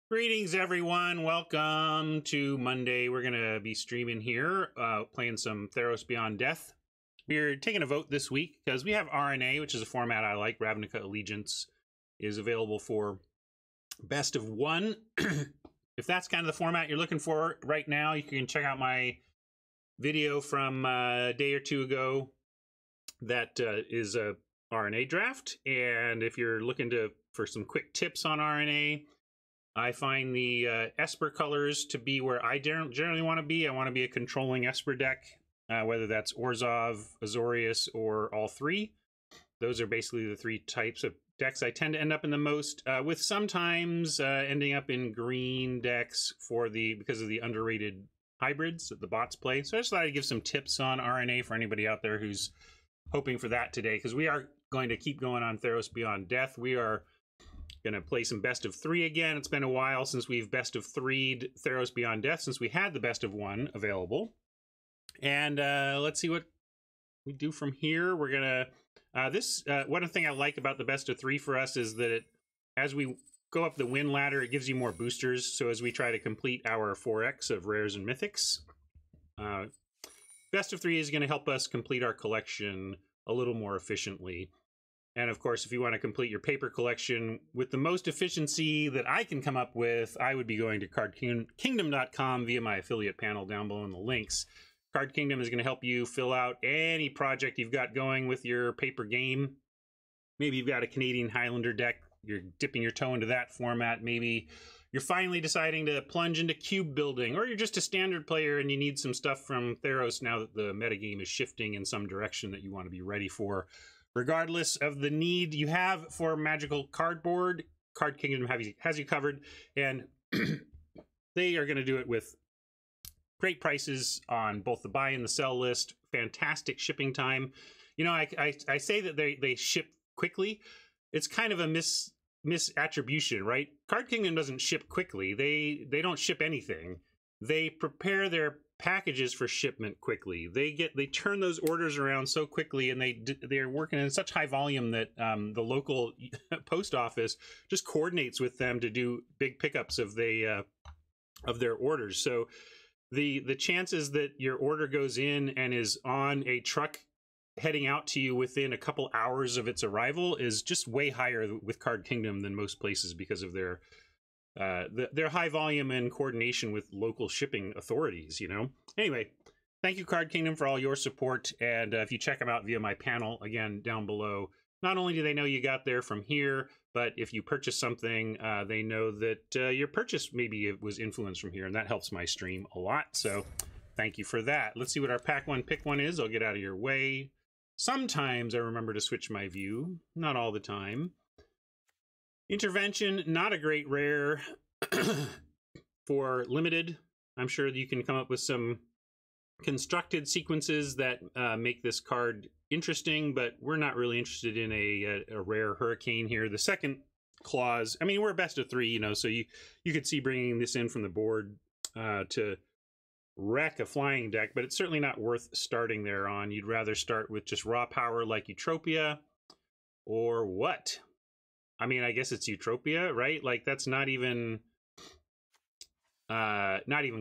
Greetings, everyone. Welcome to Monday. We're going to be streaming here, playing some Theros Beyond Death. We're taking a vote this week because we have RNA, which is a format I like. Ravnica Allegiance is available for best of one. If that's kind of the format you're looking for right now, you can check out my video from a day or two ago that is a RNA draft. And if you're looking for some quick tips on RNA, I find the Esper colors to be where I generally want to be. I want to be a controlling Esper deck, whether that's Orzhov, Azorius, or all three. Those are basically the three types of decks I tend to end up in the most, with sometimes ending up in green decks because of the underrated hybrids that the bots play. So I just thought I'd give some tips on RNA for anybody out there who's hoping for that today, because we are going to keep going on Theros Beyond Death. We are going to play some best of three again. It's been a while since we've best of three'd Theros Beyond Death, since we had the best of one available. And let's see what we do from here. We're going to, one thing I like about the best of three for us is that as we go up the win ladder, it gives you more boosters. So as we try to complete our 4X of rares and mythics, best of three is going to help us complete our collection a little more efficiently. And of course, if you want to complete your paper collection with the most efficiency that I can come up with, I would be going to cardkingdom.com via my affiliate panel down below in the links. Card Kingdom is going to help you fill out any project you've got going with your paper game. Maybe you've got a Canadian Highlander deck, you're dipping your toe into that format. Maybe you're finally deciding to plunge into cube building, or you're just a standard player and you need some stuff from Theros now that the metagame is shifting in some direction that you want to be ready for. Regardless of the need you have for magical cardboard, Card Kingdom has you covered, and they are going to do it with great prices on both the buy and the sell list, fantastic shipping time. You know, I say that they ship quickly. It's kind of a misattribution, right? Card Kingdom doesn't ship quickly. They don't ship anything. They prepare their packages for shipment quickly. They turn those orders around so quickly, and they're working in such high volume that the local post office just coordinates with them to do big pickups of their orders. So the chances that your order goes in and is on a truck heading out to you within a couple hours of its arrival is just way higher with Card Kingdom than most places because of their high volume and coordination with local shipping authorities, you know? Anyway, thank you, Card Kingdom, for all your support. And if you check them out via my panel, again, down below, not only do they know you got there from here, but if you purchase something, they know that your purchase maybe was influenced from here, and that helps my stream a lot. So thank you for that. Let's see what our pack one, pick one is. I'll get out of your way. Sometimes I remember to switch my view, not all the time. Intervention, not a great rare for limited. I'm sure you can come up with some constructed sequences that make this card interesting, but we're not really interested in a rare hurricane here. The second clause, I mean, we're a best of three, you know, so you could see bringing this in from the board to wreck a flying deck, but it's certainly not worth starting there on. You'd rather start with just raw power like Eutropia, or what? I mean, I guess it's Eutropia, right? Like, that's not even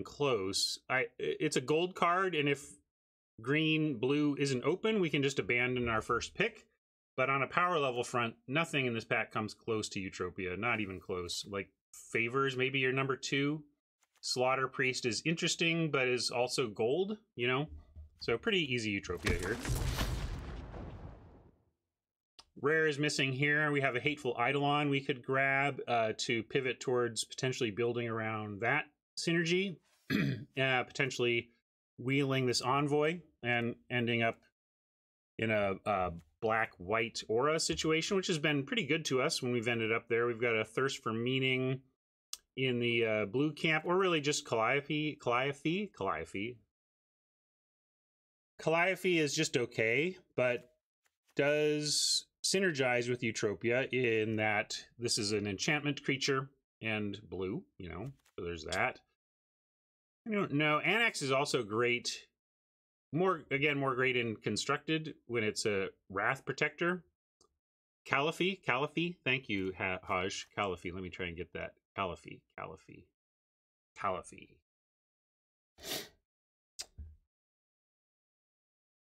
close. It's a gold card, and if green, blue isn't open, we can just abandon our first pick. But on a power level front, nothing in this pack comes close to Eutropia, not even close. Like, Favors, maybe your number two. Slaughter Priest is interesting, but is also gold, you know? So pretty easy Eutropia here. Rare is missing here. We have a Hateful Eidolon we could grab to pivot towards potentially building around that synergy. Potentially wheeling this Envoy and ending up in a black-white aura situation, which has been pretty good to us when we've ended up there. We've got a Thirst for Meaning in the blue camp, or really just Calliope. Calliope is just okay, but does synergize with Eutropia in that this is an enchantment creature and blue, you know, so there's that. I don't know. Annex is also great. More great in constructed when it's a Wrath Protector. Calliope, thank you, Haj. Calliope, let me try and get that Caliphate.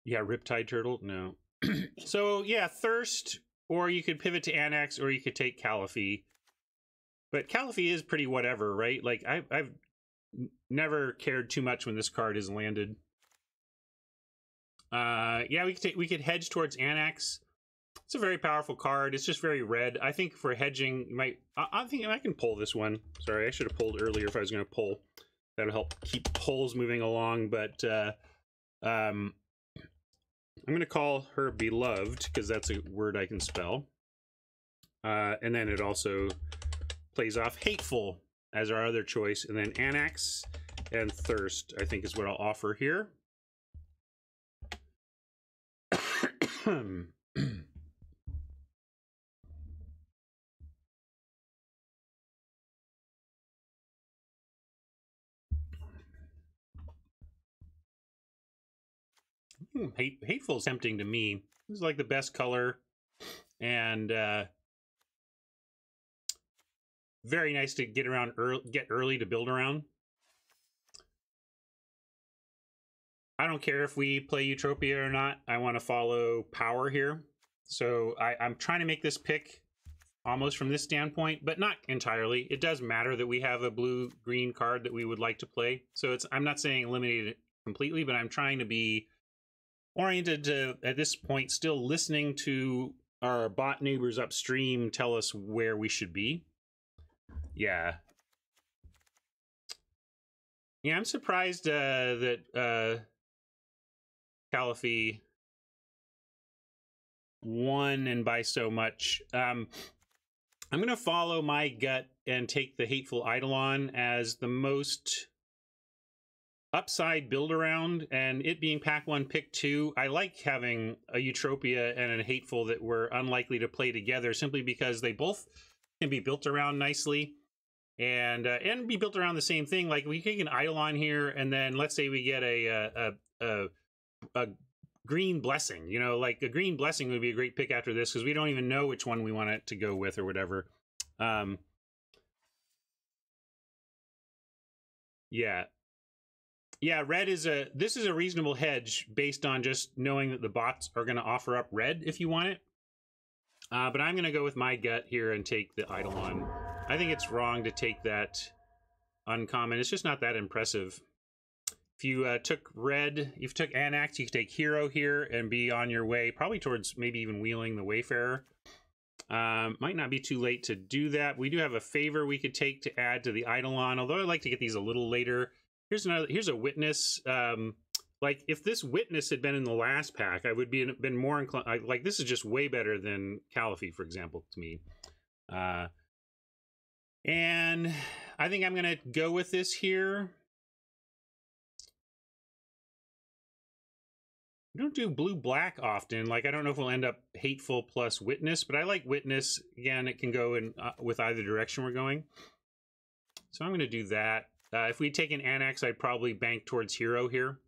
Yeah, Riptide Turtle? No. So, yeah, Thirst, or you could pivot to Annex, or you could take Caliphate. But Caliphate is pretty whatever, right? Like, I've never cared too much when this card is landed. Yeah, we could hedge towards Annex. It's a very powerful card. It's just very red. I think for hedging, you might... I think I can pull this one. Sorry, I should have pulled earlier if I was going to pull. That'll help keep pulls moving along, but... I'm going to call her Beloved, because that's a word I can spell. And then it also plays off Hateful as our other choice. And then Annex and Thirst, I think, is what I'll offer here. Hateful is tempting to me. This is like the best color, and very nice to get around get early to build around. I don't care if we play Eutropia or not. I want to follow power here, so I'm trying to make this pick almost from this standpoint, but not entirely. It does matter that we have a blue-green card that we would like to play. So I'm not saying eliminate it completely, but I'm trying to be oriented to, at this point, still listening to our bot neighbors upstream tell us where we should be. Yeah. Yeah, I'm surprised that Caliphate won, and by so much. I'm going to follow my gut and take the Hateful Eidolon as the most upside build around, and it being pack 1 pick 2. I like having a Eutropia and a Hateful that we're unlikely to play together, simply because they both can be built around nicely and be built around the same thing. Like, we take an Eidolon here, and then let's say we get a Green Blessing. You know, like a Green Blessing would be a great pick after this, because we don't even know which one we want it to go with or whatever. Yeah, red is this is a reasonable hedge based on just knowing that the bots are going to offer up red if you want it. But I'm going to go with my gut here and take the Eidolon. I think it's wrong to take that uncommon. It's just not that impressive. If you took red, if you took Annex, you could take Hero here and be on your way, probably towards maybe even wheeling the Wayfarer. Might not be too late to do that. We do have a favor we could take to add to the Eidolon, although I like to get these a little later. Here's a Witness. Like, if this Witness had been in the last pack, I would been more inclined. Like, this is just way better than Caliphate, for example, to me. And I think I'm going to go with this here. We don't do blue-black often. Like, I don't know if we'll end up Hateful plus Witness, but I like Witness. Again, it can go in with either direction we're going. So I'm going to do that. If we take an Annex, I'd probably bank towards Hero here.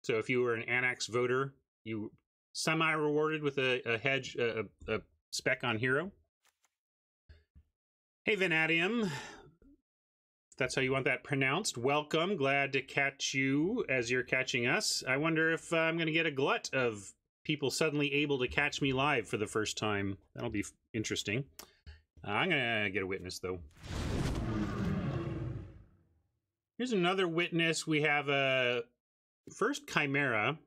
So if you were an Annex voter, you semi-rewarded with a hedge, a spec on Hero. Hey, Vanadium. If that's how you want that pronounced. Welcome. Glad to catch you as you're catching us. I wonder if I'm going to get a glut of people suddenly able to catch me live for the first time. That'll be interesting. I'm going to get a Witness, though. Here's another Witness. We have a first Chimera.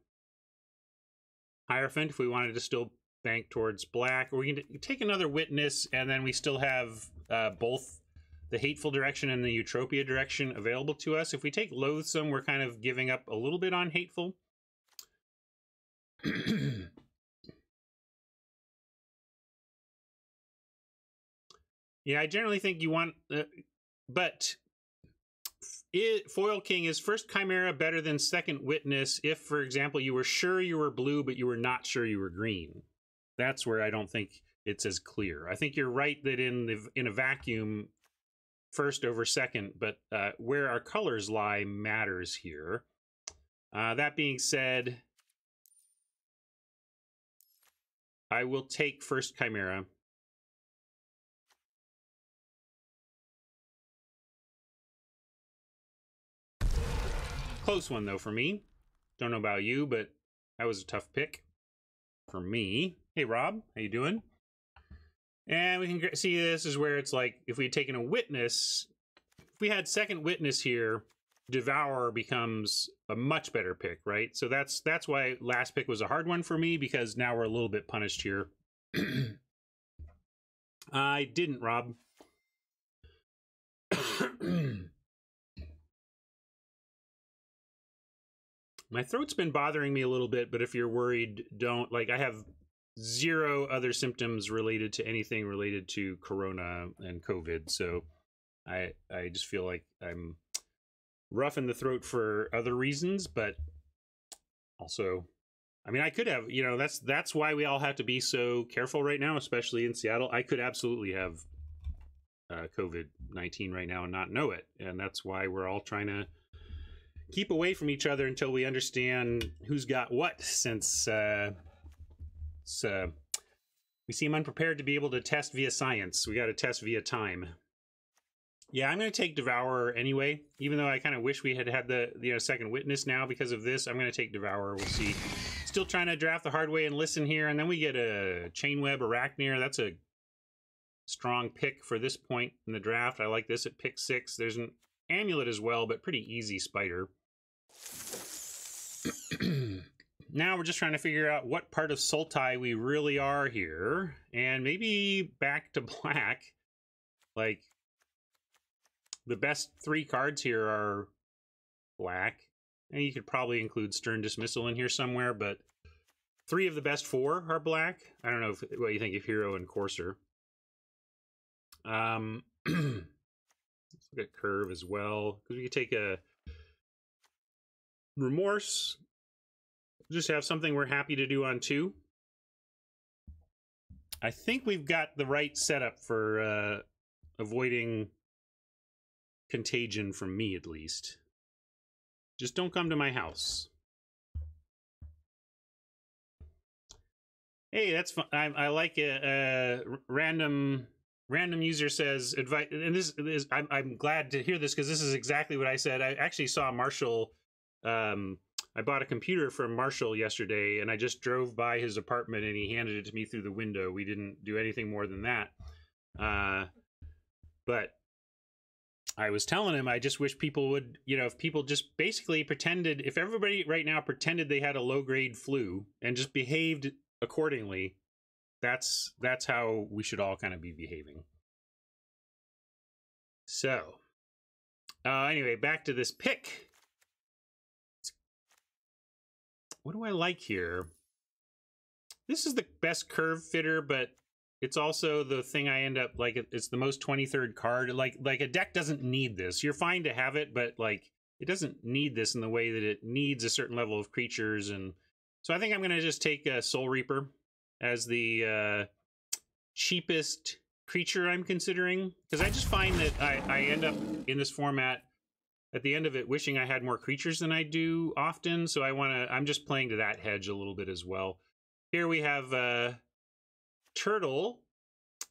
Hierophant, if we wanted to still bank towards black. Or we can take another Witness, and then we still have both the Hateful direction and the Eutropia direction available to us. If we take Loathsome, we're kind of giving up a little bit on Hateful. Yeah, I generally think you want... but... Foil King is first Chimera better than second Witness if, for example, you were sure you were blue, but you were not sure you were green. That's where I don't think it's as clear. I think you're right that in a vacuum, first over second, but where our colors lie matters here. That being said, I will take first Chimera. Close one, though, for me. Don't know about you, but that was a tough pick for me. Hey, Rob, how you doing? And we can see this is where it's like, if we had taken a witness, if we had second witness here, Devour becomes a much better pick, right? So that's why last pick was a hard one for me, because now we're a little bit punished here. I didn't, Rob. My throat's been bothering me a little bit, but if you're worried, don't. Like, I have zero other symptoms related to anything related to Corona and COVID, so I just feel like I'm rough in the throat for other reasons, but also, I mean, I could have, you know, that's why we all have to be so careful right now, especially in Seattle. I could absolutely have COVID-19 right now and not know it, and that's why we're all trying to keep away from each other until we understand who's got what, since we seem unprepared to be able to test via science. We got to test via time. Yeah, I'm going to take Devourer anyway, even though I kind of wish we had the second witness now because of this. I'm going to take Devourer. We'll see. Still trying to draft the hard way and listen here, and then we get a Chainweb Arachnir. That's a strong pick for this point in the draft. I like this at pick 6. There's an Amulet as well, but pretty easy spider. Now we're just trying to figure out what part of Sultai we really are here, and maybe back to black. Like, the best 3 cards here are black, and you could probably include Stern Dismissal in here somewhere, but 3 of the best 4 are black. I don't know what you think of Hero and Courser. Let's look at Curve as well, because we could take a Remorse. Just have something we're happy to do on 2. I think we've got the right setup for avoiding contagion from me, at least. Just don't come to my house. Hey, that's fun. I like a random user says advice, and this is I'm glad to hear this because this is exactly what I said. I actually saw Marshall. I bought a computer from Marshall yesterday, and I just drove by his apartment, and he handed it to me through the window. We didn't do anything more than that. But I was telling him, I just wish people would, you know, if people just basically pretended, if everybody right now pretended they had a low-grade flu and just behaved accordingly, that's how we should all kind of be behaving. So, anyway, back to this pick. What do I like here? This is the best curve fitter, but it's also the thing I end up, like, it's the most 23rd card. Like a deck doesn't need this. You're fine to have it, but, like, it doesn't need this in the way that it needs a certain level of creatures. And so I think I'm going to just take Soul Reaper as the cheapest creature I'm considering. Because I just find that I end up in this format at the end of it wishing I had more creatures than I do often, so I'm just playing to that hedge a little bit as well. Here we have Turtle,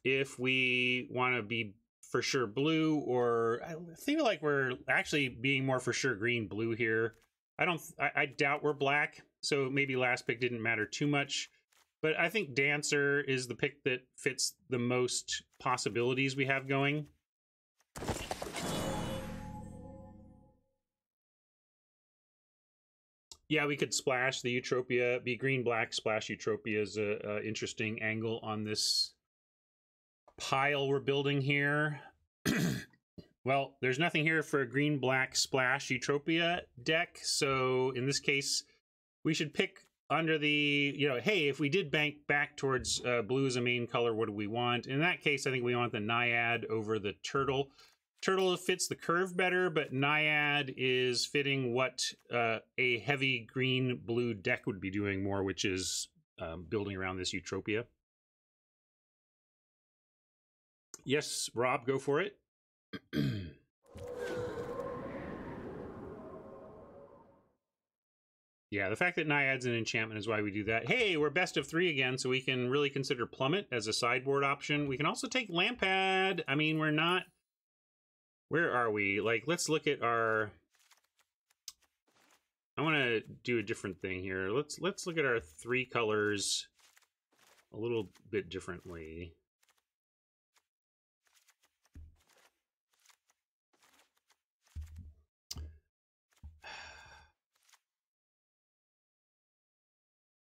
if we want to be for sure blue, or I feel like we're actually being more for sure green-blue here. I doubt we're black, so maybe last pick didn't matter too much, but I think Dancer is the pick that fits the most possibilities we have going. Yeah, we could splash the Eutropia, be green-black, splash Eutropia is a interesting angle on this pile we're building here. Well, there's nothing here for a green-black splash Eutropia deck, so in this case, we should pick under the, you know, hey, if we did bank back towards blue as a main color, what do we want? In that case, I think we want the Naiad over the Turtle. Turtle fits the curve better, but Naiad is fitting what a heavy green-blue deck would be doing more, which is building around this Eutropia. Yes, Rob, go for it. Yeah, the fact that Naiad's an enchantment is why we do that. Hey, we're best of 3 again, so we can really consider Plummet as a sideboard option. We can also take Lampad. I mean, we're not... Where are we? Like, let's look at our I want to do a different thing here. Let's look at our 3 colors a little bit differently.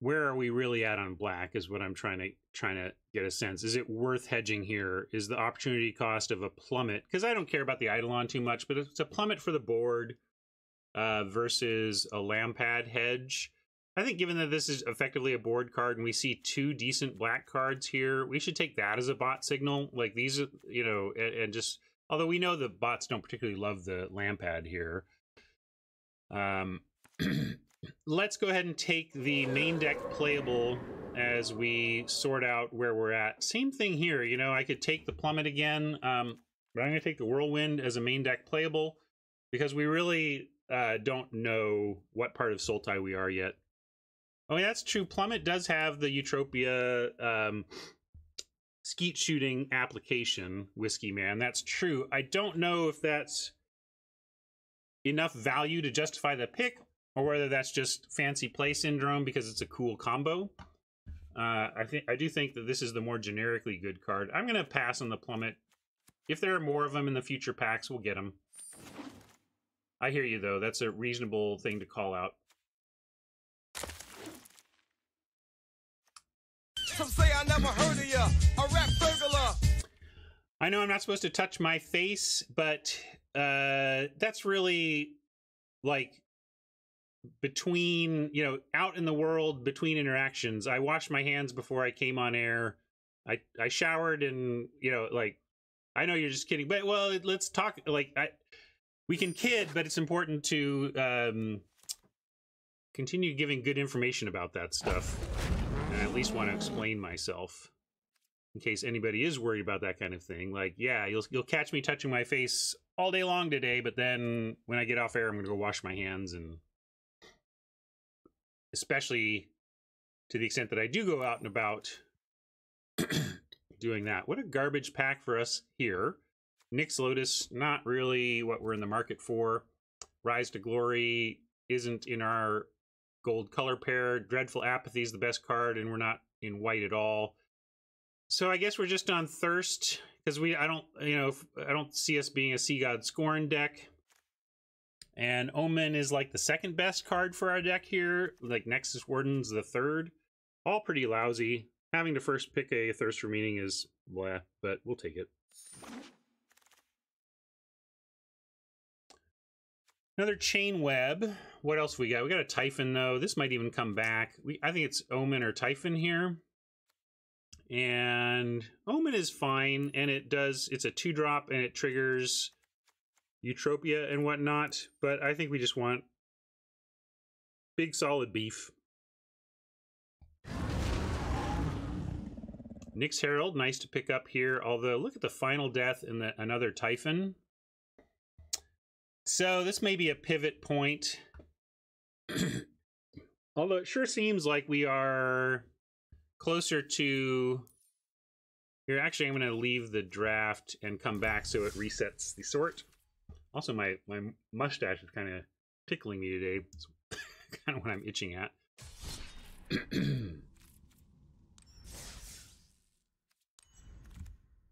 Where are we really at on black is what I'm trying to get a sense. Is it worth hedging here? Is the opportunity cost of a plummet, because I don't care about the Eidolon too much, but it's a plummet for the board versus a Lampad hedge. I think given that this is effectively a board card and we see 2 decent black cards here, we should take that as a bot signal. Like these are, you know, and just, although we know the bots don't particularly love the Lampad here. Let's go ahead and take the main deck playable as we sort out where we're at. Same thing here, you know, I could take the plummet again, but I'm going to take the whirlwind as a main deck playable because we really don't know what part of Sultai we are yet. Oh, yeah, that's true. Plummet does have the Eutropia skeet shooting application, Whiskey Man. That's true. I don't know if that's enough value to justify the pick, or whether that's just fancy play syndrome because it's a cool combo. I do think that this is the more generically good card. I'm going to pass on the plummet. If there are more of them in the future packs, we'll get them. I hear you, though. That's a reasonable thing to call out. Some say I never heard of ya, a rap burglar. I know I'm not supposed to touch my face, but that's really like between, you know, out in the world, between interactions. I washed my hands before I came on air. I showered and, you know, like, I know you're just kidding, but well, let's talk. Like, we can kid, but it's important to continue giving good information about that stuff. And I at least want to explain myself in case anybody is worried about that kind of thing. Like, yeah, you'll catch me touching my face all day long today, but then when I get off air, I'm going to go wash my hands, and especially to the extent that I do go out and about doing that. What a garbage pack for us here. Nyx Lotus, not really what we're in the market for. Rise to Glory isn't in our gold color pair. Dreadful Apathy is the best card, and we're not in white at all. So I guess we're just on Thirst, because I don't see us being a Sea God Scorn deck. And Omen is like the second best card for our deck here. Like Nexus Warden's the third. All pretty lousy. Having to first pick a Thirst for Meaning is blah, but we'll take it. Another Chain Web. What else we got? We got a Typhon, though. This might even come back. I think it's Omen or Typhon here. And Omen is fine, and it's a 2-drop, and it triggers Eutropia and whatnot, but I think we just want big solid beef. Nyx Herald, nice to pick up here, although look at the Final Death and another Typhon. So this may be a pivot point. Although it sure seems like we are closer to... Here, actually, I'm going to leave the draft and come back so it resets the sort. Also, my mustache is kind of tickling me today. It's kind of what I'm itching at.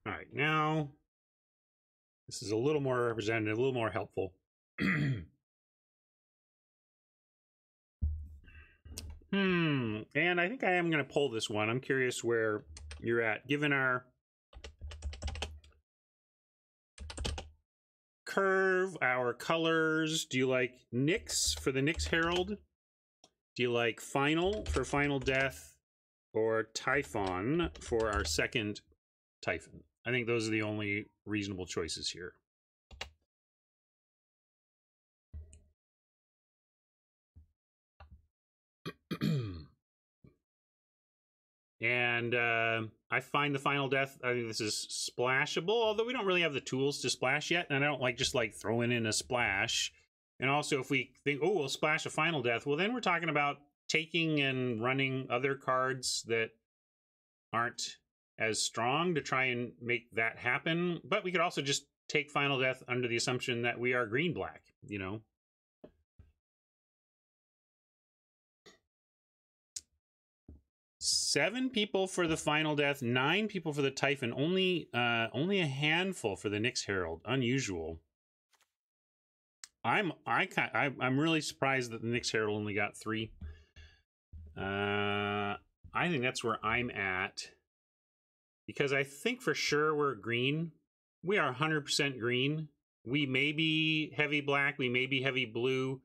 All right, now this is a little more representative, a little more helpful. And I think I am going to pull this one. I'm curious where you're at, given our curve, our colors. Do you like Nyx for the Nyx Herald? Do you like Final for Final Death, or Typhon for our second Typhon? I think those are the only reasonable choices here. And I find the Final Death, I think this is splashable, although we don't really have the tools to splash yet, and I don't like just like throwing in a splash. And also if we think, oh, we'll splash a Final Death, well then we're talking about taking and running other cards that aren't as strong to try and make that happen. But we could also just take Final Death under the assumption that we are green-black, you know? 7 people for the Final Death, 9 people for the Typhon, only a handful for the Nyx Herald. Unusual. I'm really surprised that the Nyx Herald only got 3. I think that's where I'm at, because I think for sure we're green. We are 100% green. We may be heavy black, we may be heavy blue,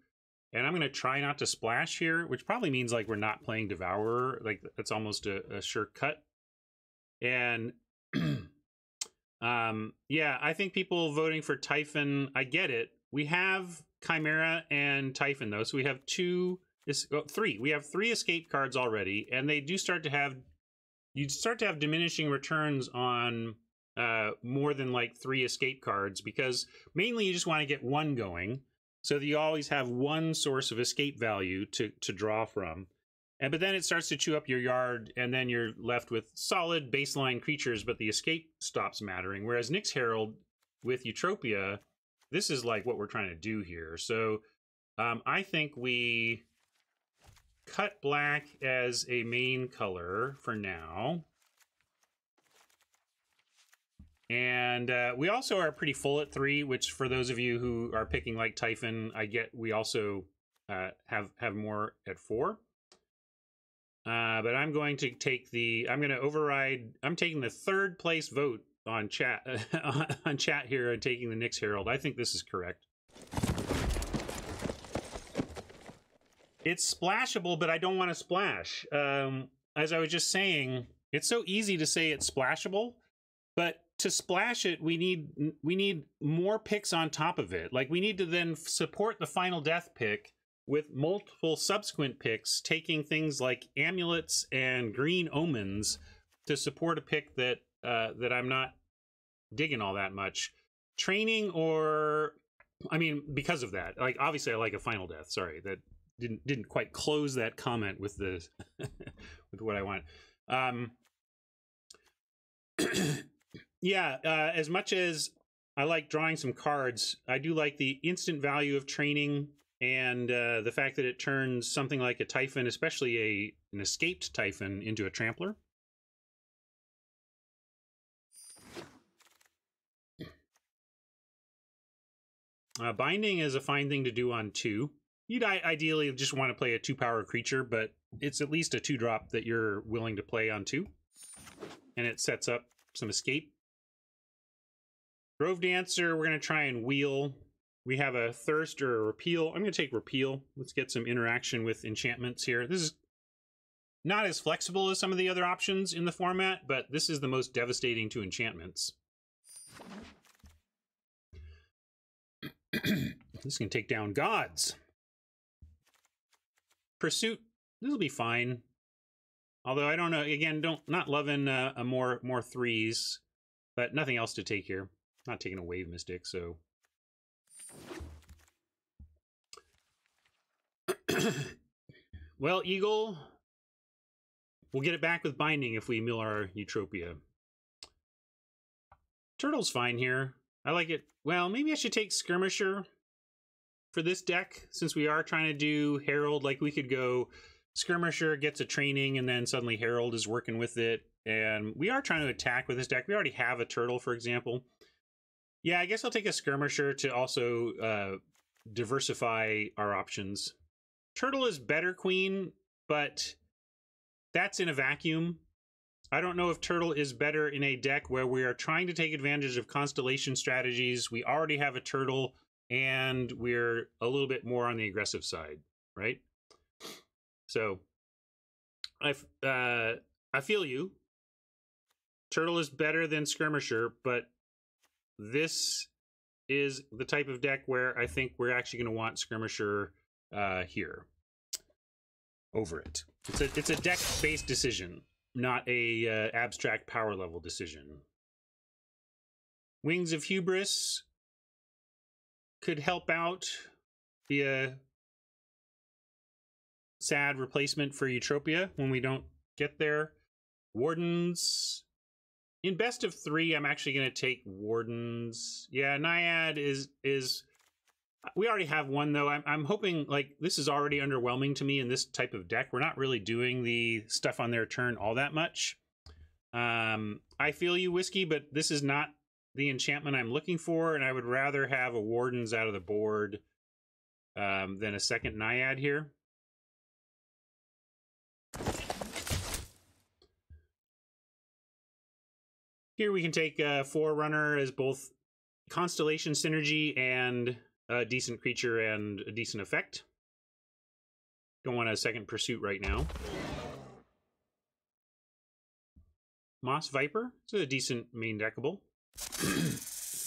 and I'm going to try not to splash here, which probably means like we're not playing Devourer. Like that's almost a sure cut. And yeah, I think people voting for Typhon, I get it. We have Chimera and Typhon though, so we have 3. We have 3 escape cards already, and they do start to have, you start to have diminishing returns on more than like 3 escape cards, because mainly you just want to get 1 going so that you always have 1 source of escape value to draw from. And but then it starts to chew up your yard, and then you're left with solid baseline creatures, but the escape stops mattering. Whereas Nyx Herald with Eutropia, this is like what we're trying to do here. So I think we cut black as a main color for now. And we also are pretty full at 3, which for those of you who are picking like Typhon, I get we also have more at 4. But I'm going to take I'm going to override, I'm taking the 3rd place vote on chat, on chat here, and taking the Nyx Herald. I think this is correct. It's splashable, but I don't want to splash. As I was just saying, it's so easy to say it's splashable, but to splash it, we need more picks on top of it. Like we need to then support the Final Death pick with multiple subsequent picks, taking things like amulets and green omens to support a pick that that I'm not digging all that much. Training, or I mean, because of that, like obviously I like a Final Death. Sorry, that didn't quite close that comment with the with what I want. Yeah, as much as I like drawing some cards, I do like the instant value of training, and the fact that it turns something like a Typhon, especially an escaped Typhon, into a trampler. Binding is a fine thing to do on 2. You'd ideally just want to play a 2-power creature, but it's at least a 2-drop that you're willing to play on 2. And it sets up some escape. Grove Dancer, we're going to try and wheel. We have a Thirst or a Repeal. I'm going to take Repeal. Let's get some interaction with enchantments here. This is not as flexible as some of the other options in the format, but this is the most devastating to enchantments. This can take down gods. Pursuit, this will be fine. Although I don't know, again, not loving more 3s, but nothing else to take here. Not taking a Wave Mystic, so. Well, Eagle, we'll get it back with Binding if we mill our Eutropia. Turtle's fine here. I like it. Well, maybe I should take Skirmisher for this deck, since we are trying to do Herald. Like we could go Skirmisher gets a training, and then suddenly Herald is working with it. And we are trying to attack with this deck. We already have a Turtle, for example. Yeah, I guess I'll take a Skirmisher to also diversify our options. Turtle is better Queen, but that's in a vacuum. I don't know if Turtle is better in a deck where we are trying to take advantage of Constellation strategies. We already have a Turtle, and we're a little bit more on the aggressive side, right? So, I feel you. Turtle is better than Skirmisher, but this is the type of deck where I think we're actually going to want Skirmisher here over it. It's a deck-based decision, not a abstract power level decision. Wings of Hubris could help out, be a sad replacement for Eutropia when we don't get there. Wardens, in best of 3, I'm actually going to take Wardens. Yeah, Naiad is We already have one, though. I'm hoping, like, this is already underwhelming to me in this type of deck. We're not really doing the stuff on their turn all that much. I feel you, Whiskey, but this is not the enchantment I'm looking for, and I would rather have a Wardens out of the board than a second Naiad here. Here we can take Forerunner as both Constellation Synergy and a decent creature and a decent effect. Don't want a second Pursuit right now. Moss Viper, it's a decent main deckable.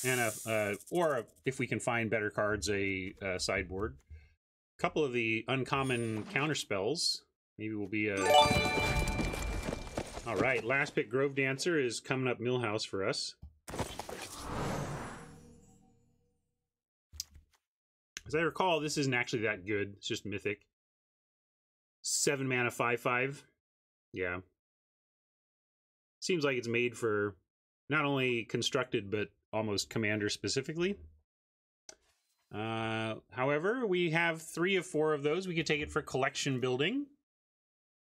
And if we can find better cards, a sideboard. A couple of the uncommon counter spells. Maybe we'll be all right, last pick Grove Dancer is coming up Millhouse for us. As I recall, this isn't actually that good. It's just Mythic. 7 mana, 5/5. Yeah. Seems like it's made for not only constructed, but almost commander specifically. However, we have 3 of 4 of those. We could take it for collection building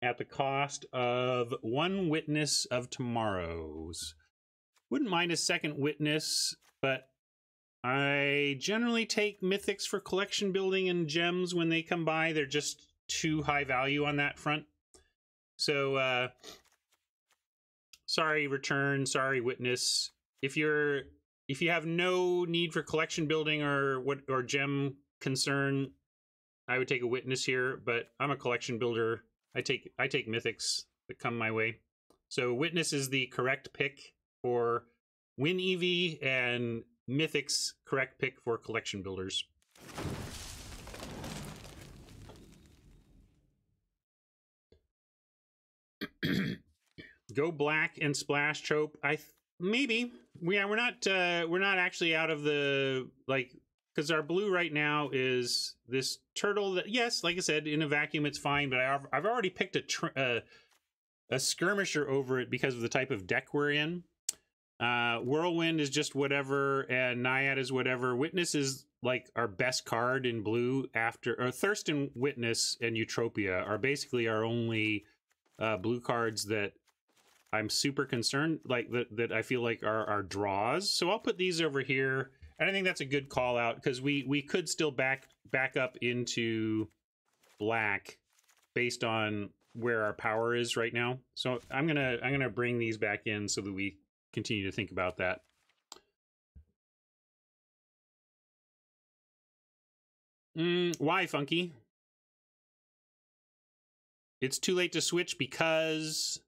at the cost of 1 Witness of Tomorrows. Wouldn't mind a second Witness, but I generally take Mythics for collection building and gems when they come by. They're just too high value on that front. So, sorry, Return. Sorry, Witness. If you have no need for collection building or gem concern, I would take a Witness here. But I'm a collection builder. I take Mythics that come my way. So Witness is the correct pick for win EV, and Mythics correct pick for collection builders. Go black and splash Chope. Maybe. Yeah, we're not actually out of the, like, because our blue right now is this turtle that, yes, like I said, in a vacuum it's fine, but I've already picked a skirmisher over it because of the type of deck we're in. Whirlwind is just whatever, and Naiad is whatever. Witness is like our best card in blue after, or Thirst and Witness and Eutropia are basically our only blue cards that I'm super concerned, like that I feel like are our draws. So I'll put these over here. And I think that's a good call out because we could still back up into black based on where our power is right now. So I'm gonna bring these back in so that we continue to think about that. Why, Funky? It's too late to switch because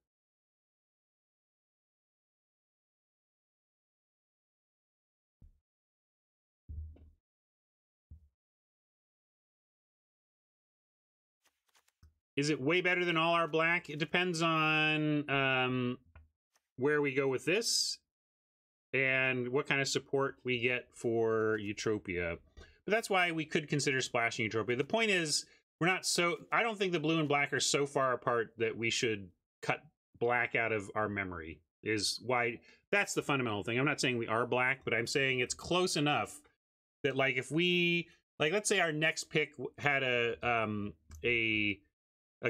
is it way better than all our black? It depends on where we go with this and what kind of support we get for Eutropia. But that's why we could consider splashing Eutropia. The point is, I don't think the blue and black are so far apart that we should cut black out of our memory, is why. That's the fundamental thing. I'm not saying we are black, but I'm saying it's close enough that, like, if we, like, let's say our next pick had a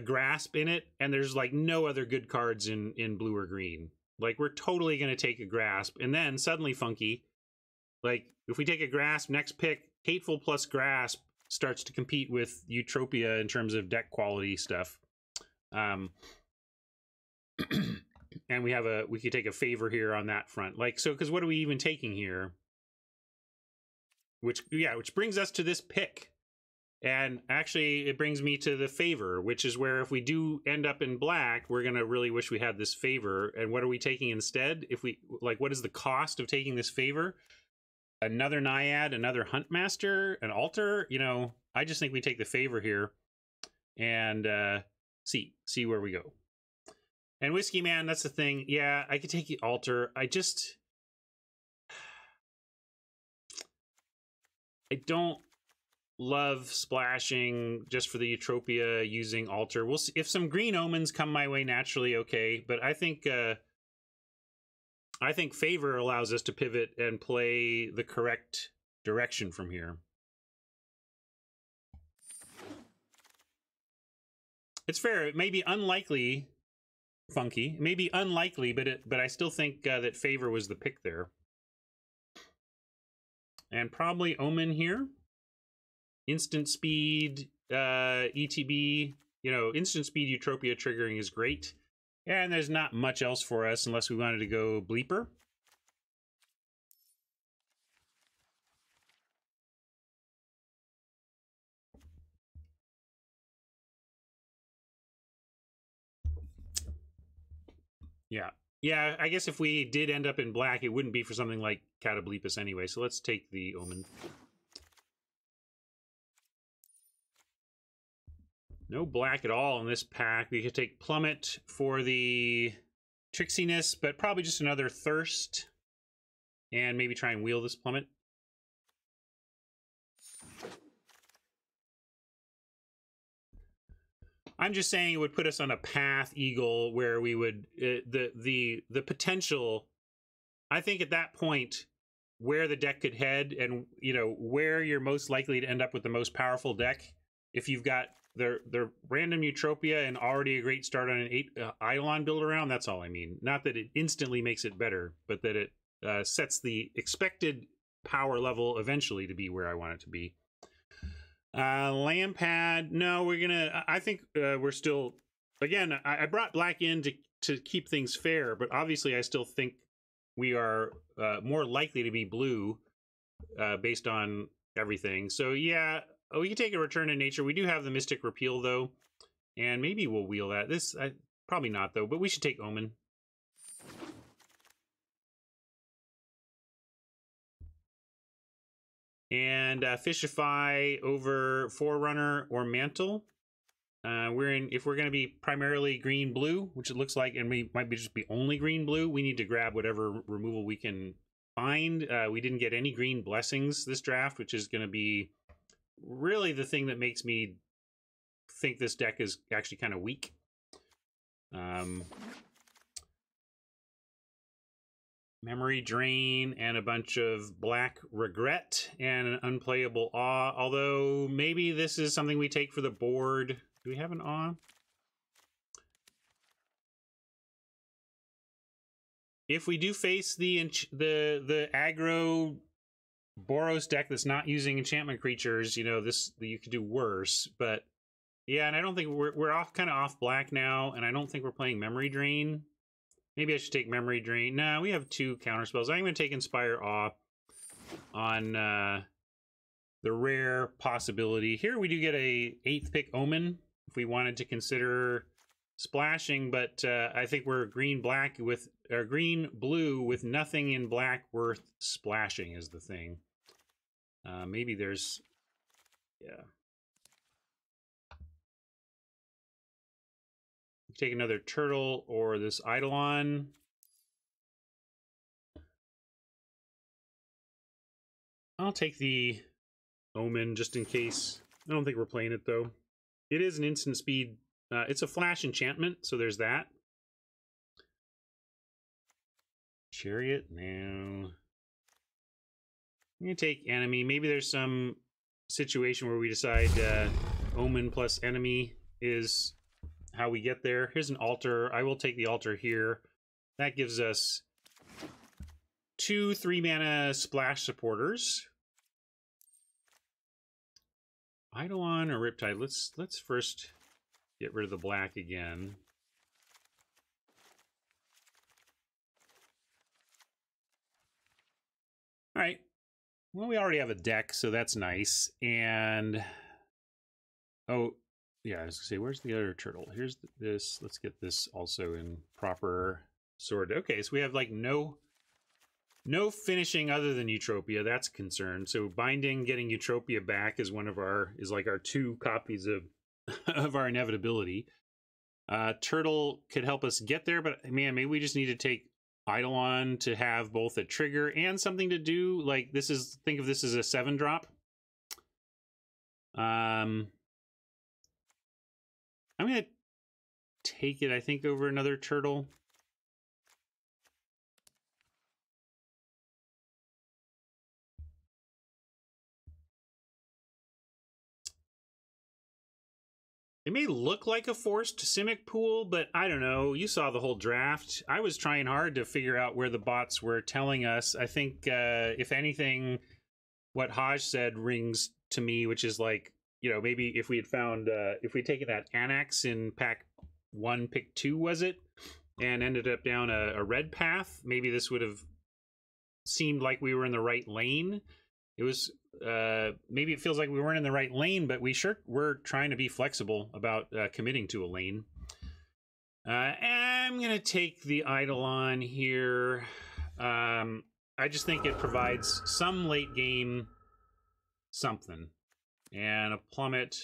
grasp in it, and there's like no other good cards in blue or green. Like, we're totally going to take a grasp, and then suddenly, Funky, like, if we take a grasp, next pick, Hateful plus grasp starts to compete with Eutropia in terms of deck quality stuff. And we could take a favor here on that front. Like, so, because what are we even taking here? Which brings us to this pick. And actually, it brings me to the favor, which is where if we do end up in black, we're going to really wish we had this favor. And what are we taking instead? If we, like, what is the cost of taking this favor? Another Naiad, another Huntmaster, an Altar? You know, I just think we take the favor here and see where we go. And Whiskey Man, that's the thing. Yeah, I could take the Altar. I don't love splashing just for the Eutropia using Altar. We'll see if some green omens come my way naturally, okay, but I think favor allows us to pivot and play the correct direction from here. It's fair. It may be unlikely, Funky. It may be unlikely, but I still think that Favor was the pick there. And probably Omen here. Instant speed, ETB. You know, instant speed Eutropia triggering is great. And there's not much else for us unless we wanted to go Bleeper. Yeah. Yeah, I guess if we did end up in black, it wouldn't be for something like Catobleepus anyway. So let's take the Omen. No black at all in this pack. We could take Plummet for the tricksiness, but probably just another Thirst. And maybe try and wheel this Plummet. I'm just saying it would put us on a path, Eagle, where we would the potential. I think at that point, where the deck could head, and you know where you're most likely to end up with the most powerful deck, if you've got the random Eutropia and already a great start on an 8 Eidolon build around. That's all I mean. Not that it instantly makes it better, but that it sets the expected power level eventually to be where I want it to be. Lampad, no, we're gonna. I think we're still. Again, I brought black in to keep things fair, but obviously I still think we are more likely to be blue based on everything. So yeah, we can take a Return to Nature. We do have the Mystic Repeal though, and maybe we'll wheel that. This probably not though, but we should take Omen. And Fishify over Forerunner or Mantle. If we're going to be primarily green-blue, which it looks like, and we might just be only green-blue, we need to grab whatever removal we can find. We didn't get any green blessings this draft, which is going to be really the thing that makes me think this deck is actually kind of weak. Memory Drain and a bunch of Black Regret and an unplayable Awe. Although maybe this is something we take for the board. Do we have an Awe? If we do face the aggro Boros deck that's not using enchantment creatures, you know, you could do worse. But yeah, and I don't think we're off kind of off black now, and I don't think we're playing Memory Drain. Maybe I should take Memory Drain. No, we have 2 counter spells. I'm going to take Inspire Awe on the rare possibility. Here we do get a 8th pick Omen if we wanted to consider splashing, but I think we're green-black with or green-blue with nothing in black worth splashing is the thing. Maybe there's, yeah. Take another turtle or this Eidolon. I'll take the Omen just in case. I don't think we're playing it though. It is an instant speed. It's a flash enchantment, so there's that. Chariot, no. I'm gonna take enemy. Maybe there's some situation where we decide Omen plus enemy is how we get there. Here's an altar. I will take the altar here. That gives us 2 3-mana splash supporters. Eidolon or Riptide. Let's first get rid of the black again. All right. Well, we already have a deck, so that's nice. And oh, yeah, I was gonna say, where's the other turtle? Here's this. Let's get this also in proper sword. Okay, so we have like no finishing other than Eutropia. That's a concern. So binding, getting Eutropia back is like our 2 copies of of our inevitability. Turtle could help us get there, but man, maybe we just need to take Eidolon to have both a trigger and something to do. Like think of this as a 7-drop. I'm going to take it, I think, over another turtle. It may look like a forced Simic pool, but I don't know. You saw the whole draft. I was trying hard to figure out where the bots were telling us. I think, if anything, what Haj said rings to me, which is like, you know, maybe if we had found, if we'd taken that Anax in pack 1, pick 2, was it? And ended up down a red path, maybe this would have seemed like we were in the right lane. It was, maybe it feels like we weren't in the right lane, but we sure were trying to be flexible about committing to a lane. I'm going to take the Eidolon here. I just think it provides some late game something. And a Plummet.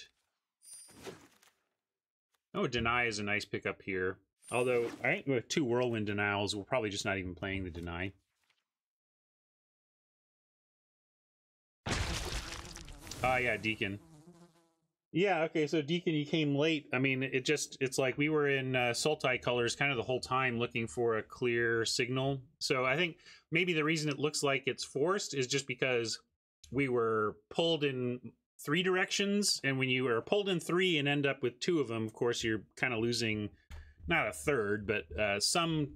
Oh, Deny is a nice pickup here. Although, I think with 2 Whirlwind Denials, we're probably just not even playing the Deny. Oh, yeah, Deacon. Yeah, okay, so Deacon, you came late. I mean, it's like we were in Sultai colors kind of the whole time looking for a clear signal. So I think maybe the reason it looks like it's forced is just because we were pulled in 3 directions, and when you are pulled in 3 and end up with 2 of them, of course, you're kind of losing, not a third, but some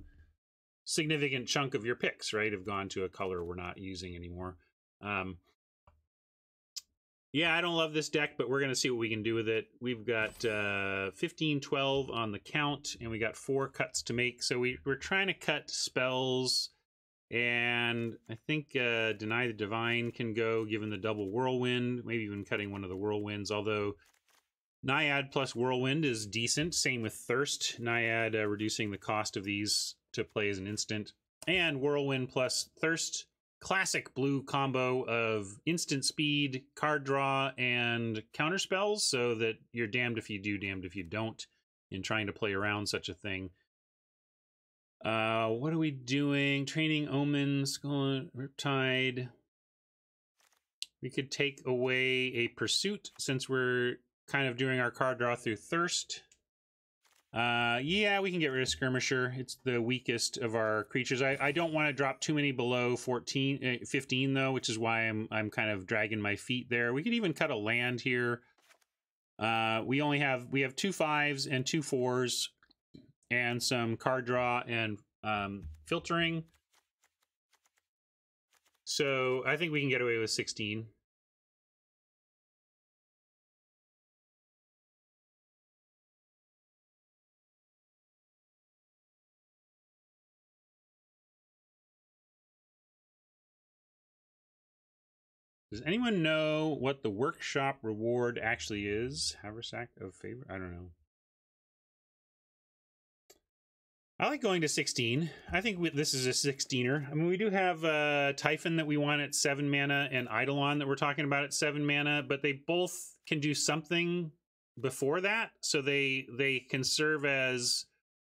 significant chunk of your picks, right, have gone to a color we're not using anymore. Yeah, I don't love this deck, but we're going to see what we can do with it. We've got 15, 12 on the count, and we got 4 cuts to make. So we're trying to cut spells, and I think Deny the Divine can go, given the double Whirlwind, maybe even cutting one of the Whirlwinds, although Naiad plus Whirlwind is decent. Same with Thirst. Naiad reducing the cost of these to play as an instant. And Whirlwind plus Thirst. Classic blue combo of instant speed, card draw, and counter spells, so that you're damned if you do, damned if you don't in trying to play around such a thing. What are we doing? Training Omens, Riptide. We could take away a Pursuit since we're kind of doing our card draw through Thirst. Yeah, we can get rid of Skirmisher. It's the weakest of our creatures. I don't want to drop too many below 15 though, which is why I'm kind of dragging my feet there. We could even cut a land here. We have 2 5s and 2 4s and some card draw and filtering. So I think we can get away with 16. Does anyone know what the workshop reward actually is? Haversack of Favor? I don't know. I like going to 16. I think this is a 16er. I mean, we do have Typhon that we want at 7 mana and Eidolon that we're talking about at 7 mana, but they both can do something before that, so they can serve as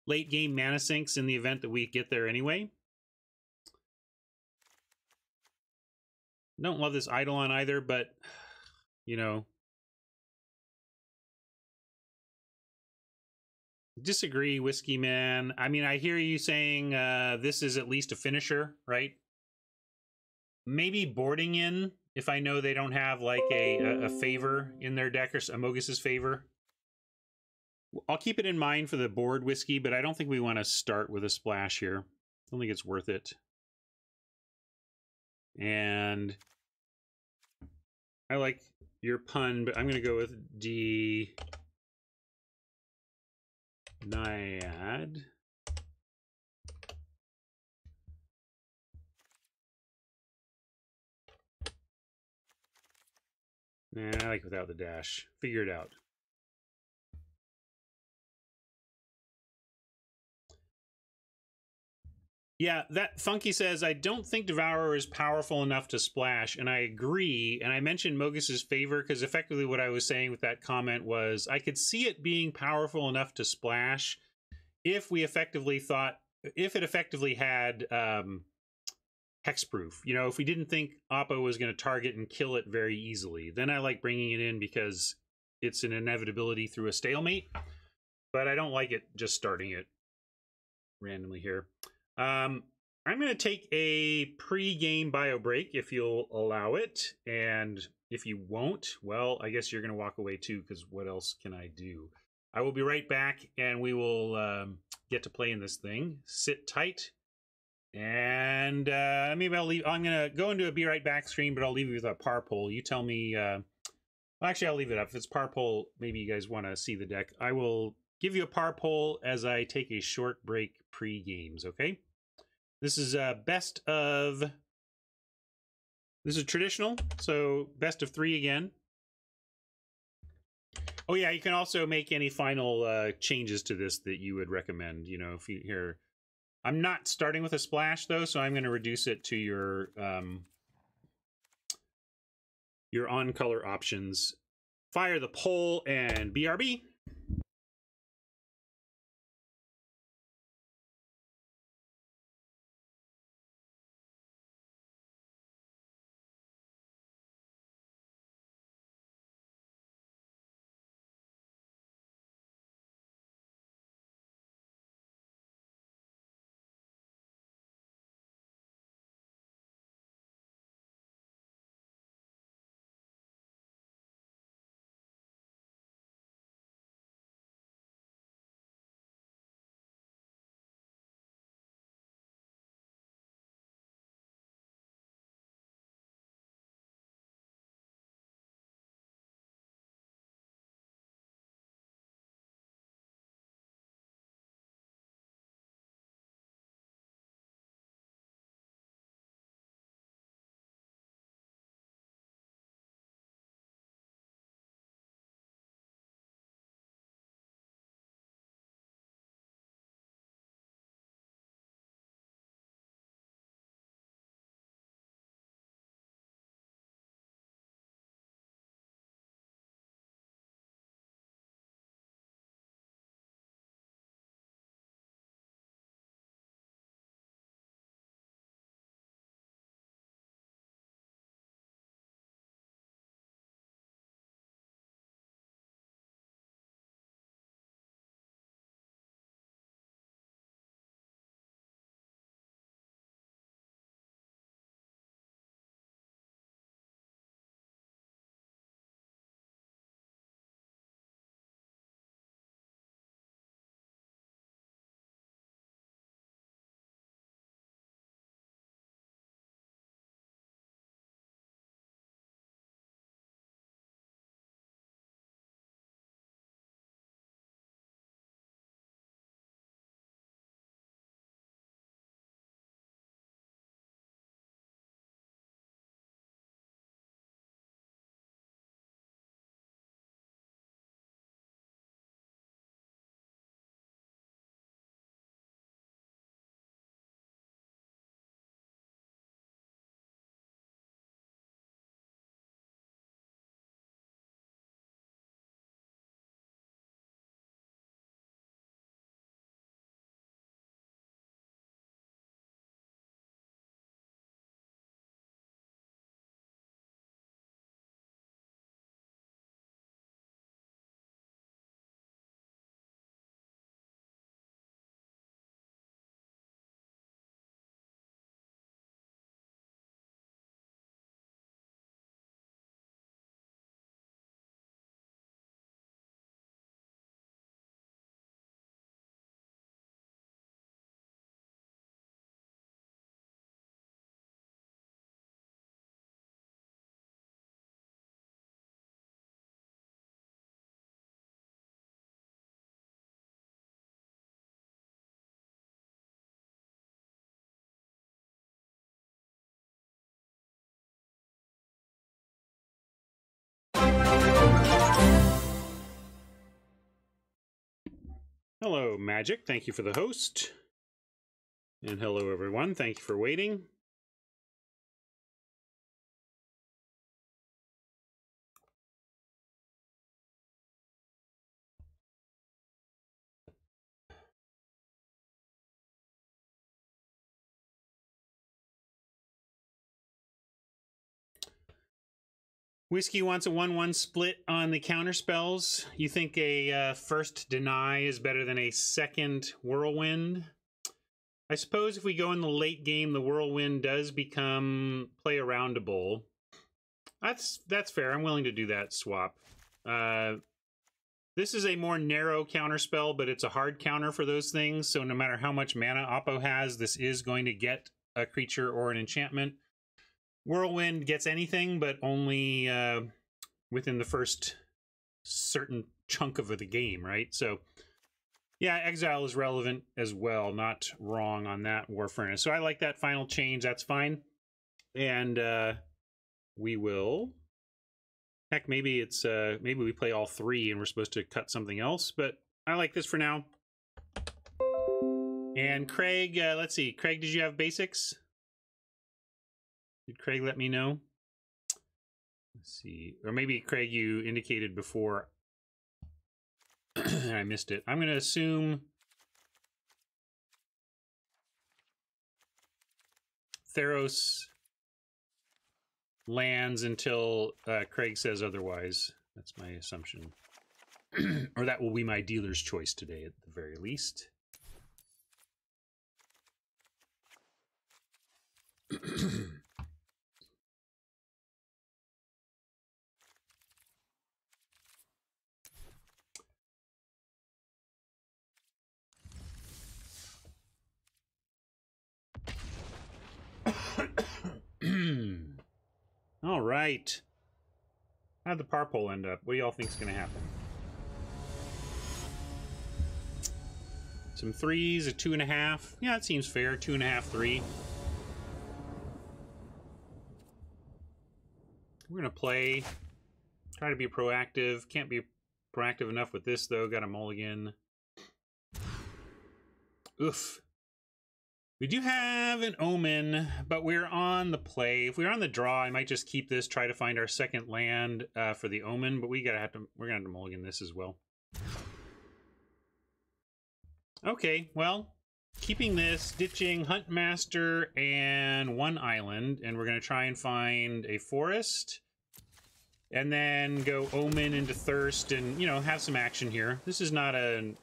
late game mana sinks in the event that we get there anyway. Don't love this Eidolon either, but, you know. Disagree, Whiskey Man. I mean, I hear you saying this is at least a finisher, right? Maybe boarding in if I know they don't have like a favor in their deck or Amogus' favor. I'll keep it in mind for the board, Whiskey, but I don't think we want to start with a splash here. I don't think it's worth it. And I like your pun, but I'm going to go with Denaiad. Nah, I like without the dash. Figure it out. Yeah, that Funky says, I don't think Devourer is powerful enough to splash, and I agree. And I mentioned Mogus's favor because effectively what I was saying with that comment was I could see it being powerful enough to splash if we effectively thought, if it effectively had hexproof. You know, if we didn't think Oppo was going to target and kill it very easily, then I like bringing it in because it's an inevitability through a stalemate. But I don't like it just starting it randomly here. I'm going to take a pre-game bio break if you'll allow it. And if you won't, well, I guess you're going to walk away too, because what else can I do? I will be right back, and we will get to play in this thing. Sit tight. And maybe I'll leave. I'm going to go into a be right back screen, but I'll leave you with a par poll. You tell me. Well, actually, I'll leave it up. If it's par poll, maybe you guys want to see the deck. I will give you a par poll as I take a short break pre-games, okay? This is best of... This is traditional, so best of 3 again. Oh yeah, you can also make any final changes to this that you would recommend. You know, if you hear... I'm not starting with a splash, though, so I'm going to reduce it to your on-color options. Fire the poll and BRB. Hello, Magic. Thank you for the host. And hello, everyone. Thank you for waiting. Whiskey wants a 1-1 split on the counter spells. You think a first deny is better than a second whirlwind? I suppose if we go in the late game, the whirlwind does become play aroundable. That's fair. I'm willing to do that swap. This is a more narrow counter spell, but it's a hard counter for those things. So no matter how much mana Oppo has, this is going to get a creature or an enchantment. Whirlwind gets anything, but only within the first certain chunk of the game, right? So yeah, Exile is relevant as well. Not wrong on that, War Furnace. So I like that final change. That's fine. And we will... Heck, maybe it's maybe we play all three and we're supposed to cut something else, but I like this for now. And Craig, let's see. Craig, did you have basics? Did Craig let me know? Let's see. Or maybe, Craig, you indicated before and I missed it. I'm going to assume Theros lands until Craig says otherwise. That's my assumption. Or that will be my dealer's choice today at the very least. All right. How'd the par poll end up? What do y'all think's going to happen? Some threes, a 2.5. Yeah, it seems fair. 2.5, 3. We're going to play. Try to be proactive. Can't be proactive enough with this, though. Got a mulligan. Oof. We do have an Omen, but we're on the play. If we're on the draw, I might just keep this, try to find our second land for the Omen, but we're gonna have to mulligan this as well. Okay, well, keeping this, ditching Huntmaster and one island, and we're gonna try and find a forest, and then go Omen into Thirst, and you know, have some action here. This is not an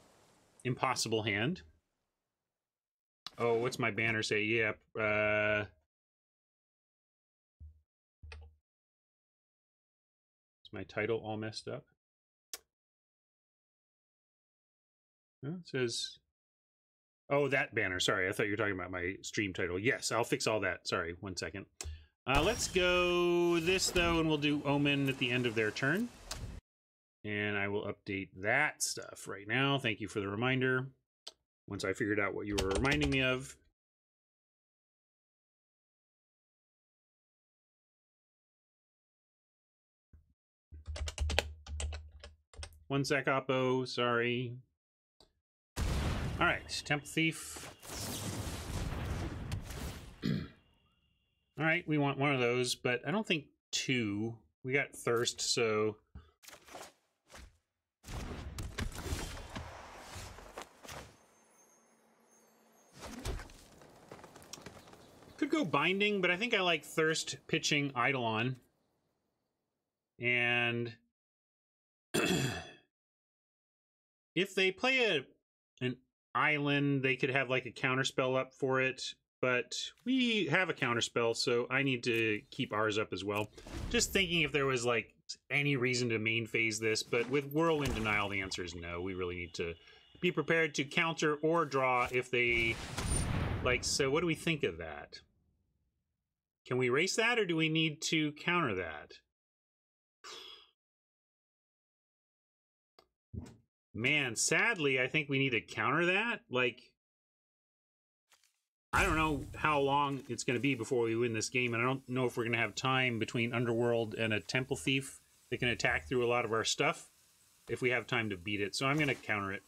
impossible hand. Oh, what's my banner say? Yep. Is my title all messed up? No, it says... Oh, that banner. Sorry, I thought you were talking about my stream title. Yes, I'll fix all that. Sorry, 1 second. Let's go this, though, and we'll do Omen at the end of their turn. And I will update that stuff right now. Thank you for the reminder. Once I figured out what you were reminding me of. One sec, Oppo. Sorry. All right, Temple Thief. All right, we want one of those, but I don't think 2. We got Thirst, so... Could go Binding, but I think I like Thirst pitching Eidolon. And if they play an island, they could have like a counterspell up for it. But we have a counterspell, so I need to keep ours up as well. Just thinking if there was like any reason to main phase this, but with Whirlwind Denial, the answer is no. We really need to be prepared to counter or draw if they like. So what do we think of that? Can we erase that, or do we need to counter that? Man, sadly, I think we need to counter that. Like, I don't know how long it's going to be before we win this game, and I don't know if we're going to have time between Underworld and a Temple Thief that can attack through a lot of our stuff if we have time to beat it. So I'm going to counter it.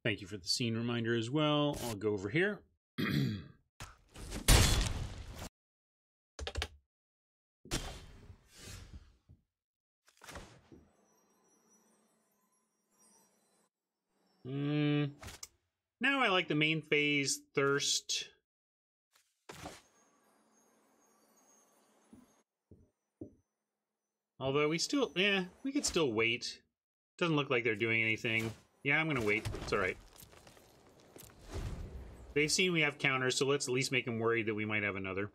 Thank you for the scene reminder as well. I'll go over here. Now I like the main phase Thirst. Although we still, we could still wait. Doesn't look like they're doing anything. Yeah, I'm gonna wait. It's alright. They've seen we have counters, so let's at least make them worried that we might have another.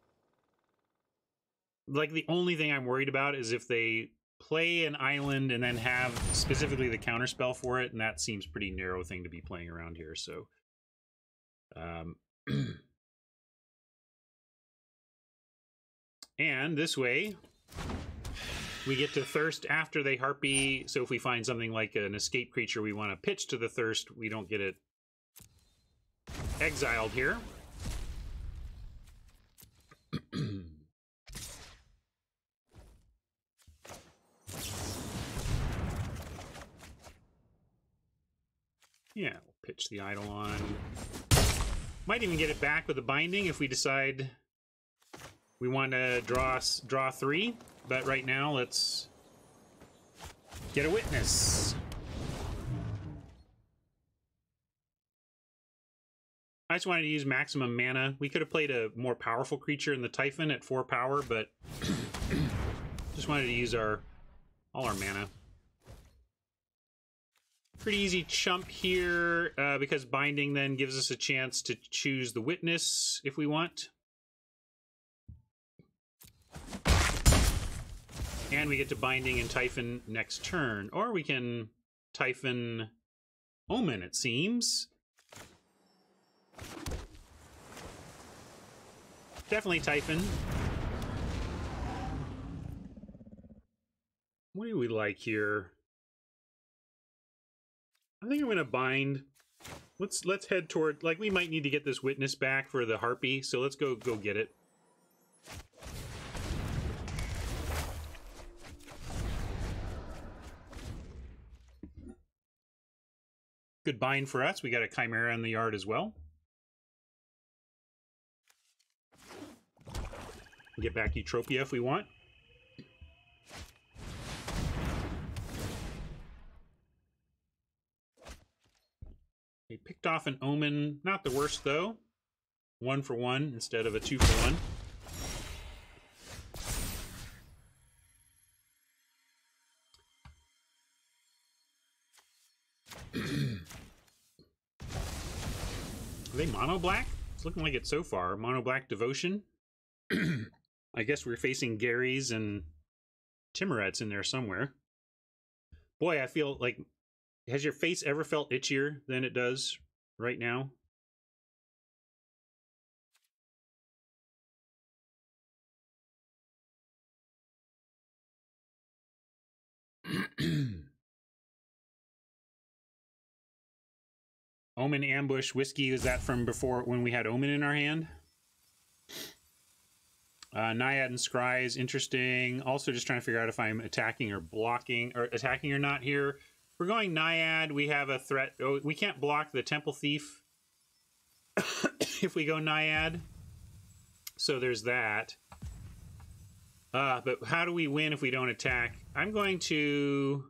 like the only thing I'm worried about is if they play an island and then have specifically the counterspell for it, and that seems pretty narrow thing to be playing around here. So, and this way we get to thirst after they harpy. So if we find something like an escape creature we want to pitch to the thirst, we don't get it exiled here. Yeah, we'll pitch the idol on. Might even get it back with a binding if we decide we want to draw 3. But right now, let's get a witness. I just wanted to use maximum mana. We could have played a more powerful creature in the Typhon at 4 power, but just wanted to use all our mana. Pretty easy chump here, because binding then gives us a chance to choose the witness if we want. And we get to binding and Typhon next turn. Or we can Typhon Omen, it seems. Definitely Typhon. What do we like here? I think I'm gonna bind. Let's head toward, like, we might need to get this witness back for the harpy, so let's go get it. Good bind for us. We got a Chimera in the yard as well. Get back Eutropia if we want. They picked off an Omen. Not the worst, though. 1 for 1 instead of a 2 for 1. Are they mono black? It's looking like it so far. Mono black Devotion. I guess we're facing Gary's and Timuret's in there somewhere. Boy, I feel like... Has your face ever felt itchier than it does right now? Omen Ambush Whiskey, is that from before when we had Omen in our hand? Naiad and Scry is interesting. Also just trying to figure out if I'm attacking or blocking, or attacking or not here. We're going Naiad. We have a threat. Oh, we can't block the Temple Thief if we go Naiad. So there's that. But how do we win if we don't attack? I'm going to...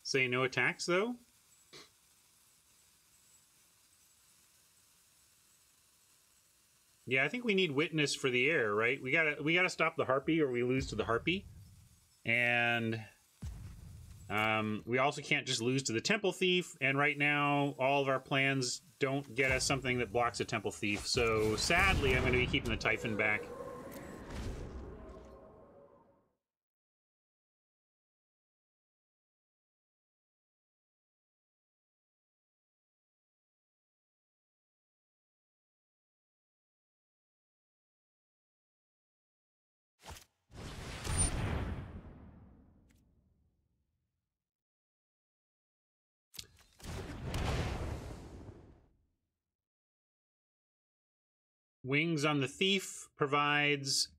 say no attacks, though. Yeah, I think we need witness for the air, right? We gotta stop the harpy, or we lose to the harpy. And we also can't just lose to the Temple Thief. And right now, all of our plans don't get us something that blocks a Temple Thief. So sadly, I'm going to be keeping the Typhon back. Wings on the Thief provides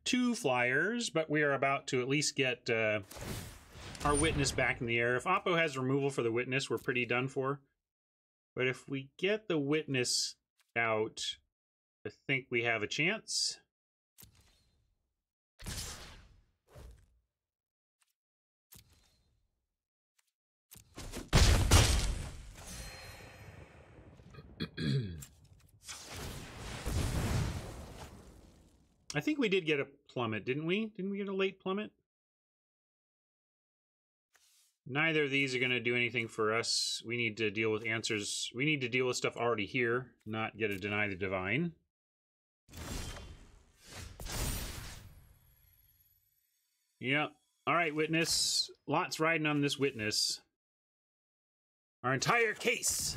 2 flyers, but we are about to at least get our witness back in the air. If Oppo has removal for the witness, we're pretty done for. But if we get the witness out, I think we have a chance. I think we did get a plummet, didn't we? Didn't we get a late plummet? Neither of these are going to do anything for us. We need to deal with answers. We need to deal with stuff already here, not get a Deny the Divine. Yep. All right, witness. Lots riding on this witness. Our entire case.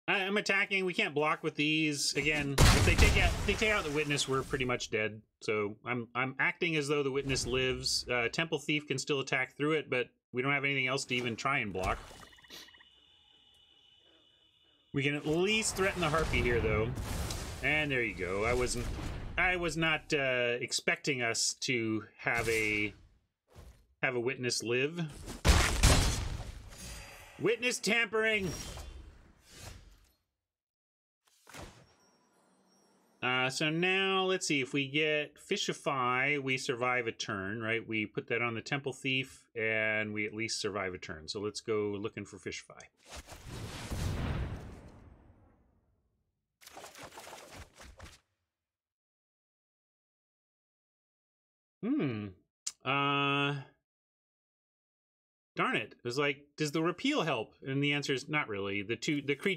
I'm attacking. We can't block with these. Again, if they take out the witness, we're pretty much dead. So I'm acting as though the witness lives. Temple Thief can still attack through it, but we don't have anything else to even try and block. We can at least threaten the Harpy here, though. And there you go. I was not expecting us to have a witness live. Witness tampering. So now, let's see, if we get Fishify, we survive a turn, right? We put that on the Temple Thief, and we at least survive a turn. So let's go looking for Fishify. Darn it. It was like, does the repeal help? And the answer is not really.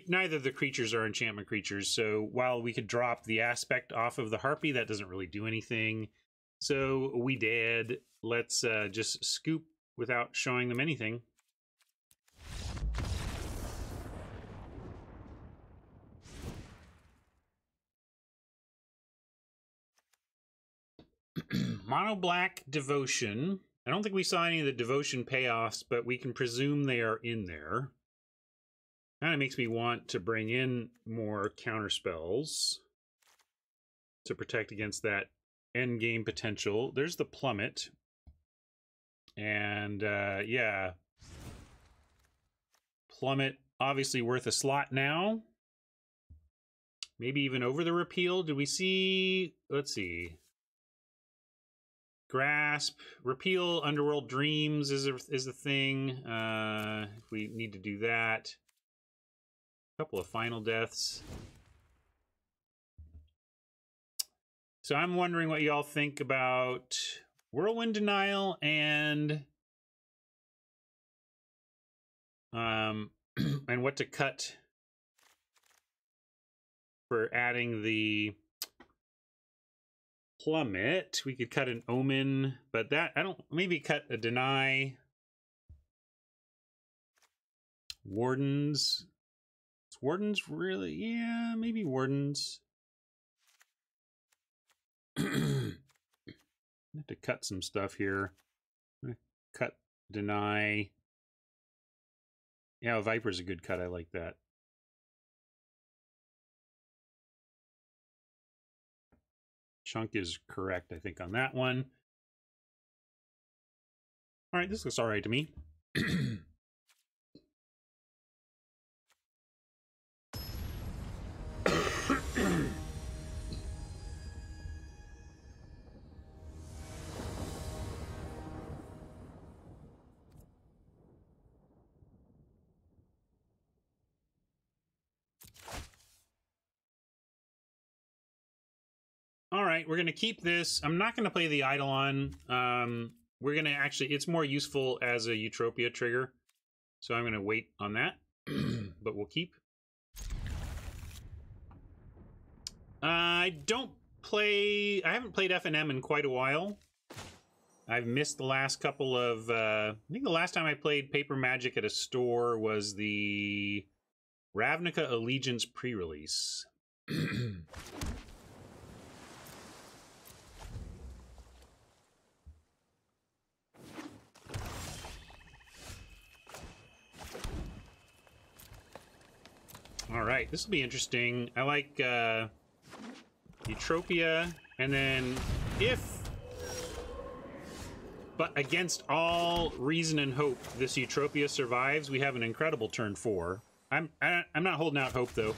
Neither of the creatures are enchantment creatures, so while we could drop the aspect off of the Harpy, that doesn't really do anything. So we did. Let's just scoop without showing them anything. Mono Black Devotion. I don't think we saw any of the Devotion payoffs, but we can presume they are in there. Kind of makes me want to bring in more counter spells to protect against that end game potential. There's the Plummet. And, yeah. Plummet, obviously worth a slot now. Maybe even over the repeal. Did we see... Let's see. Grasp, repeal, Underworld Dreams is a thing. If we need to do that. A couple of final deaths. So I'm wondering what y'all think about Whirlwind Denial and what to cut for adding the Plummet. We could cut an Omen, but that I don't. Maybe cut a Deny. Wardens. Is Wardens really? Yeah, maybe Wardens. I have to cut some stuff here. I'm gonna cut Deny. Yeah, Viper's a good cut. I like that. Chunk is correct, I think, on that one. All right, this looks all right to me. All right, we're going to keep this. I'm not going to play the Eidolon. We're going to actually, it's more useful as a Eutropia trigger. So I'm going to wait on that, but we'll keep. I haven't played F&M in quite a while. I've missed the last couple of, I think the last time I played Paper Magic at a store was the Ravnica Allegiance pre-release. All right, this will be interesting. I like Eutropia, and then but against all reason and hope, this Eutropia survives, we have an incredible turn 4. I'm not holding out hope though.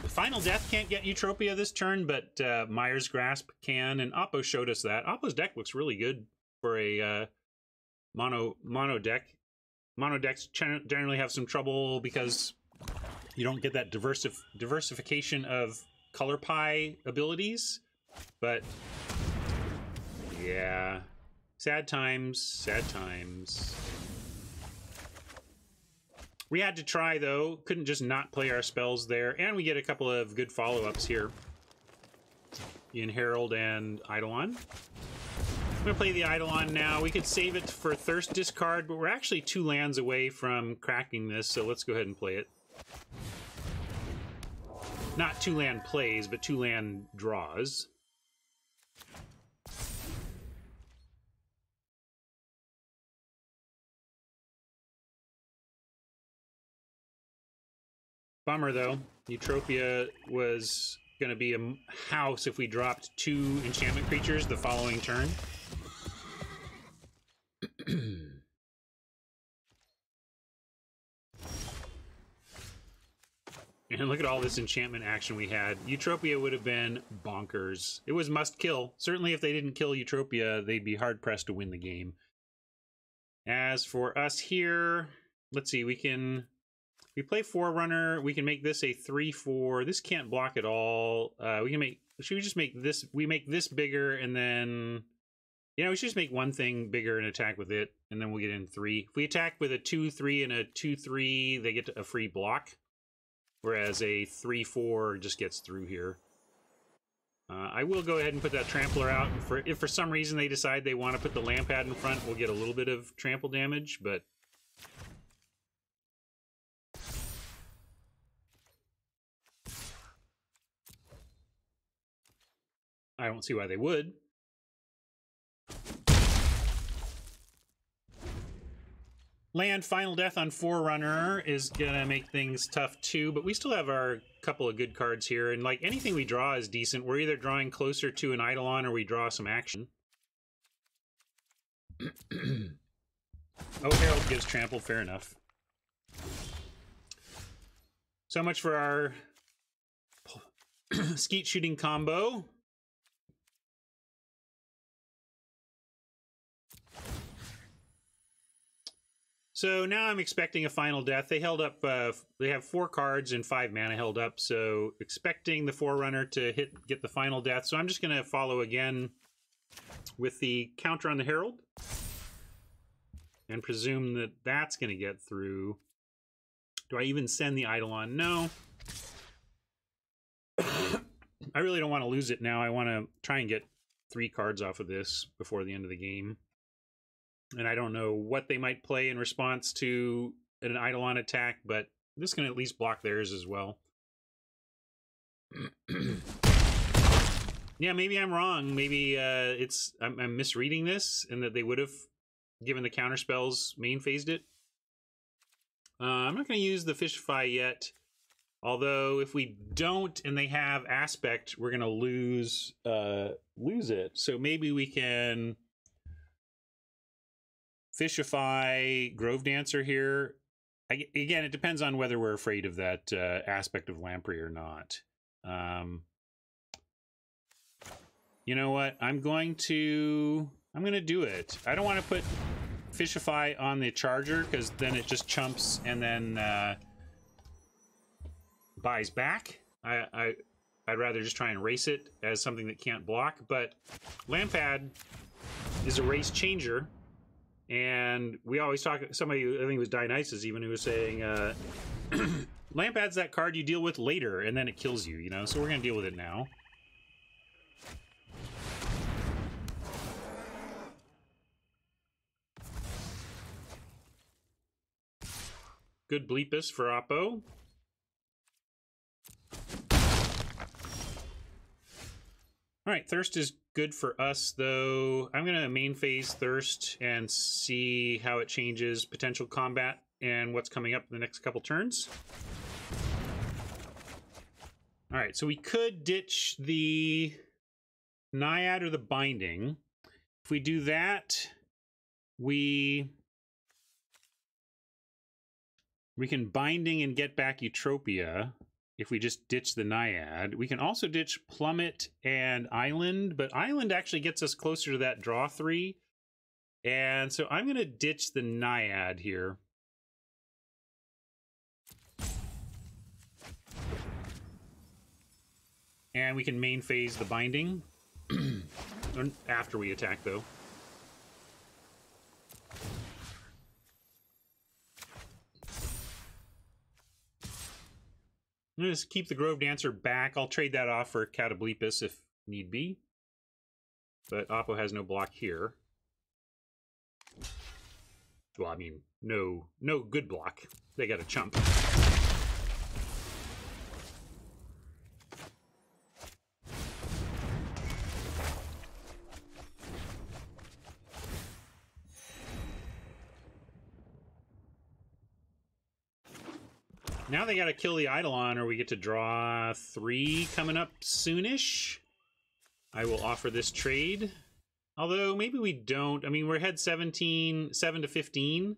Final Death can't get Eutropia this turn, but Myers Grasp can, and Oppo showed us that. Oppo's deck looks really good for a mono deck. Mono decks generally have some trouble because you don't get that diversification of color pie abilities, but yeah, sad times, sad times. We had to try, though. Couldn't just not play our spells there. And we get a couple of good follow-ups here in Herald and Eidolon. I'm going to play the Eidolon now. We could save it for Thirst discard, but we're actually 2 lands away from cracking this, so let's go ahead and play it. Not 2 land plays, but 2 land draws. Bummer, though. Eutropia was going to be a house if we dropped 2 enchantment creatures the following turn. And look at all this enchantment action we had. Eutropia would have been bonkers. It was must kill. Certainly if they didn't kill Eutropia, they'd be hard-pressed to win the game. As for us here, let's see, we play Forerunner. We can make this a 3/4. This can't block at all. Should we just make this? We make this bigger, and then, you know, we should just make one thing bigger and attack with it, and then we'll get in 3. If we attack with a 2/3 and a 2/3, they get a free block, whereas a 3/4 just gets through here. I will go ahead and put that Trampler out. If for some reason they decide they want to put the Lampad in front, we'll get a little bit of trample damage, but I don't see why they would. Land Final Death on Forerunner is gonna make things tough too, but we still have our couple of good cards here, and like anything we draw is decent. We're either drawing closer to an Eidolon or we draw some action. Oh, Herald gives trample, fair enough. So much for our skeet shooting combo. So now I'm expecting a Final Death. They held up, they have 4 cards and 5 mana held up, so expecting the Forerunner to get the Final Death. So I'm just going to follow again with the counter on the Herald and presume that that's going to get through. Do I even send the Eidolon? No. I really don't want to lose it now. I want to try and get 3 cards off of this before the end of the game. And I don't know what they might play in response to an Eidolon attack, but this can at least block theirs as well. Yeah, maybe I'm wrong. Maybe I'm misreading this, and that they would have, given the counter spells, main phased it. I'm not going to use the Fishify yet. Although if we don't and they have Aspect, we're going to lose it. So maybe we can Fishify Grove Dancer here. Again, it depends on whether we're afraid of that Aspect of Lamprey or not. You know what? I'm going to do it. I don't want to put Fishify on the Charger because then it just chumps and then buys back. I'd rather just try and race it as something that can't block. But Lampad is a race changer. And we always talk, somebody, I think it was Dionysus even, who was saying, Lampad's that card you deal with later, and then it kills you, you know? So we're going to deal with it now. Good Bleepus for Oppo. Alright, Thirst is good for us, though. I'm going to main phase Thirst and see how it changes potential combat and what's coming up in the next couple turns. Alright, so we could ditch the Naiad or the Binding. If we do that, we can Binding and get back Eutropia. if we just ditch the Naiad. We can also ditch Plummet and Island, but Island actually gets us closer to that draw 3. And so I'm going to ditch the Naiad here. And we can main phase the binding after we attack, though. I'm going to keep the Grove Dancer back. I'll trade that off for Catoblepus if need be. But Oppo has no block here. Well, I mean, no good block. They got a chump. Now they got to kill the Eidolon, or we get to draw 3 coming up soonish. I will offer this trade. Although, maybe we don't. I mean, we're ahead 7 to 15.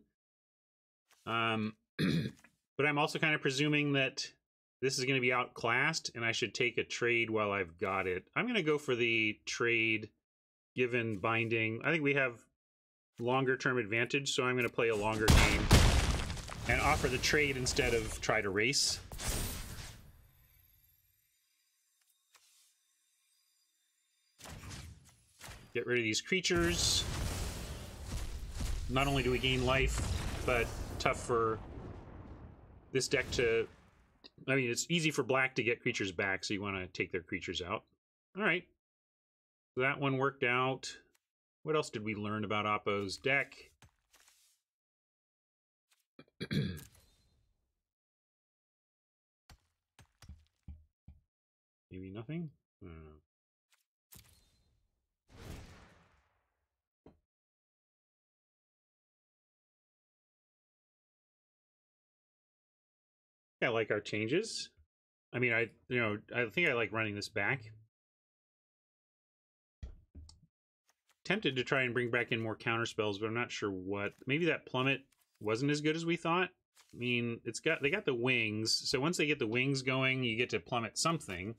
But I'm also kind of presuming that this is going to be outclassed, and I should take a trade while I've got it. I'm going to go for the trade given binding. I think we have longer-term advantage, so I'm going to play a longer game and offer the trade instead of try to race. Get rid of these creatures. Not only do we gain life, but tough for this deck to... I mean, it's easy for black to get creatures back, so you want to take their creatures out. All right. So that one worked out. What else did we learn about Oppo's deck? Maybe nothing? I don't know. I like our changes. I mean, I think I like running this back. Tempted to try and bring back in more counter spells, but I'm not sure what. Maybe that Plummet wasn't as good as we thought. I mean, they got the wings, so once they get the wings going, you get to plummet something.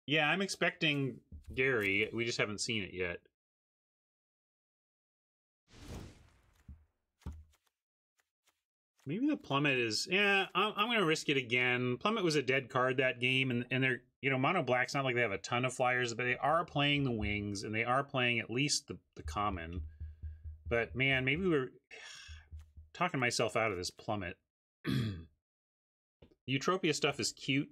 Yeah, I'm expecting Gary. We just haven't seen it yet. Maybe the Plummet is... Yeah, I'm going to risk it again. Plummet was a dead card that game, and they're... You know, Mono Black's not like they have a ton of flyers, but they are playing the wings, and they are playing at least the common. But, man, maybe we're talking myself out of this Plummet. Eutropia stuff is cute.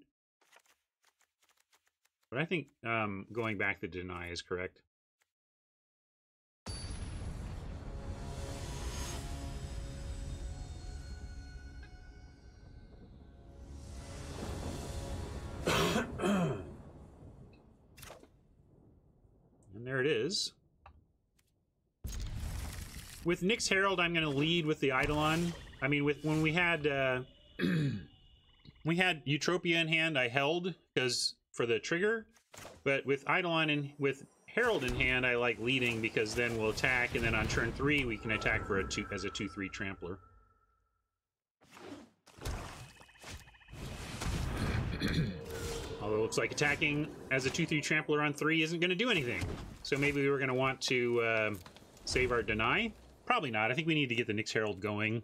But I think going back to Deny is correct. And there it is. With Nyx Herald, I'm going to lead with the Eidolon. I mean, when we had Eutropia in hand, I held because for the trigger. But with Eidolon and with Herald in hand, I like leading because then we'll attack, and then on turn 3 we can attack for as a 2/3 trampler. Although it looks like attacking as a 2/3 trampler on 3 isn't going to do anything. So maybe we were going to want to save our Deny. Probably not. I think we need to get the Nyx Herald going.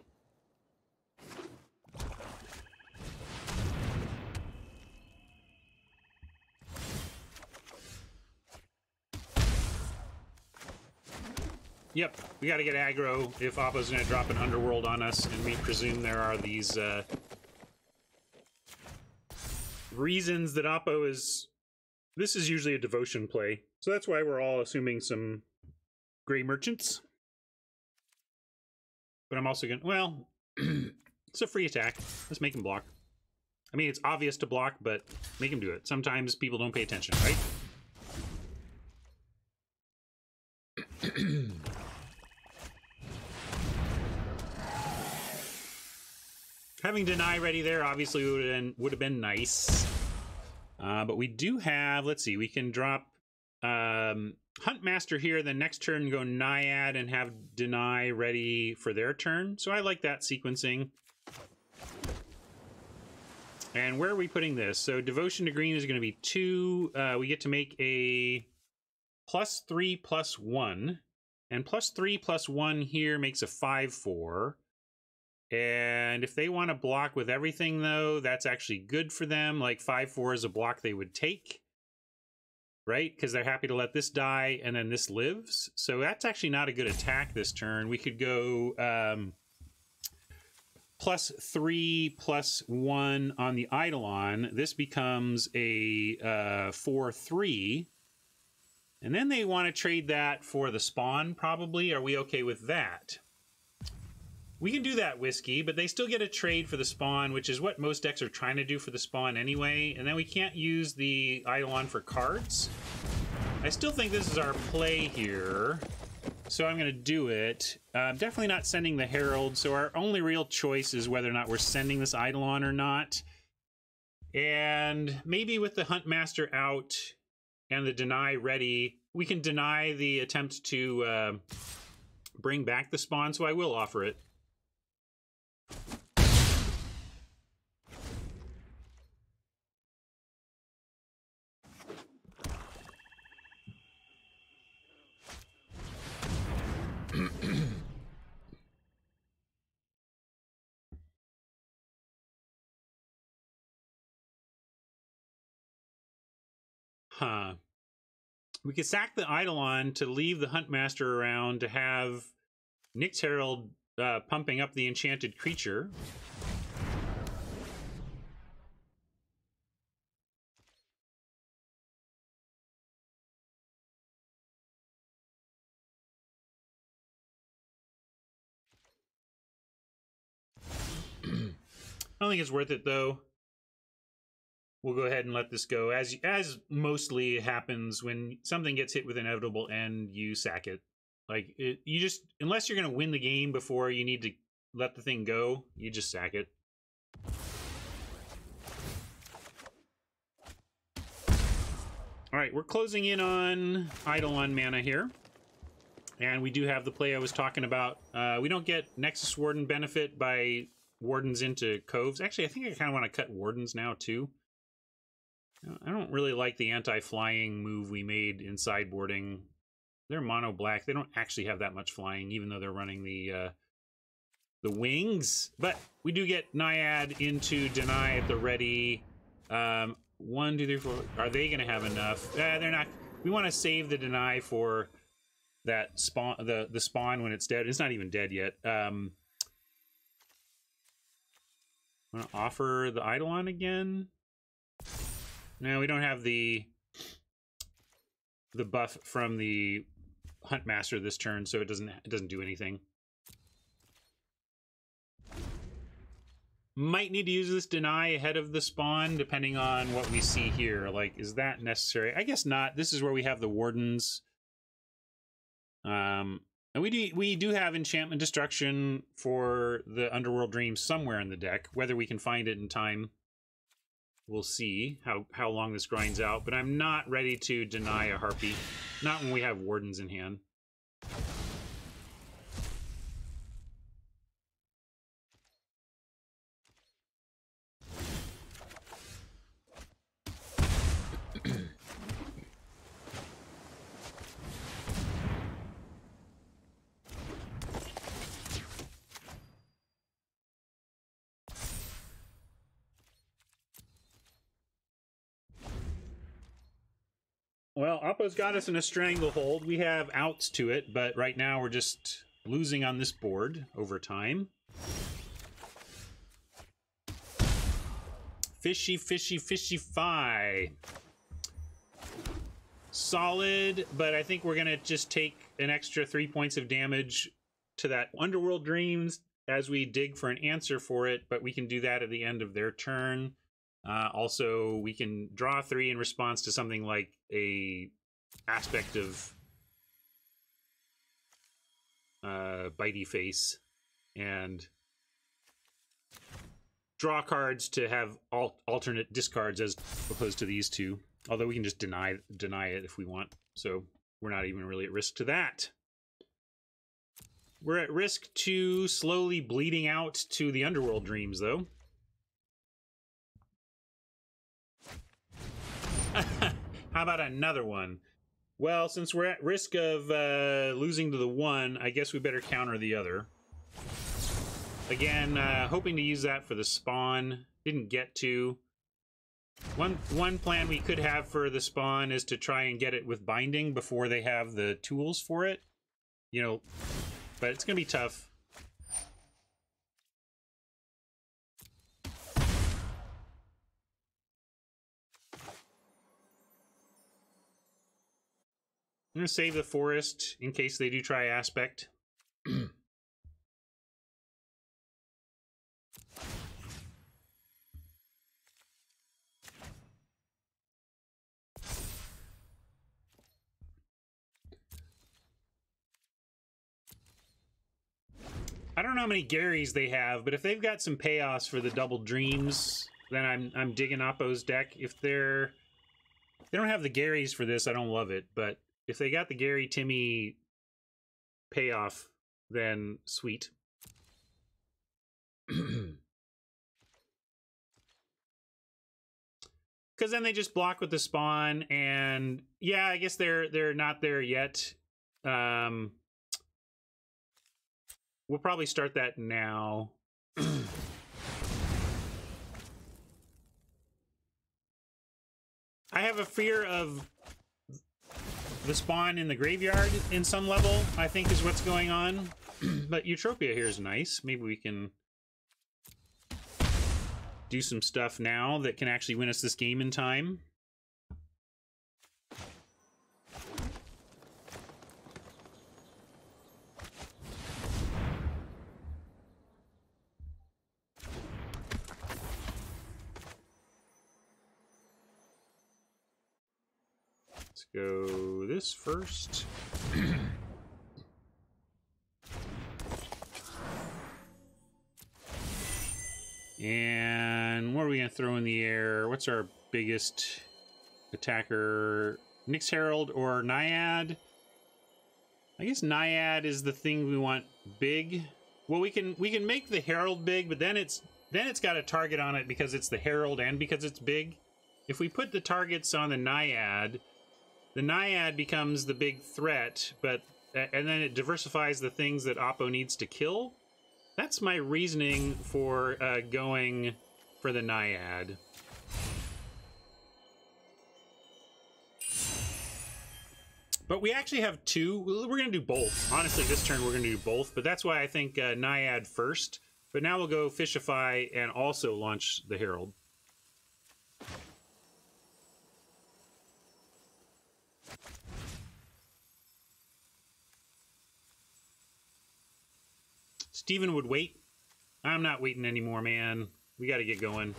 Yep, we got to get aggro if Oppo's going to drop an Underworld on us, and we presume there are these reasons that Oppo is... This is usually a devotion play, so that's why we're all assuming some Gray Merchants. But I'm also going to... Well, it's a free attack. Let's make him block. I mean, it's obvious to block, but make him do it. Sometimes people don't pay attention, right? Having Deny ready there obviously would have been nice. But we do have, let's see, we can drop Huntmaster here, then next turn go Naiad and have Deny ready for their turn. So I like that sequencing. And where are we putting this? So Devotion to Green is going to be 2. We get to make a +3/+1. And +3/+1 here makes a 5/4. And if they want to block with everything, though, that's actually good for them. Like 5/4 is a block they would take, right? Because they're happy to let this die, and then this lives. So that's actually not a good attack this turn. We could go +3/+1 on the Eidolon. This becomes a 4/3. And then they want to trade that for the spawn, probably. Are we okay with that? We can do that, Whiskey, but they still get a trade for the spawn, which is what most decks are trying to do for the spawn anyway. And then we can't use the Eidolon for cards. I still think this is our play here, so I'm going to do it. Definitely not sending the Herald, so our only real choice is whether or not we're sending this Eidolon or not. And maybe with the Huntmaster out and the Deny ready, we can deny the attempt to bring back the spawn, so I will offer it. Huh. We could sack the Eidolon to leave the Huntmaster around to have Nyx Herald pumping up the enchanted creature. I don't think it's worth it, though. We'll go ahead and let this go. As mostly happens when something gets hit with inevitable end, you sack it. Like, you just, unless you're going to win the game before you need to let the thing go, you just sack it. All right, we're closing in on Eidolon mana here. And we do have the play I was talking about. We don't get Nexus Warden benefit by Wardens into Coves. Actually, I think I kind of want to cut Wardens now, too. I don't really like the anti-flying move we made in sideboarding. They're mono black. They don't actually have that much flying, even though they're running the wings. But we do get Naiad into Deny at the ready. 1, 2, 3, 4. Are they going to have enough? They're not. We want to save the Deny for that spawn, the spawn when it's dead. It's not even dead yet. I'm going to offer the Eidolon again. No, we don't have the buff from the Huntmaster this turn, so it doesn't do anything. Might need to use this Deny ahead of the spawn, depending on what we see here. Like, is that necessary? I guess not. This is where we have the Wardens. And we do have Enchantment Destruction for the Underworld Dream somewhere in the deck. Whether we can find it in time, we'll see how long this grinds out, but I'm not ready to deny a Harpy. Not when we have Wardens in hand. Well, Oppo's got us in a stranglehold. We have outs to it, but right now we're just losing on this board over time. Fishy, fishy, fishy fi. Solid, but I think we're going to just take an extra 3 points of damage to that Underworld Dreams as we dig for an answer for it, but we can do that at the end of their turn. Also, we can draw 3 in response to something like a aspect of Bitey Face, and draw cards to have alternate discards as opposed to these two. Although we can just deny it if we want. So we're not even really at risk to that. We're at risk to slowly bleeding out to the Underworld Dreams, though. How about another one? Well, since we're at risk of losing to the one, I guess we better counter the other. Again, hoping to use that for the spawn. Didn't get to. One plan we could have for the spawn is to try and get it with binding before they have the tools for it. You know, but it's going to be tough. I'm going to save the forest in case they do try aspect. I don't know how many Garys they have, but if they've got some payoffs for the double dreams, then I'm digging Oppo's deck. If they don't have the Garys for this, I don't love it. But if they got the Gary Timmy payoff, then sweet. Because then they just block with the spawn, and yeah, I guess they're not there yet. We'll probably start that now. I have a fear of the spawn in the graveyard in some level, I think is what's going on. But Eutropia here is nice. Maybe we can do some stuff now that can actually win us this game in time. Let's go this first. And what are we going to throw in the air? What's our biggest attacker? Nyx Herald or Naiad? I guess Naiad is the thing we want big. Well, we can make the Herald big, but then it's got a target on it because it's the Herald and because it's big. If we put the targets on the Naiad becomes the big threat, but and then it diversifies the things that Oppo needs to kill. That's my reasoning for going for the Naiad. But we actually have two. We're going to do both. Honestly, this turn we're going to do both, but that's why I think Naiad first. But now we'll go Fishify and also launch the Herald. Steven would wait. I'm not waiting anymore, man. We got to get going.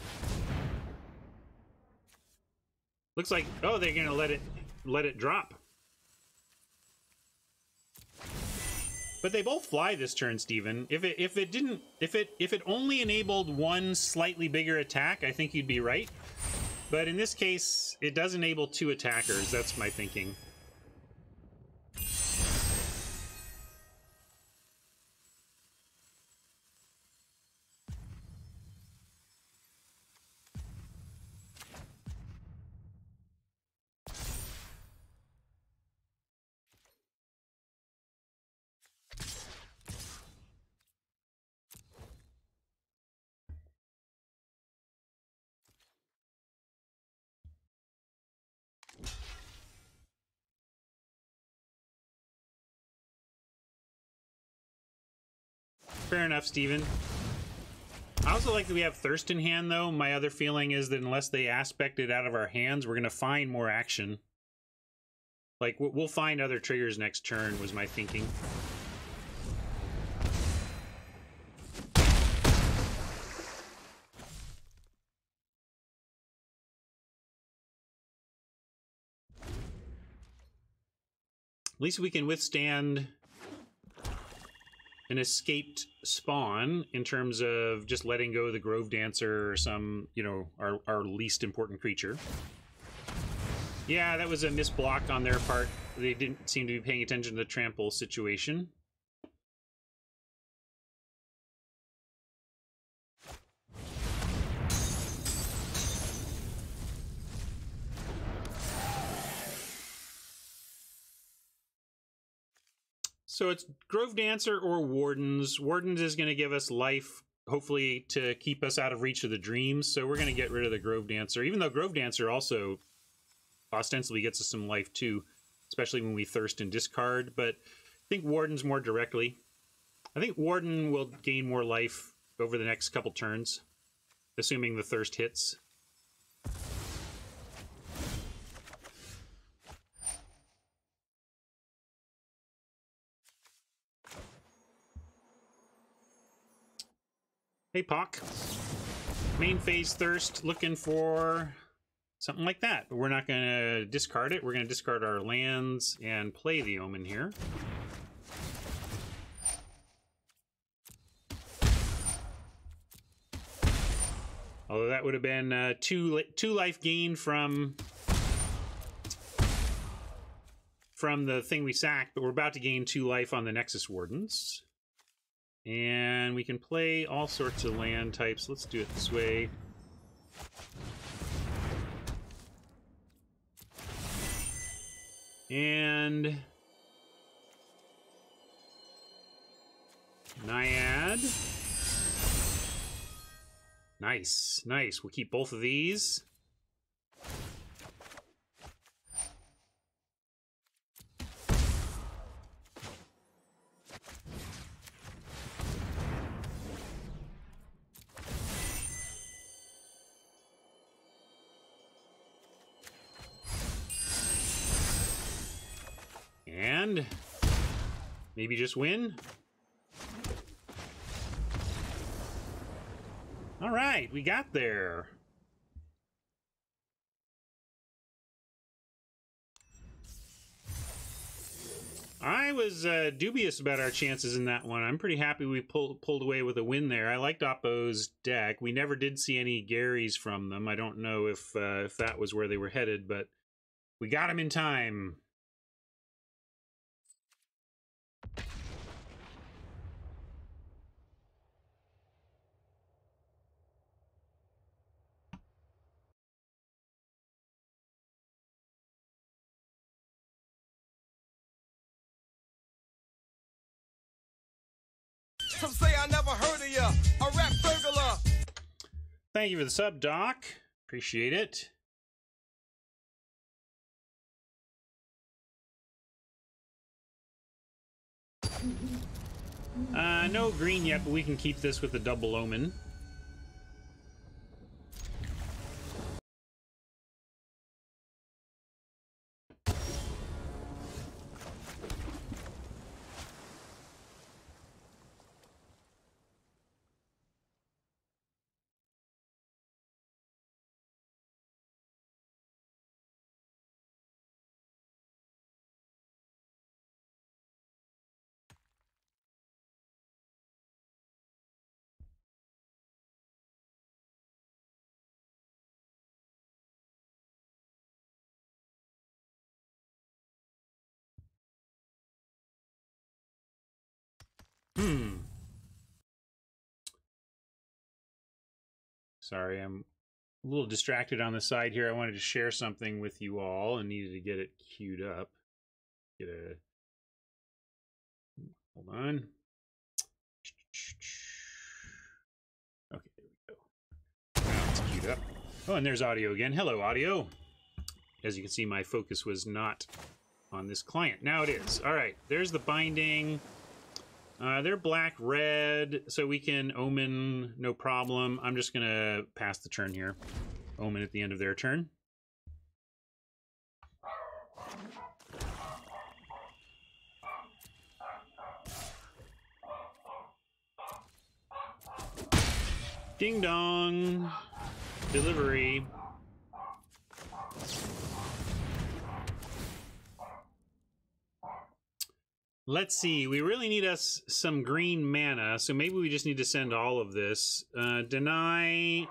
Looks like, oh, they're gonna let it drop. But they both fly this turn, Steven. If it only enabled one slightly bigger attack, I think you'd be right. But in this case, it does enable two attackers. That's my thinking. Fair enough, Steven. I also like that we have Thirst in hand, though. My other feeling is that unless they aspect it out of our hands, we're going to find more action. Like, we'll find other triggers next turn, was my thinking. At least we can withstand an escaped spawn in terms of just letting go of the Grove Dancer or some, you know, our least important creature. Yeah, that was a misblock on their part. they didn't seem to be paying attention to the trample situation. So it's Grove Dancer or Wardens. Wardens is going to give us life, hopefully to keep us out of reach of the dreams. So we're going to get rid of the Grove Dancer, even though Grove Dancer also ostensibly gets us some life too, especially when we thirst and discard. But I think Warden's more directly. I think Warden will gain more life over the next couple turns, assuming the thirst hits. Hey, Pock. Main phase thirst, looking for something like that. But we're not going to discard it. We're going to discard our lands and play the Omen here. Although that would have been two life gain from the thing we sacked, but we're about to gain 2 life on the Nexus Wardens. And we can play all sorts of land types. Let's do it this way. And Naiad. Nice, nice. We'll keep both of these. And maybe just win. All right, we got there. I was dubious about our chances in that one. I'm pretty happy we pulled away with a win there. I liked Oppo's deck. We never did see any Garys from them. I don't know if that was where they were headed, but we got them in time. Some say I never heard of ya, a rap burglar. Thank you for the sub, Doc. Appreciate it. No green yet, but we can keep this with the double Omen. Sorry, I'm a little distracted on the side here. I wanted to share something with you all and needed to get it queued up. Hold on. Okay, there we go. Now it's queued up. Oh, and there's audio again. Hello, audio. As you can see, my focus was not on this client. Now it is. All right, there's the binding. They're black-red, so we can Omen, no problem. I'm just going to pass the turn here. Omen at the end of their turn. Ding dong. Delivery. Let's see, we really need us some green mana, so maybe we just need to send all of this. Deny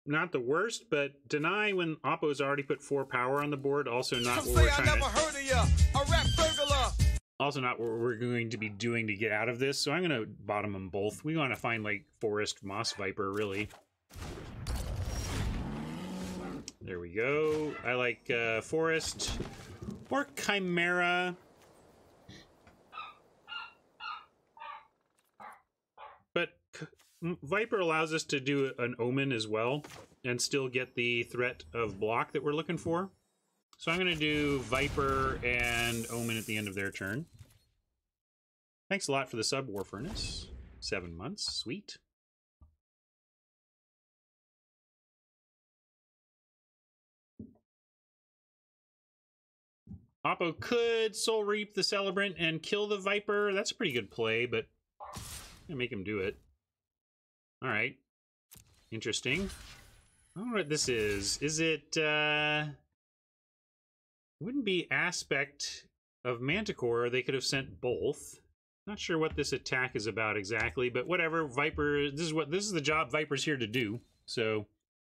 not the worst, but deny when Oppo's already put 4 power on the board. Also not Some what we're say I trying never to... heard of ya. A rap burglar. Also not what we're going to be doing to get out of this, so I'm going to bottom them both. We want to find, like, Forest Moss Viper, really. There we go. I like Forest or Chimera. But Viper allows us to do an Omen as well and still get the threat of block that we're looking for. So I'm going to do Viper and Omen at the end of their turn. Thanks a lot for the sub, War Furnace. 7 months. Sweet. Oppo could Soul Reap the Celebrant and kill the Viper. That's a pretty good play, but I'm gonna make him do it. All right. Interesting. I don't know what this is. Is it, wouldn't be Aspect of Manticore. They could have sent both. Not sure what this attack is about exactly, but whatever. Viper, this is the job Viper's here to do. So,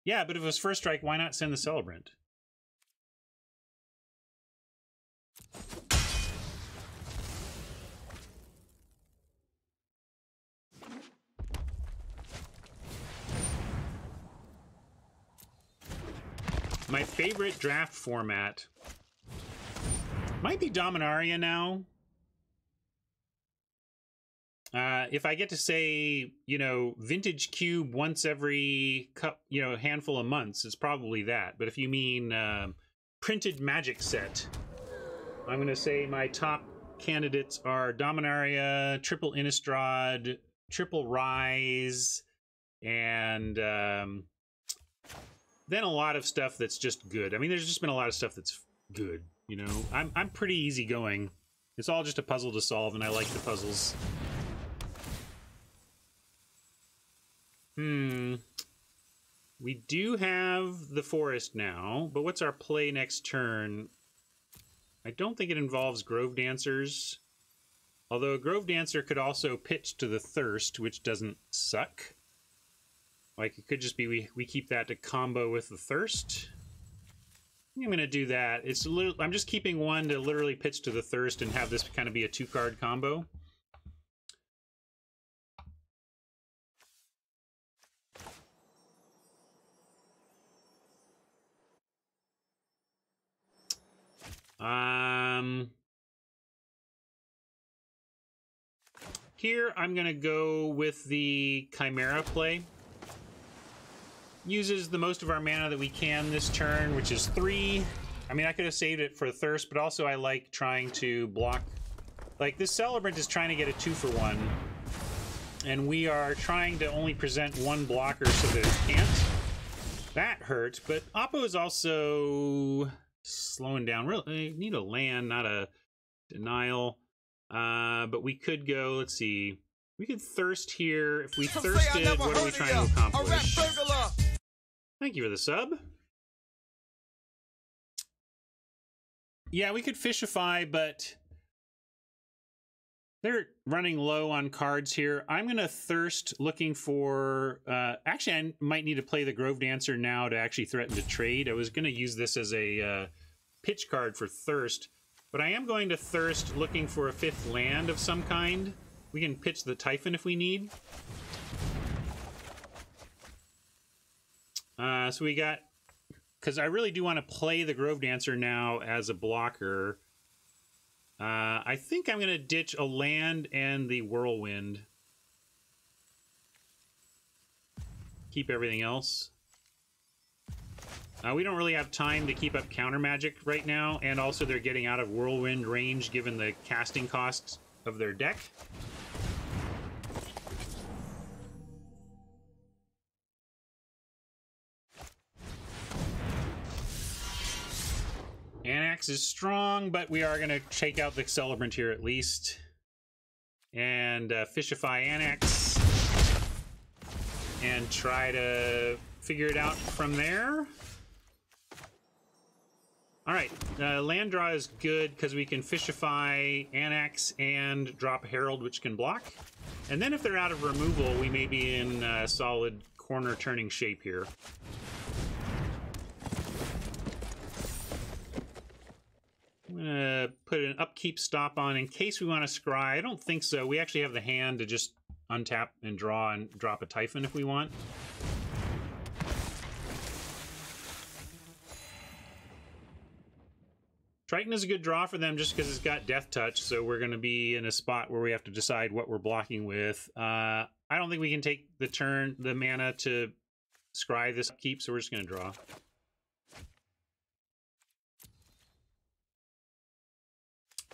yeah, but if it was first strike, why not send the Celebrant? My favorite draft format might be Dominaria now. If I get to say, you know, Vintage Cube once every handful of months, it's probably that. But if you mean printed Magic set, I'm going to say my top candidates are Dominaria, Triple Innistrad, Triple Rise, and then a lot of stuff that's just good. I mean, there's just been a lot of stuff that's good, you know. I'm pretty easygoing. It's all just a puzzle to solve, and I like the puzzles. We do have the Forest now, but what's our play next turn? I don't think it involves Grove Dancers. Although a Grove Dancer could also pitch to the Thirst, which doesn't suck. Like, it could just be we keep that to combo with the Thirst. I think I'm going to do that. It's a little, I'm just keeping one to literally pitch to the Thirst and have this kind of be a 2-card combo. Here I'm going to go with the Chimera play. Uses the most of our mana that we can this turn, which is 3. I mean, I could have saved it for Thirst, but also I like trying to block. Like, this Celebrant is trying to get a 2-for-1, and we are trying to only present 1 blocker so that it can't. That hurt, but Oppo is also slowing down. Really need a land, not a denial. But we could go, let's see. We could Thirst here. If we thirsted, what are we trying to accomplish? Thank you for the sub. Yeah, we could Fishify, but they're running low on cards here. I'm going to Thirst looking for... actually, I might need to play the Grove Dancer now to actually threaten to trade. I was going to use this as a pitch card for Thirst, but I am going to Thirst looking for a 5th land of some kind. We can pitch the Typhon if we need. So we got... Because I really do want to play the Grove Dancer now as a blocker. I think I'm going to ditch a land and the Whirlwind. Keep everything else. We don't really have time to keep up counter magic right now, and also they're getting out of Whirlwind range given the casting costs of their deck. Anax is strong, but we are going to take out the Celebrant here at least. And Fishify Anax. And try to figure it out from there. Alright, land draw is good because we can Fishify Anax and drop Herald, which can block. And then if they're out of removal, we may be in solid corner turning shape here. I'm gonna put an upkeep stop on in case we want to scry. I don't think so. We actually have the hand to just untap and draw and drop a Typhon if we want. Triton is a good draw for them just because it's got Death Touch, so we're going to be in a spot where we have to decide what we're blocking with. I don't think we can take the mana to scry this upkeep, so we're just going to draw.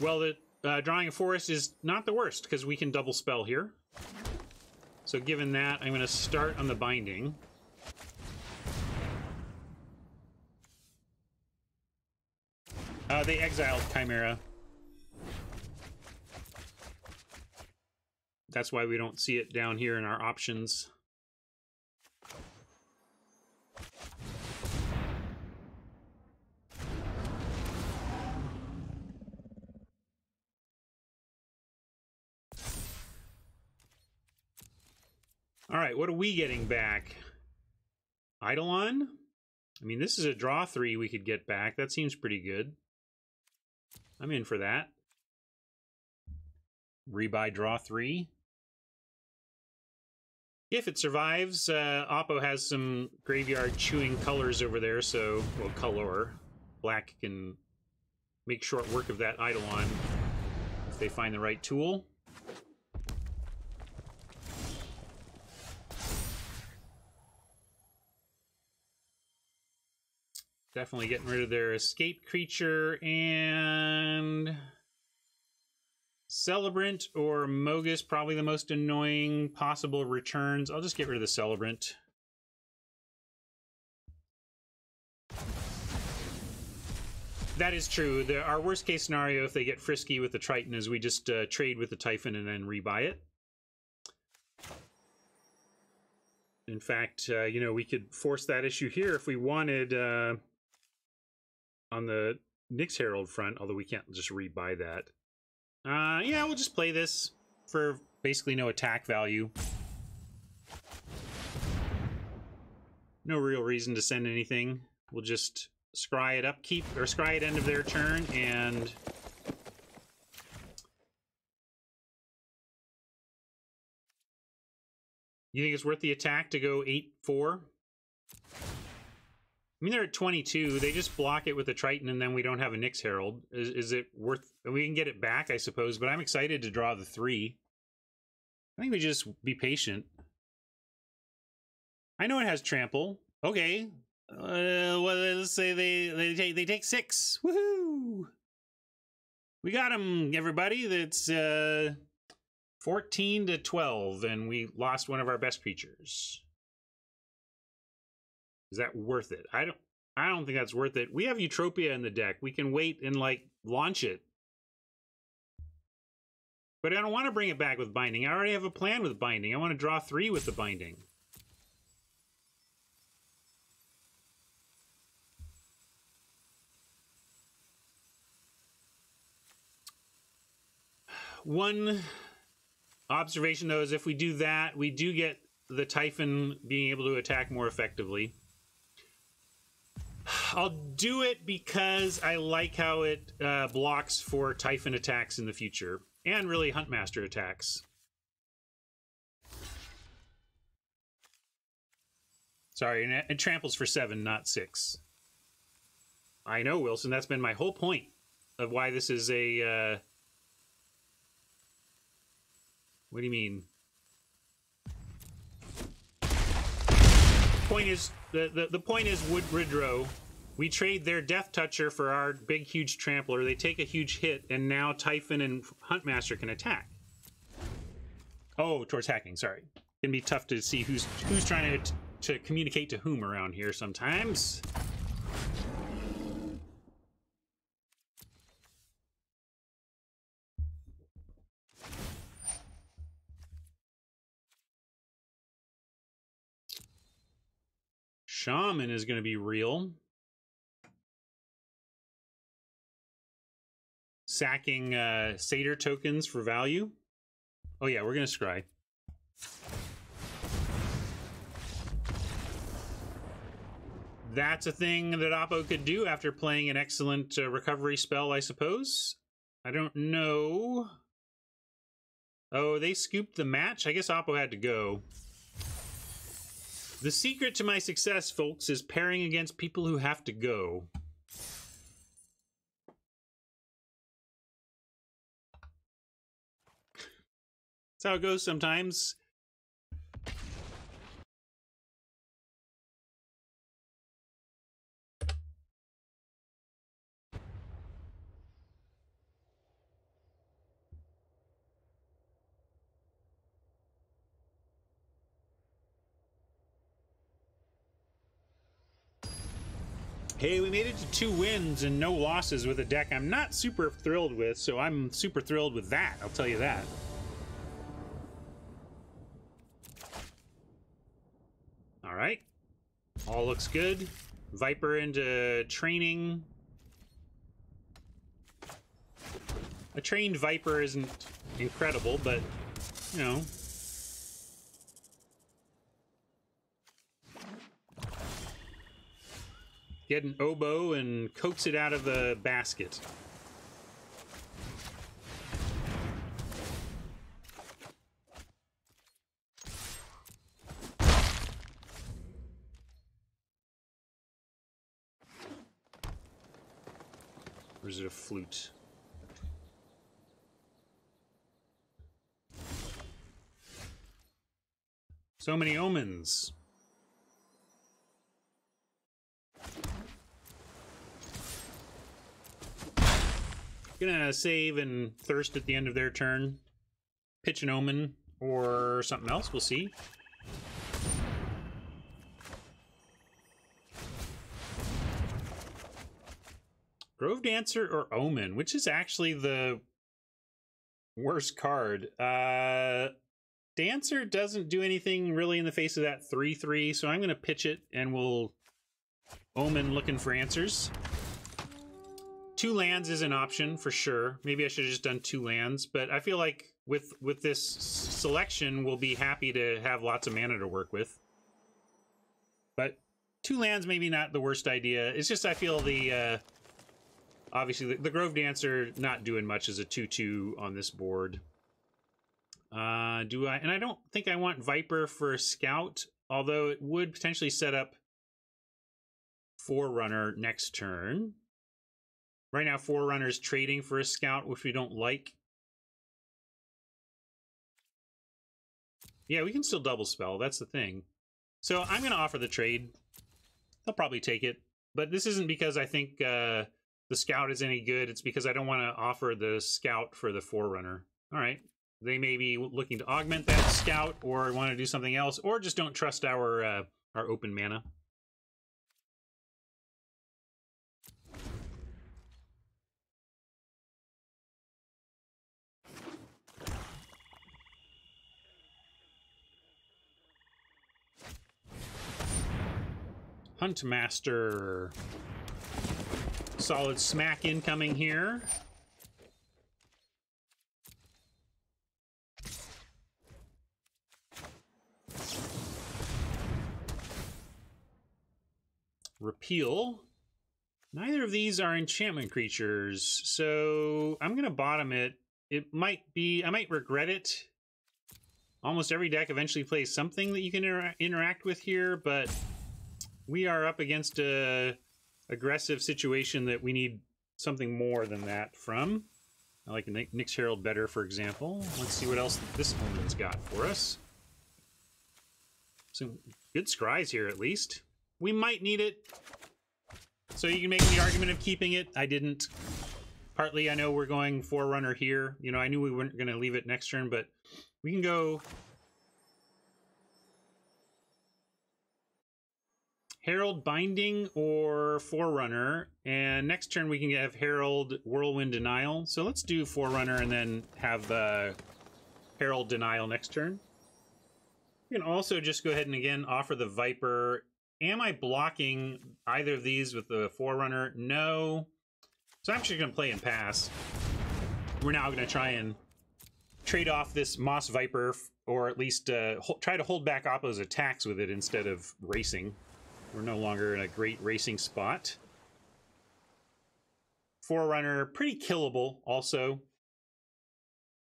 Well, the drawing a forest is not the worst because we can double spell here. So given that, I'm going to start on the binding. They exiled Chimera. That's why we don't see it down here in our options. All right, what are we getting back? Eidolon? I mean, this is a draw 3 we could get back. That seems pretty good. I'm in for that. Rebuy draw 3. If it survives, Oppo has some graveyard chewing colors over there, so, well, color. Black can make short work of that Eidolon if they find the right tool. Definitely getting rid of their escape creature, and Celebrant or Mogus, probably the most annoying possible returns. I'll just get rid of the Celebrant. That is true. Our worst case scenario, if they get frisky with the Triton, is we just trade with the Typhon and then rebuy it. In fact, you know, we could force that issue here if we wanted on the Nyx Herald front, although we can't just rebuy that. Yeah, we'll just play this for basically no attack value. No real reason to send anything. We'll just scry it upkeep, or scry it end of their turn, and you think it's worth the attack to go 8-4? I mean, they're at 22. They just block it with a Triton, and then we don't have a Nyx Herald. Is it worth... We can get it back, I suppose, but I'm excited to draw the 3. I think we just be patient. I know it has Trample. Okay. Well, let's say they take 6. Woohoo! We got them, everybody. That's 14-12, and we lost one of our best creatures. Is that worth it? I don't think that's worth it. We have Eutropia in the deck. We can wait and, like, launch it. But I don't want to bring it back with Binding. I already have a plan with Binding. I want to draw 3 with the Binding. One observation, though, is if we do that, we do get the Typhon being able to attack more effectively. I'll do it because I like how it blocks for Typhon attacks in the future, and really Huntmaster attacks. Sorry, and it tramples for 7, not 6. I know, Wilson, that's been my whole point of why this is a... What do you mean? Point is, the point is Woodridrow. We trade their Death Toucher for our big, huge Trampler. They take a huge hit, and now Typhon and Huntmaster can attack. Oh, towards hacking, sorry. It can be tough to see who's trying to communicate to whom around here sometimes. Shaman is going to be real. Sacking Satyr tokens for value. Oh yeah, we're going to scry. That's a thing that Oppo could do after playing an excellent recovery spell, I suppose. I don't know. Oh, they scooped the match? I guess Oppo had to go. The secret to my success, folks, is pairing against people who have to go. That's how it goes sometimes. Hey, we made it to 2 wins and no losses with a deck I'm not super thrilled with, so I'm super thrilled with that, I'll tell you that. All right, all looks good. Viper into training. A trained Viper isn't incredible, but, you know. Get an oboe and coax it out of the basket. Or is it a flute? So many omens. Gonna save and thirst at the end of their turn. Pitch an omen or something else, we'll see. Grove Dancer or Omen, which is actually the worst card. Dancer doesn't do anything really in the face of that 3/3, so I'm gonna pitch it and we'll Omen looking for answers. 2 lands is an option for sure. Maybe I should have just done 2 lands, but I feel like with this selection, we'll be happy to have lots of mana to work with. But 2 lands, maybe not the worst idea. It's just I feel the obviously the Grove Dancer not doing much as a 2/2 on this board. Do I? And I don't think I want Viper for a Scout, although it would potentially set up Forerunner next turn. Right now, Forerunner's trading for a Scout, which we don't like. Yeah, we can still double spell. That's the thing. So I'm going to offer the trade. They'll probably take it. But this isn't because I think the Scout is any good. It's because I don't want to offer the Scout for the Forerunner. All right. They may be looking to augment that Scout or want to do something else, or just don't trust our open mana. Huntmaster. Solid smack incoming here. Repeal. Neither of these are enchantment creatures, so I'm going to bottom it. It might be, I might regret it. Almost every deck eventually plays something that you can interact with here, but we are up against a aggressive situation that we need something more than that from. I like Nyx Herald better, for example. Let's see what else this omen's got for us. Some good scries here, at least. We might need it. So you can make the argument of keeping it. I didn't. Partly, I know we're going Forerunner here. You know, I knew we weren't going to leave it next turn, but we can go Herald Binding or Forerunner, and next turn we can have Herald Whirlwind Denial. So let's do Forerunner and then have Herald Denial next turn. We can also just go ahead and again offer the Viper. Am I blocking either of these with the Forerunner? No. So I'm actually going to play and pass. We're now going to try and trade off this Moss Viper, or at least try to hold back Oppo's attacks with it instead of racing. We're no longer in a great racing spot. Forerunner, pretty killable also.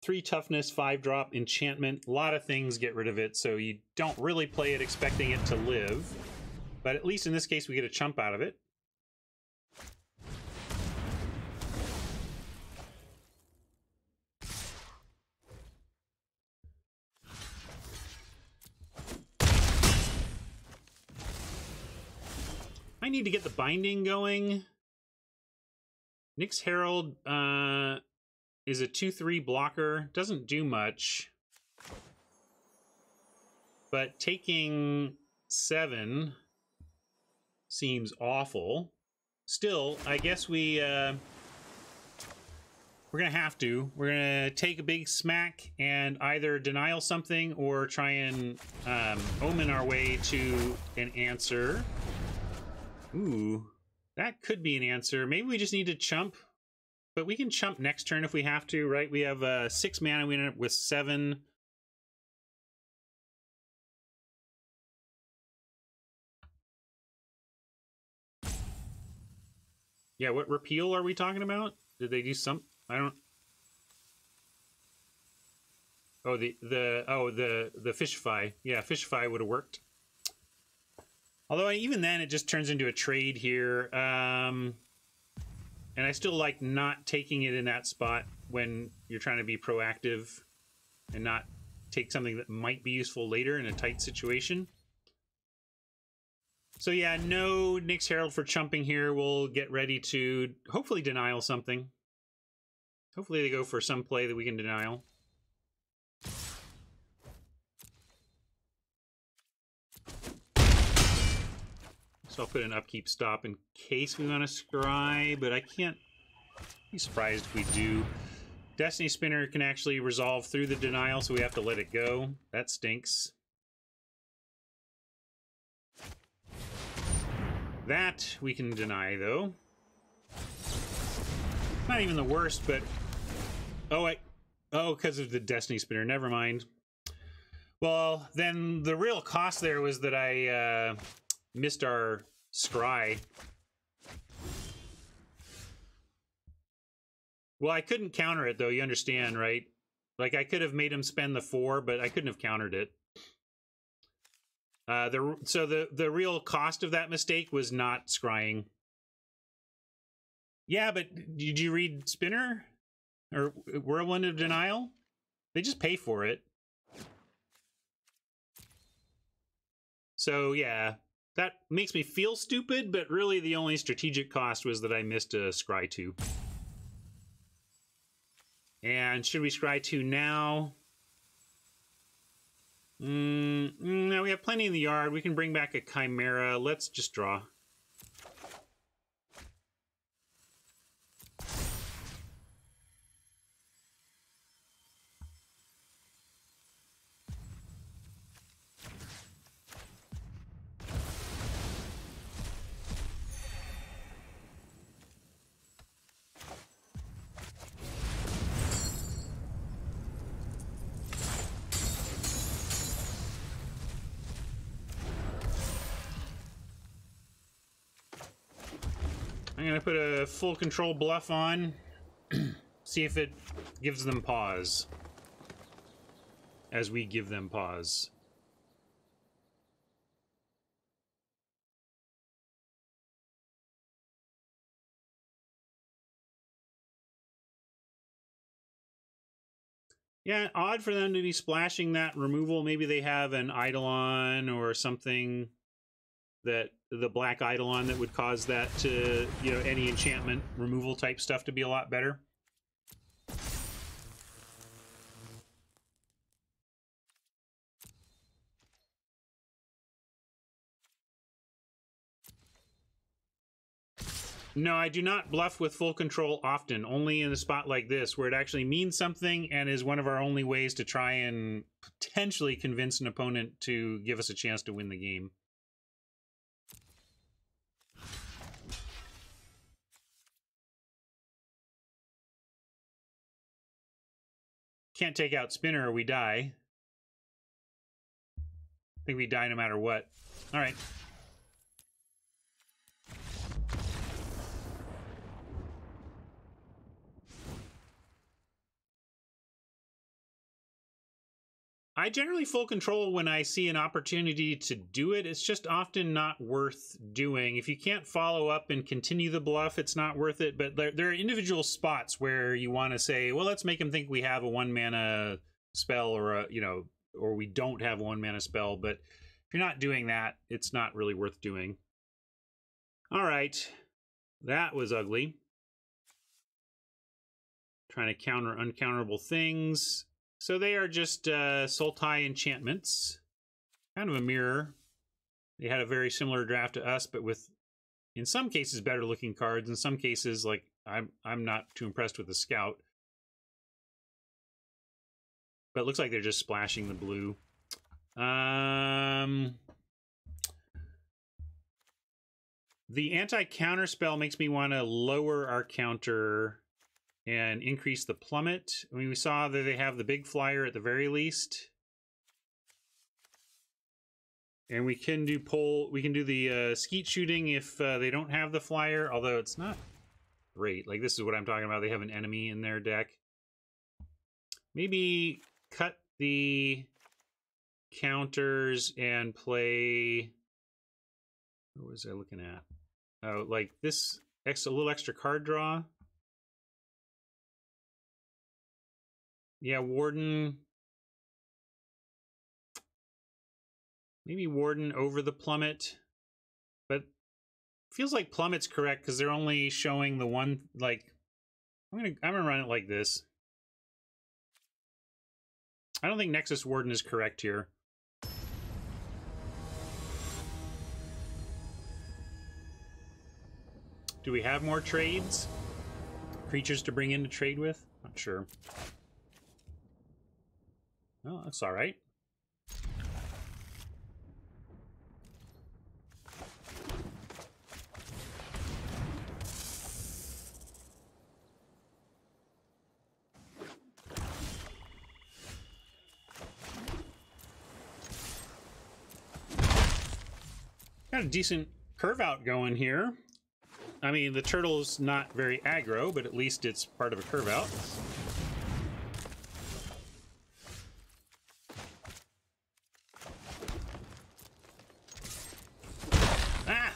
3 toughness, 5 drop, enchantment. A lot of things get rid of it, so you don't really play it expecting it to live. But at least in this case, we get a chump out of it. I need to get the binding going. Nyx Herald is a 2/3 blocker. Doesn't do much. But taking 7 seems awful. Still, I guess we're gonna have to. We're gonna take a big smack and either denial something or try and omen our way to an answer. Ooh, that could be an answer. Maybe we just need to chump, but we can chump next turn if we have to, right? We have 6 mana, we end up with 7. Yeah, what repeal are we talking about? Did they do some? I don't. Oh, the Fishify. Yeah, Fishify would have worked. Although even then, it just turns into a trade here. And I still like not taking it in that spot when you're trying to be proactive and not take something that might be useful later in a tight situation. So yeah, no Nyx Herald for chumping here. We'll get ready to hopefully denial something. Hopefully they go for some play that we can denial. So I'll put an upkeep stop in case we want to scry, but I can't be surprised if we do. Destiny Spinner can actually resolve through the denial, so we have to let it go. That stinks. That we can deny, though. Not even the worst, but... Oh, because of the Destiny Spinner. Never mind. Well, then the real cost there was that I missed our scry. Well, I couldn't counter it, though. You understand, right? Like, I could have made him spend the 4, but I couldn't have countered it. So the real cost of that mistake was not scrying. Yeah, but did you read Spinner? Or Whirlwind of Denial? They just pay for it. So, yeah. That makes me feel stupid, but really the only strategic cost was that I missed a scry 2. And should we scry 2 now? No, we have plenty in the yard. We can bring back a Chimera. Let's just draw. I'm going to put a full control bluff on, see if it gives them pause, as we give them pause. Yeah, odd for them to be splashing that removal. Maybe they have an Eidolon or something, that the black Eidolon that would cause that to, you know, any enchantment removal type stuff to be a lot better. No, I do not bluff with full control often, only in a spot like this where it actually means something and is one of our only ways to try and potentially convince an opponent to give us a chance to win the game. Can't take out Spinner or we die. I think we die no matter what. All right. I generally full control when I see an opportunity to do it. It's just often not worth doing. If you can't follow up and continue the bluff, it's not worth it. But there are individual spots where you want to say, well, let's make them think we have a 1 mana spell or a, you know, or we don't have a 1 mana spell. But if you're not doing that, it's not really worth doing. All right. That was ugly. Trying to counter uncounterable things. So they are just Sultai enchantments. Kind of a mirror. They had a very similar draft to us, but with, in some cases, better looking cards. In some cases, like, I'm not too impressed with the Scout. But it looks like they're just splashing the blue. The anti-counter spell makes me want to lower our counter and increase the plummet. I mean, we saw that they have the big flyer at the very least. And we can do the skeet shooting if they don't have the flyer, although it's not great. Like, this is what I'm talking about. They have an enemy in their deck. Maybe cut the counters and play... What was I looking at? Oh, like this, a little extra card draw. Yeah, Warden. Maybe Warden over the plummet. But feels like plummet's correct because they're only showing the one, like, I'm gonna run it like this. I don't think Nexus Warden is correct here. Do we have more trades? Creatures to bring in to trade with? Not sure. Oh, that's all right. Got a decent curve out going here. I mean, the turtle's not very aggro, but at least it's part of a curve out. Ah!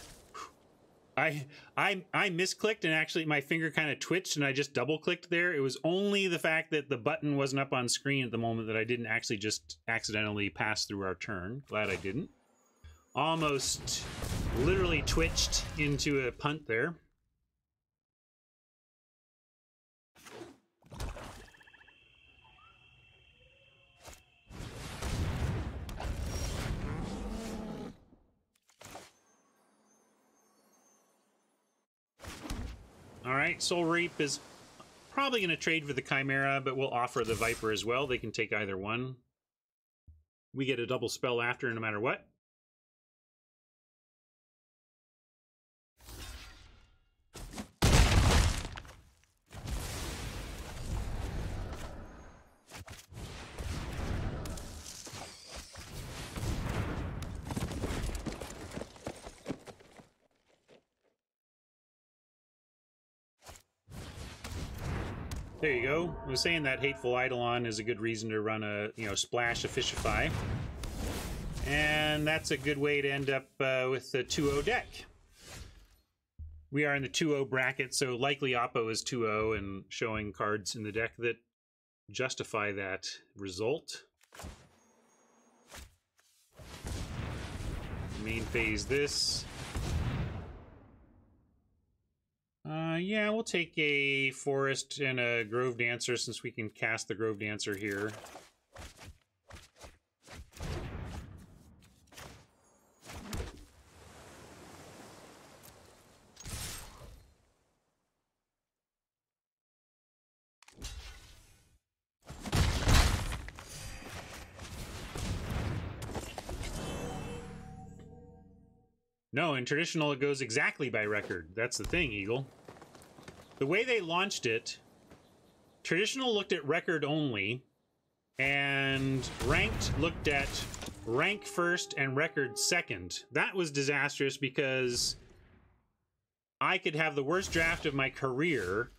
I misclicked and actually my finger kind of twitched and I just double clicked there. It was only the fact that the button wasn't up on screen at the moment that I didn't actually just accidentally pass through our turn. Glad I didn't. Almost literally twitched into a punt there. All right, Soul Reap is probably going to trade for the Chimera, but we'll offer the Viper as well. They can take either one. We get a double spell after no matter what. There you go. I was saying that Hateful Eidolon is a good reason to run a, splash a Fishify. And that's a good way to end up with the 2-0 deck. We are in the 2-0 bracket, so likely Oppo is 2-0 and showing cards in the deck that justify that result. Main phase this. Yeah, we'll take a Forest and a Grove Dancer since we can cast the Grove Dancer here. No, in Traditional it goes exactly by record. That's the thing, Eagle. The way they launched it, Traditional looked at record only, and Ranked looked at rank first and record second. That was disastrous because I could have the worst draft of my career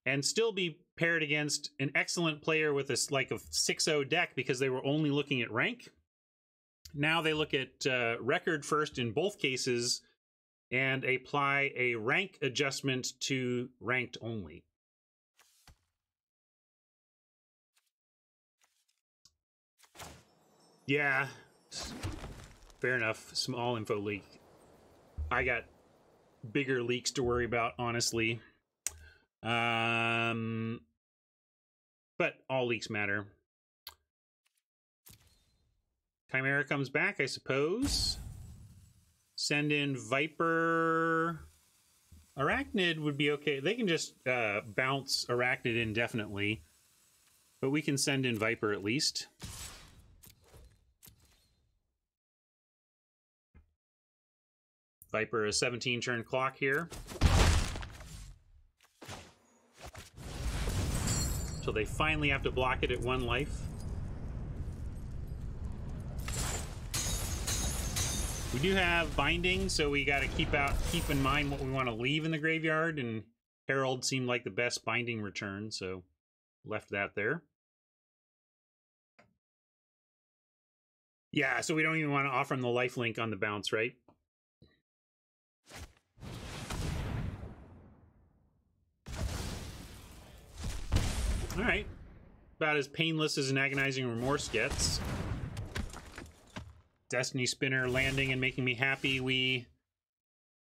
and still be paired against an excellent player with a, like a 6-0 deck because they were only looking at rank. Now they look at record first in both cases and apply a rank adjustment to ranked only. Yeah, fair enough. Small info leak. I got bigger leaks to worry about, honestly. But all leaks matter. Chimera comes back, I suppose. Send in Viper. Arachnid would be okay. They can just bounce Arachnid indefinitely. But we can send in Viper at least. Viper a 17-turn clock here. Until they finally have to block it at 1 life. We do have binding, so we got to keep in mind what we want to leave in the graveyard, and Herald seemed like the best binding return, so left that there. Yeah, so we don't even want to offer them the lifelink on the bounce, right? All right, about as painless as an Agonizing Remorse gets. Destiny Spinner landing and making me happy. We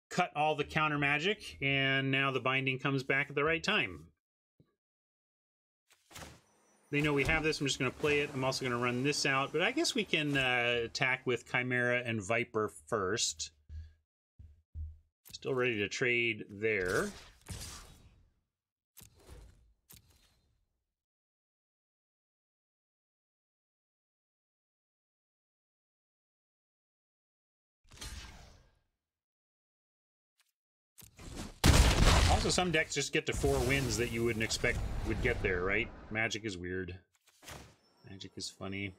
cut all the counter magic, and now the binding comes back at the right time. They know we have this. I'm just going to play it. I'm also going to run this out, but I guess we can attack with Chimera and Viper first. Still ready to trade there. Also, some decks just get to 4 wins that you wouldn't expect would get there, right? Magic is weird. Magic is funny.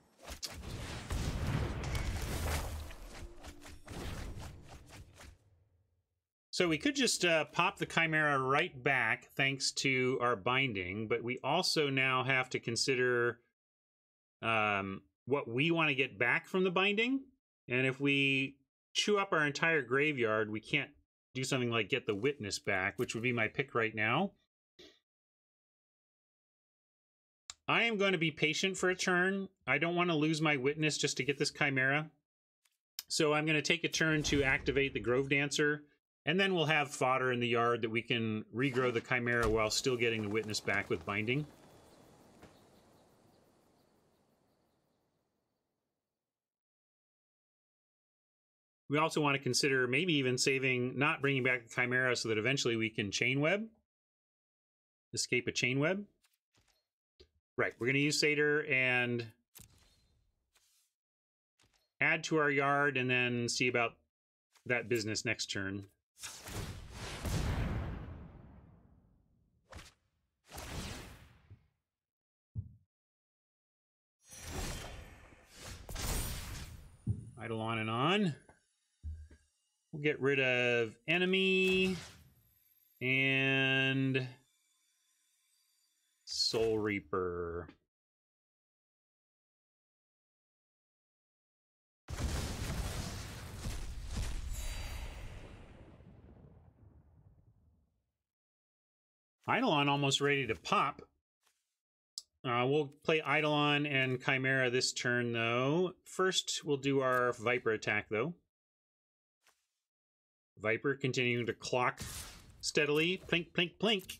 So we could just pop the Chimera right back thanks to our binding, but we also now have to consider what we want to get back from the binding. And if we chew up our entire graveyard, we can't do something like get the Witness back, which would be my pick right now. I am going to be patient for a turn. I don't want to lose my Witness just to get this Chimera. So I'm going to take a turn to activate the Grove Dancer, and then we'll have fodder in the yard that we can regrow the Chimera while still getting the Witness back with binding. We also want to consider maybe even saving, not bringing back the Chimera so that eventually we can chain web. Escape a chain web. Right, we're going to use Satyr and add to our yard and then see about that business next turn. Idle on and on. We'll get rid of enemy and Soul Reaper. Eidolon almost ready to pop. We'll play Eidolon and Chimera this turn, though. First, we'll do our Viper attack, though. Viper continuing to clock steadily. Plink, plink, plink.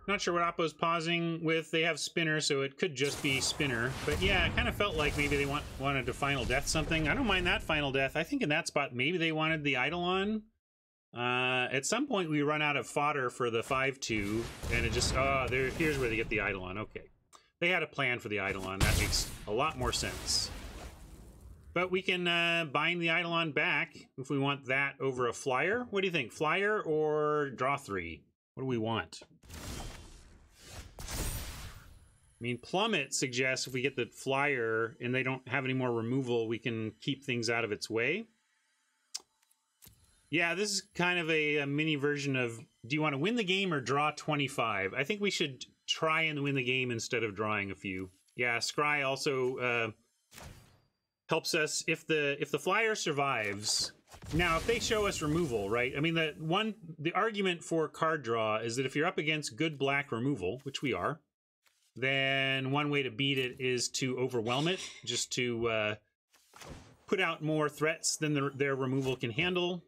Not sure what Oppo's pausing with. They have Spinner, so it could just be Spinner. But yeah, it kind of felt like maybe they wanted to Final Death something. I don't mind that Final Death. I think in that spot, maybe they wanted the Eidolon. At some point, we run out of fodder for the 5-2, and it just, here's where they get the Eidolon. Okay. They had a plan for the Eidolon. That makes a lot more sense. But we can bind the Eidolon back if we want that over a flyer. What do you think? Flyer or draw 3? What do we want? I mean, Plummet suggests if we get the flyer and they don't have any more removal, we can keep things out of its way. Yeah, this is kind of a mini version of, do you want to win the game or draw 25? I think we should try and win the game instead of drawing a few. Yeah, Scry also helps us if the flyer survives. Now, if they show us removal, right? I mean, the argument for card draw is that if you're up against good black removal, which we are, then one way to beat it is to overwhelm it, just to put out more threats than their removal can handle.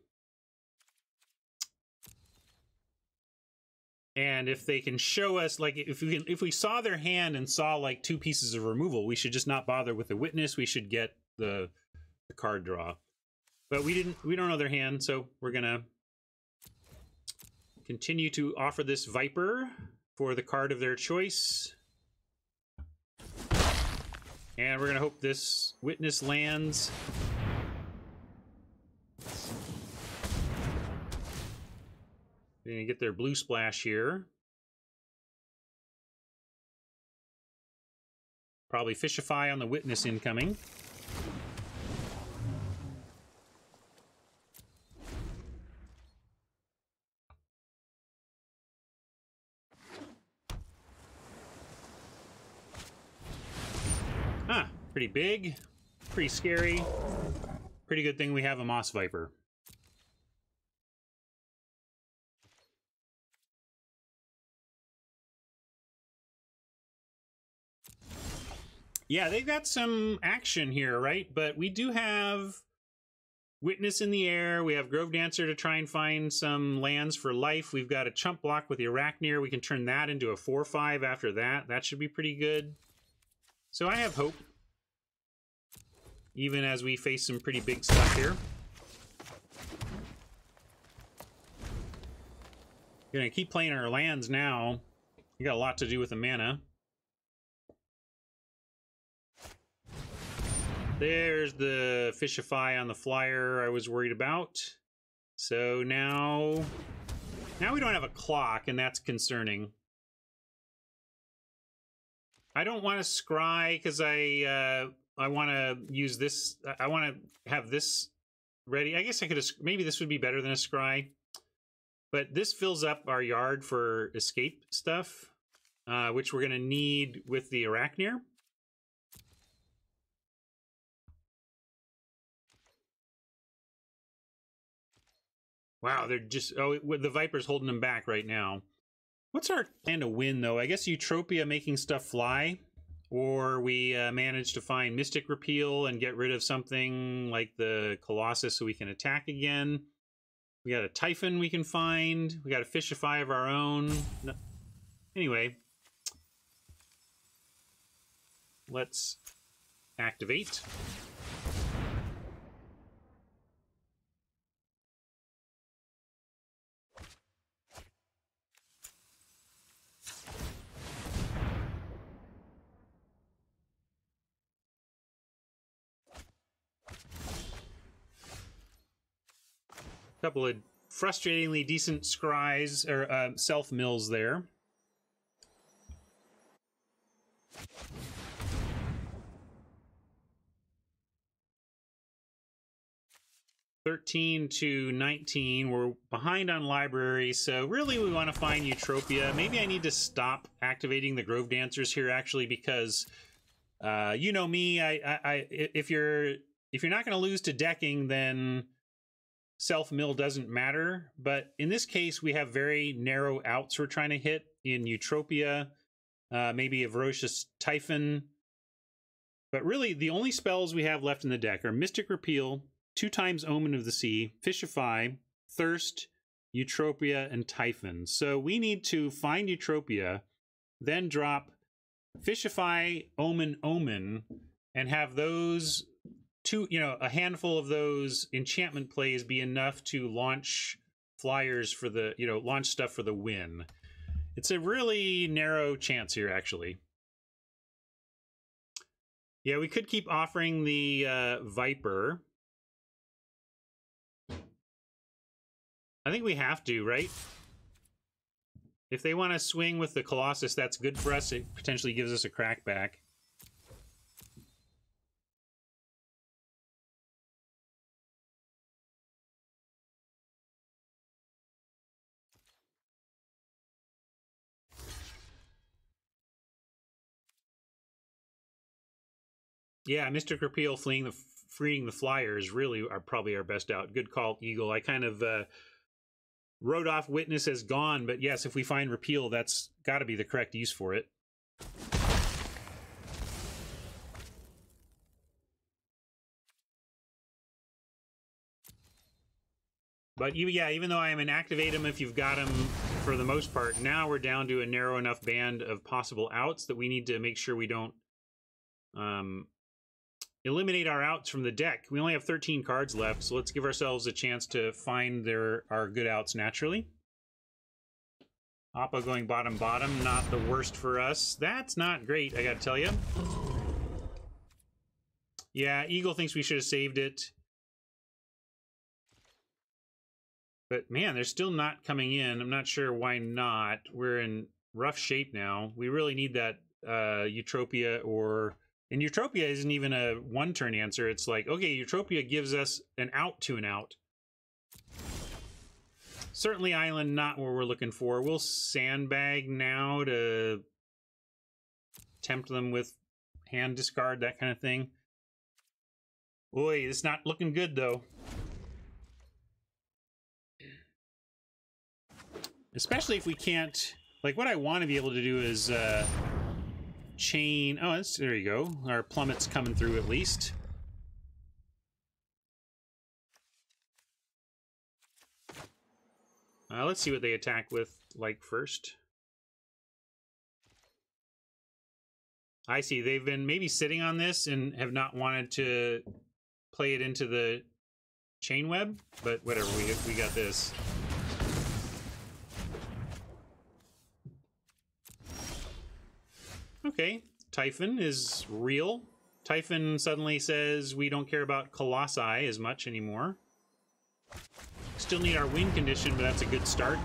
And if they can show us, like, if we saw their hand and saw like 2 pieces of removal, we should just not bother with the witness. We should get the card draw. But we don't know their hand, so we're gonna continue to offer this Viper for the card of their choice. And we're gonna hope this witness lands. They're gonna get their blue splash here. Probably Fishify on the witness incoming. Ah, pretty big, pretty scary. Pretty good thing we have a Moss Viper. Yeah, they've got some action here, right? But we do have Witness in the air. We have Grove Dancer to try and find some lands for life. We've got a chump block with the Arachneer. We can turn that into a 4/5 after that. That should be pretty good. So I have hope, even as we face some pretty big stuff here. Gonna keep playing our lands now. We got a lot to do with the mana. There's the Fishify on the flyer I was worried about. So now we don't have a clock, and that's concerning. I don't want to scry because I want to use this. I want to have this ready. I guess I could. Maybe this would be better than a scry. But this fills up our yard for escape stuff, which we're going to need with the Arachneer. Wow, they're just... Oh, the Viper's holding them back right now. What's our plan to win, though? I guess Eutropia making stuff fly. Or we manage to find Mystic Repeal and get rid of something like the Colossus so we can attack again. We got a Typhon we can find. We got a Fishify of our own. No. Anyway. Let's activate. Couple of frustratingly decent scries or self mills there. $13-19. We're behind on library, so really we want to find Eutropia. Maybe I need to stop activating the Grove Dancers here, actually, because you know me. If you're not going to lose to decking, then self-mill doesn't matter, but in this case, we have very narrow outs we're trying to hit in Eutropia, maybe a Ferocious Typhon. But really, the only spells we have left in the deck are Mystic Repeal, 2x Omen of the Sea, Fishify, Thirst, Eutropia, and Typhon. So we need to find Eutropia, then drop Fishify, Omen, and have those... a handful of those enchantment plays be enough to launch flyers for the, you know, launch stuff for the win. It's a really narrow chance here, actually. Yeah, we could keep offering the Viper. I think we have to, right? If they want to swing with the Colossus, that's good for us. It potentially gives us a crackback. Yeah, Mystic Repeal freeing the flyers really are probably our best out. Good call, Eagle. I kind of wrote off Witness as gone, but yes, if we find Repeal, that's got to be the correct use for it. But yeah, even though I am an activate him if you've got him for the most part, now we're down to a narrow enough band of possible outs that we need to make sure we don't eliminate our outs from the deck. We only have 13 cards left, so let's give ourselves a chance to find our good outs naturally. Oppo going bottom, not the worst for us. That's not great, I gotta tell you. Yeah, Eagle thinks we should have saved it. But man, they're still not coming in. I'm not sure why not. We're in rough shape now. We really need that Eutropia or... And Eutropia isn't even a one-turn answer. It's like, okay, Eutropia gives us an out to an out. Certainly Island, not what we're looking for. We'll sandbag now to tempt them with hand discard, that kind of thing. Boy, it's not looking good, though. Especially if we can't... Like, what I want to be able to do is... chain. Oh, there you go. Our plummet's coming through at least. Let's see what they attack with, like, first. I see. They've been maybe sitting on this and have not wanted to play it into the chain web, but whatever. We got this. Okay, Typhon is real. Typhon suddenly says we don't care about Colossi as much anymore. Still need our win condition, but that's a good start.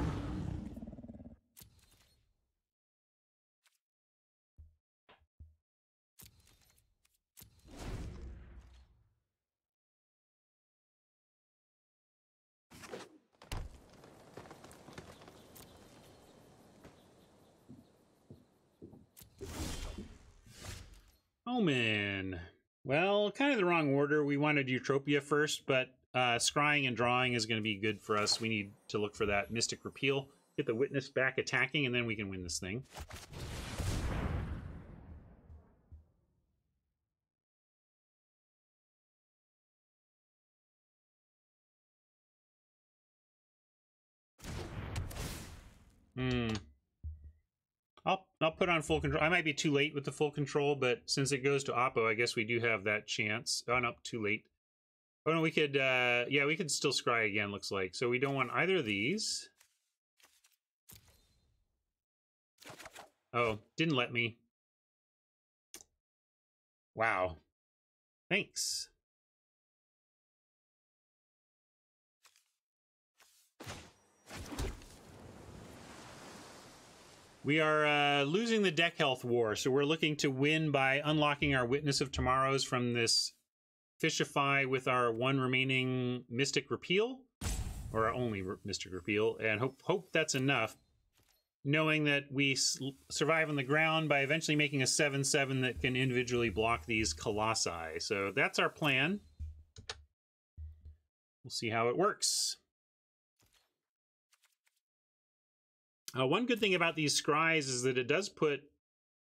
Omen. Well, kind of the wrong order. We wanted Eutropia first, but scrying and drawing is going to be good for us. We need to look for that Mystic Repeal. Get the Witness back attacking, and then we can win this thing. I'll put on full control. I might be too late with the full control, but since it goes to Oppo, I guess we do have that chance. Oh, no, too late. Oh, no, we could, yeah, we could still scry again, looks like. So we don't want either of these. Oh, didn't let me. Wow. Thanks. We are losing the deck health war, so we're looking to win by unlocking our Witness of Tomorrows from this Fishify with our one remaining Mystic Repeal, or our only Mystic Repeal, and hope that's enough, knowing that we survive on the ground by eventually making a 7/7 that can individually block these Colossi. So that's our plan. We'll see how it works. One good thing about these scries is that it does put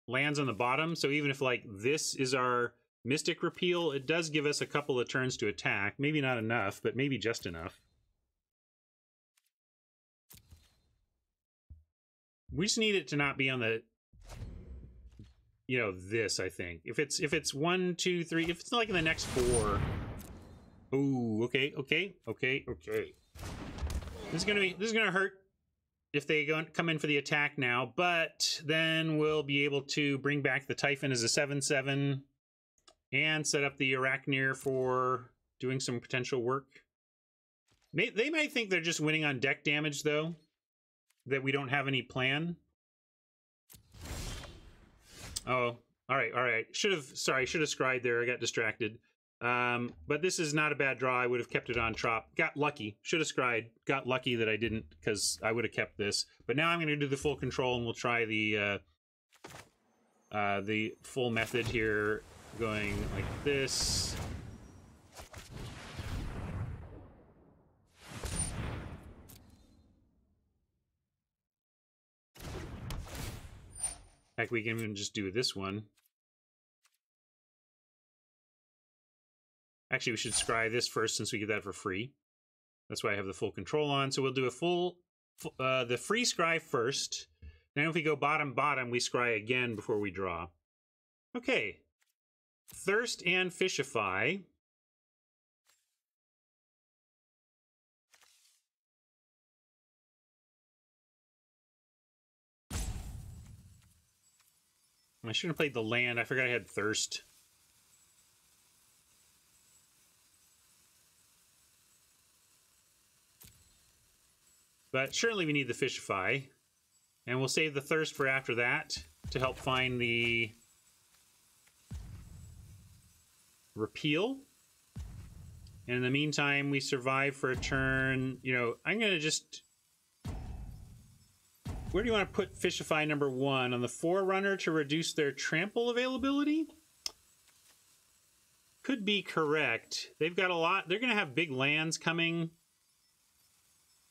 lands on the bottom, so even if, like, this is our Mystic Repeal, it does give us a couple of turns to attack. Maybe not enough, but maybe just enough. We just need it to not be on the, you know, this, I think. If it's 1, 2, 3, if it's like in the next 4. Ooh, okay. This is gonna hurt if they come in for the attack now, but then we'll be able to bring back the Typhon as a 7/7 and set up the Arachneer for doing some potential work. They might think they're just winning on deck damage, though, that we don't have any plan. Oh, all right. Should have scried there. I got distracted. But this is not a bad draw. I would have kept it on Trop. Got lucky. Should have scried. Got lucky that I didn't, because I would have kept this. But now I'm going to do the full control, and we'll try the full method here, going like this. Heck, we can even just do this one. Actually, we should scry this first since we get that for free. That's why I have the full control on. So we'll do a the free scry first. Then if we go bottom, we scry again before we draw. Okay. Thirst and Fishify. I should have played the land. I forgot I had Thirst. But surely we need the Fishify. And we'll save the Thirst for after that to help find the Repeal. And in the meantime, we survive for a turn. You know, I'm going to just... Where do you want to put Fishify number 1? On the Forerunner to reduce their trample availability? Could be correct. They've got a lot. They're going to have big lands coming.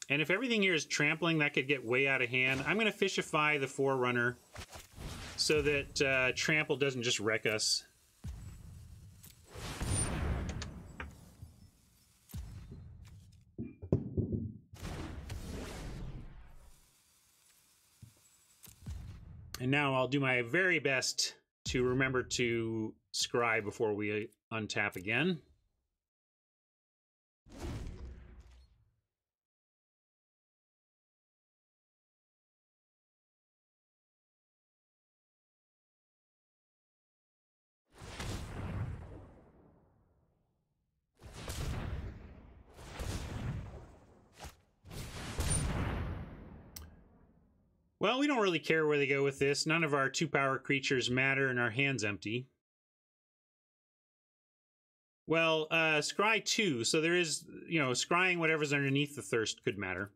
And if everything here is trampling, that could get way out of hand. I'm going to Fishify the Forerunner so that trample doesn't just wreck us. And now I'll do my very best to remember to scry before we untap again. Well, we don't really care where they go with this. None of our 2-power creatures matter and our hand's empty. Well, scry 2, so there is, you know, scrying whatever's underneath the Thirst could matter.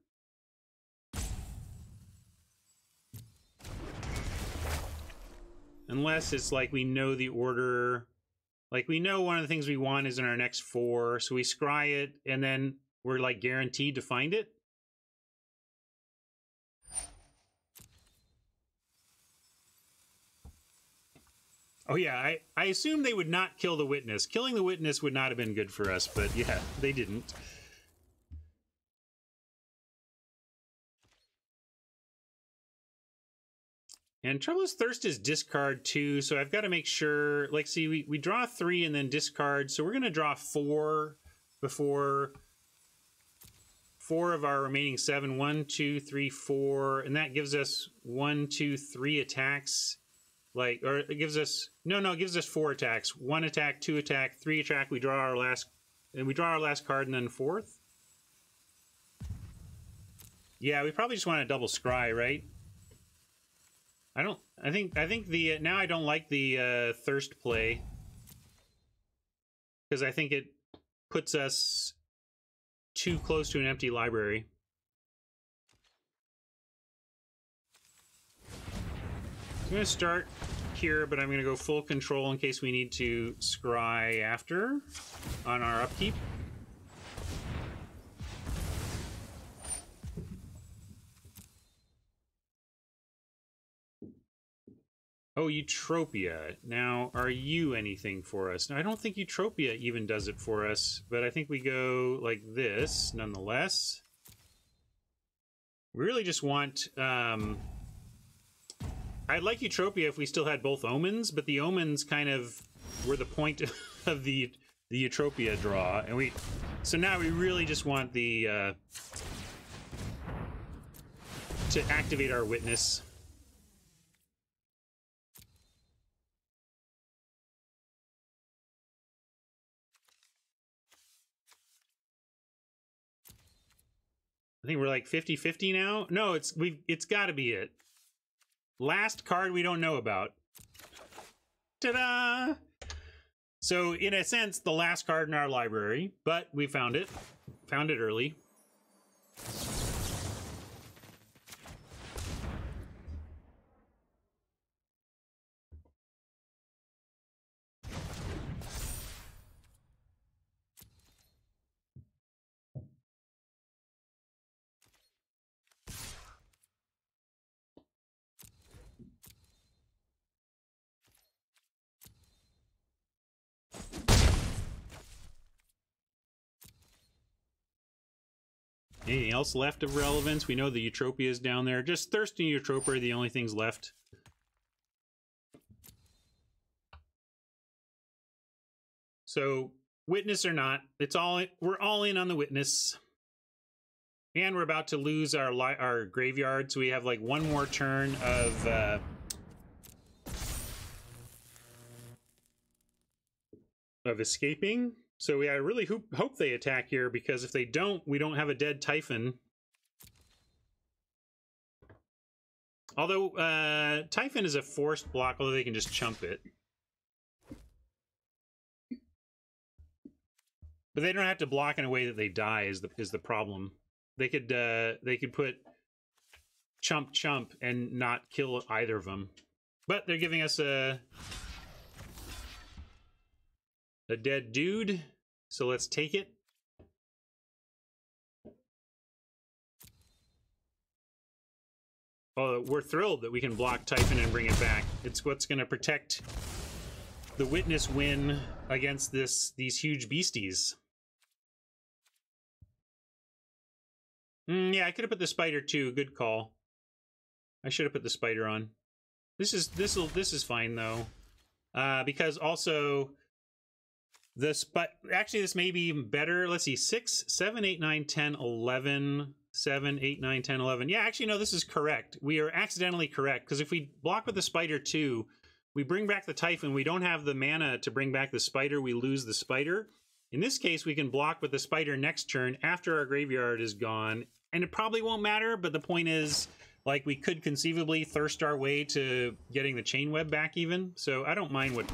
Unless it's like we know the order, like we know one of the things we want is in our next 4, so we scry it and then we're like guaranteed to find it. Oh yeah, I assume they would not kill the Witness. Killing the Witness would not have been good for us, but yeah, they didn't. And Troublous Thirst is discard 2, so I've got to make sure, like, see, we draw 3 and then discard, so we're going to draw 4 before 4 of our remaining 7. 1, 2, 3, 4, and that gives us 1, 2, 3 attacks. Like, or it gives us, no, it gives us 4 attacks. 1 attack, 2 attack, 3 attack, we draw our last card and then 4th. Yeah, we probably just want to double scry, right? I think the, now I don't like the Thirst play. Because I think it puts us too close to an empty library. I'm going to start here, but I'm going to go full control in case we need to scry after on our upkeep. Oh, Eutropia. Now, are you anything for us? Now, I don't think Eutropia even does it for us, but I think we go like this, nonetheless. We really just want... I'd like Eutropia if we still had both Omens, but the Omens kind of were the point of the Eutropia draw, and so now we really just want the to activate our witness. I think we're like 50-50 now. No, it's got to be it. Last card we don't know about. Ta-da! So, in a sense, the last card in our library, but we found it. Found it early. Anything else left of relevance? We know the Eutropia is down there. Just Thirst and Eutropia are the only things left. So, witness or not, we're all in on the witness. And we're about to lose our graveyard, so we have like one more turn of escaping. So I really hope they attack here, because if they don't, we don't have a dead Typhon. Although Typhon is a forced block, although they can just chump it. But they don't have to block in a way that they die is the problem. They could put chump and not kill either of them. But they're giving us a dead dude, so let's take it. Oh, we're thrilled that we can block Typhon and bring it back. It's what's going to protect the witness win against these huge beasties. Yeah, I could have put the spider too. Good call. I should have put the spider on. This is fine though, because also actually this may be even better. Let's see, 6, 7, 8, 9, 10, 11, 7, 8, 9, 10, 11. Yeah, actually no, this is correct. We are accidentally correct, because if we block with the spider too, we bring back the Typhon. We don't have the mana to bring back the spider. We lose the spider. In this case, we can block with the spider next turn after our graveyard is gone. And it probably won't matter, but the point is, like, we could conceivably thirst our way to getting the chain web back even. So I don't mind what...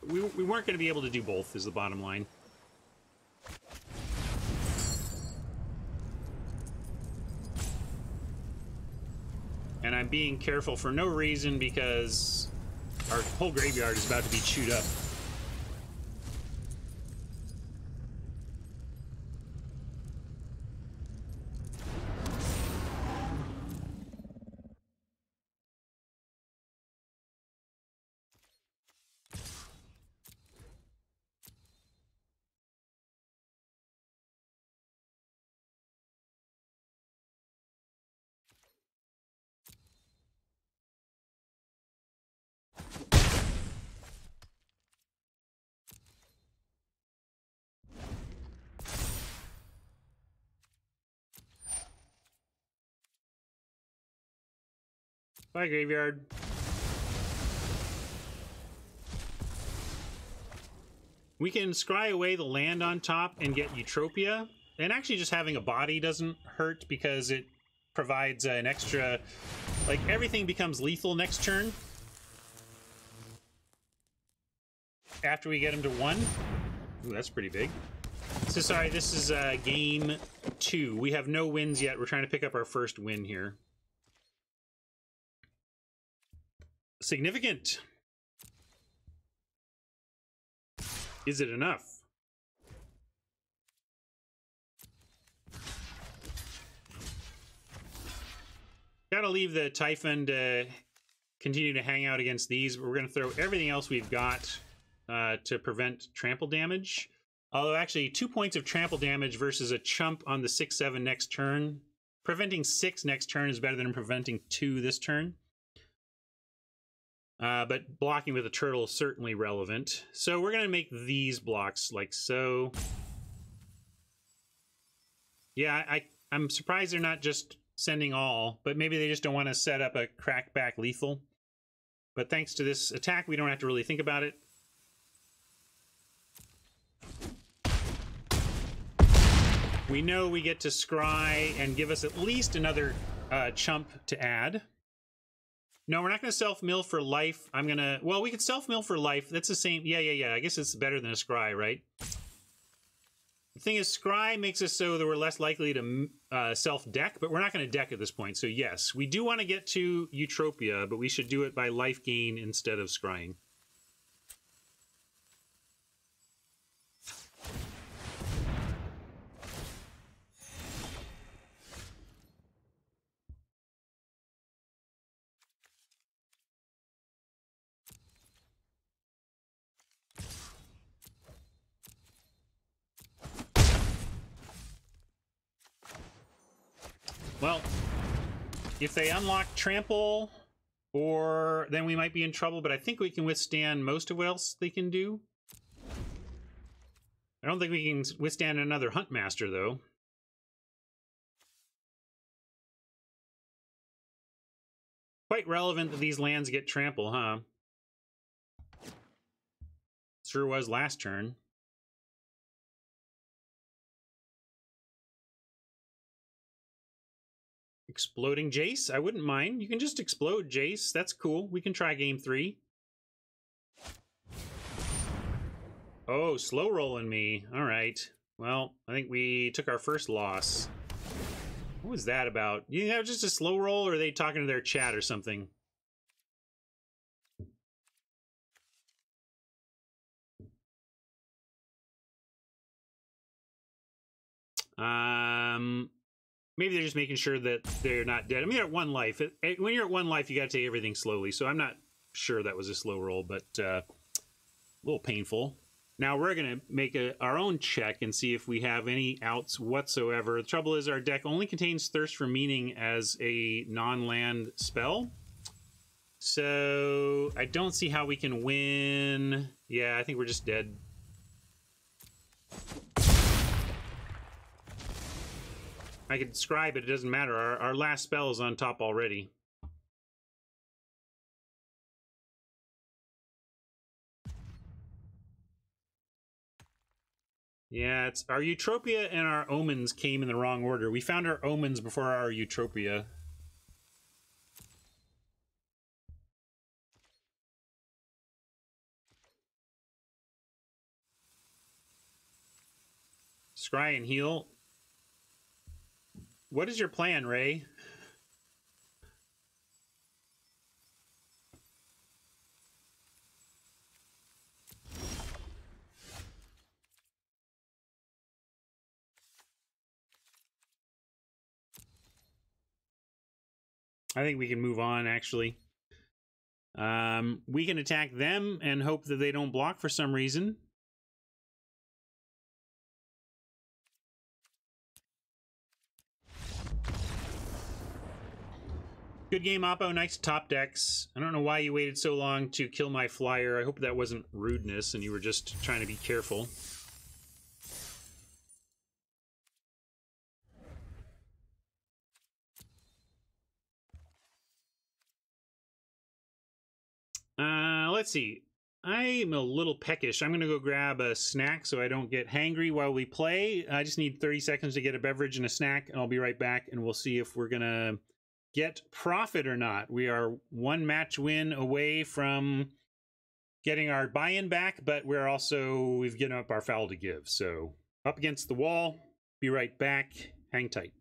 We weren't going to be able to do both, is the bottom line. And I'm being careful for no reason, because our whole graveyard is about to be chewed up. Bye, graveyard. We can scry away the land on top and get Eutropia. And actually just having a body doesn't hurt, because it provides an extra... Like, everything becomes lethal next turn. After we get him to 1. Ooh, that's pretty big. So sorry, this is game 2. We have no wins yet. We're trying to pick up our first win here. Significant. Is it enough? Gotta leave the Typhon to continue to hang out against these. We're gonna throw everything else we've got to prevent trample damage. Although actually 2 points of trample damage versus a chump on the 6/7 next turn. Preventing 6 next turn is better than preventing 2 this turn. But blocking with a turtle is certainly relevant. So we're going to make these blocks like so. Yeah, I'm surprised they're not just sending all, but maybe they just don't want to set up a crackback lethal. But thanks to this attack, we don't have to really think about it. We know we get to scry and give us at least another chump to add. No, we're not going to self-mill for life. I'm going to... Well, we could self-mill for life. That's the same... Yeah. I guess it's better than a scry, right? The thing is, scry makes us so that we're less likely to self-deck, but we're not going to deck at this point. So yes, we do want to get to Eutropia, but we should do it by life gain instead of scrying. Well, if they unlock Trample, or then we might be in trouble, but I think we can withstand most of what else they can do. I don't think we can withstand another Huntmaster, though. Quite relevant that these lands get Trample, huh? Sure was last turn. Exploding Jace? I wouldn't mind. You can just explode Jace. That's cool. We can try game 3. Oh, slow rolling me. All right. Well, I think we took our first loss. What was that about? You think that was just a slow roll, or are they talking to their chat or something? Maybe they're just making sure that they're not dead. I mean, they're at 1 life. When you're at 1 life, you got to take everything slowly. So I'm not sure that was a slow roll, but a little painful. Now we're going to make our own check and see if we have any outs whatsoever. The trouble is our deck only contains Thirst for Meaning as a non-land spell. So I don't see how we can win. Yeah, I think we're just dead. I could scry, but it doesn't matter. Our last spell is on top already. Yeah, it's our Eutropia and our Omens came in the wrong order. We found our Omens before our Eutropia. Scry and heal. What is your plan, Ray? I think we can move on, actually. We can attack them and hope that they don't block for some reason. Good game, Oppo. Nice top decks. I don't know why you waited so long to kill my flyer. I hope that wasn't rudeness and you were just trying to be careful. Let's see. I'm a little peckish. I'm going to go grab a snack so I don't get hangry while we play. I just need 30 seconds to get a beverage and a snack, and I'll be right back, and we'll see if we're going to get profit or not. We are 1 match win away from getting our buy-in back, but we've given up our foul to give. So up against the wall. Be right back. Hang tight.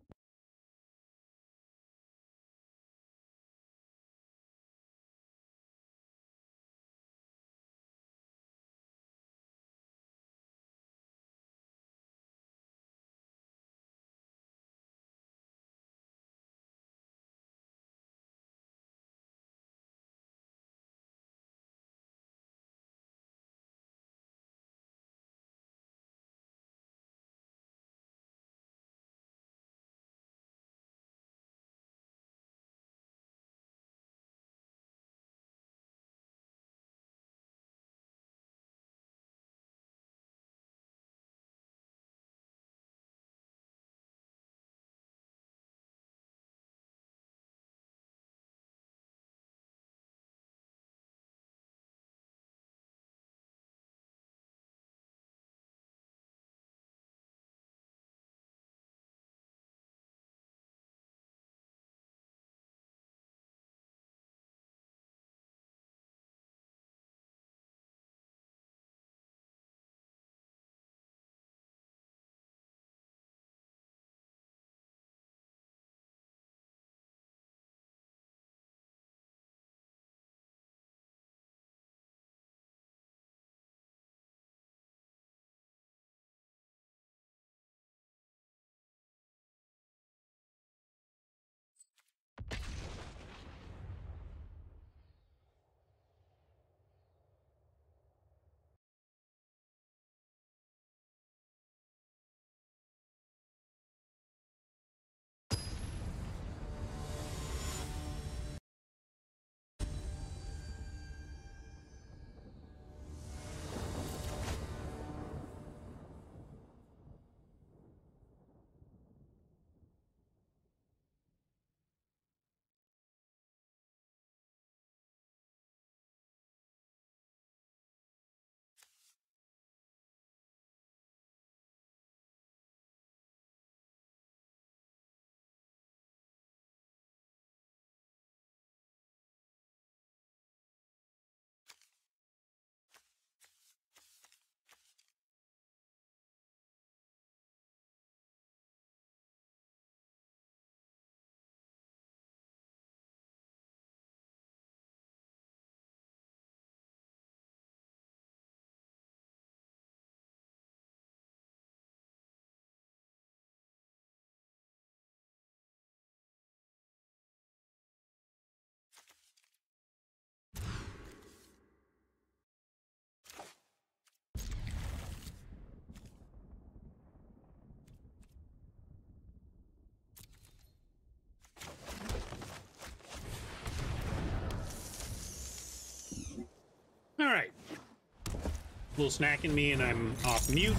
little snacking me and I'm off mute.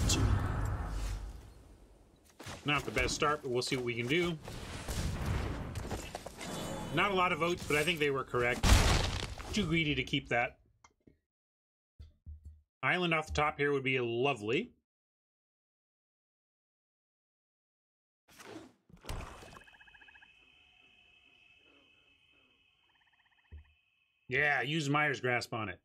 Not the best start, but we'll see what we can do. Not a lot of votes, but I think they were correct. Too greedy to keep that. Island off the top here would be lovely. Yeah, use Myers Grasp on it.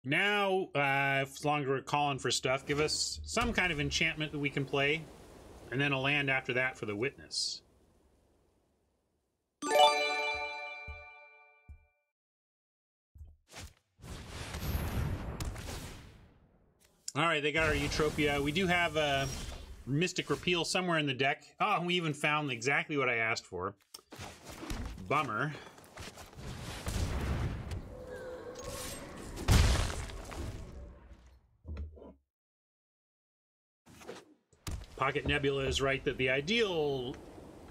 Now, as long as we're calling for stuff, give us some kind of enchantment that we can play, and then a land after that for the Witness. All right, they got our Eutropia. We do have a Mystic Repeal somewhere in the deck. Oh, and we even found exactly what I asked for. Bummer. Pocket Nebula is right that the ideal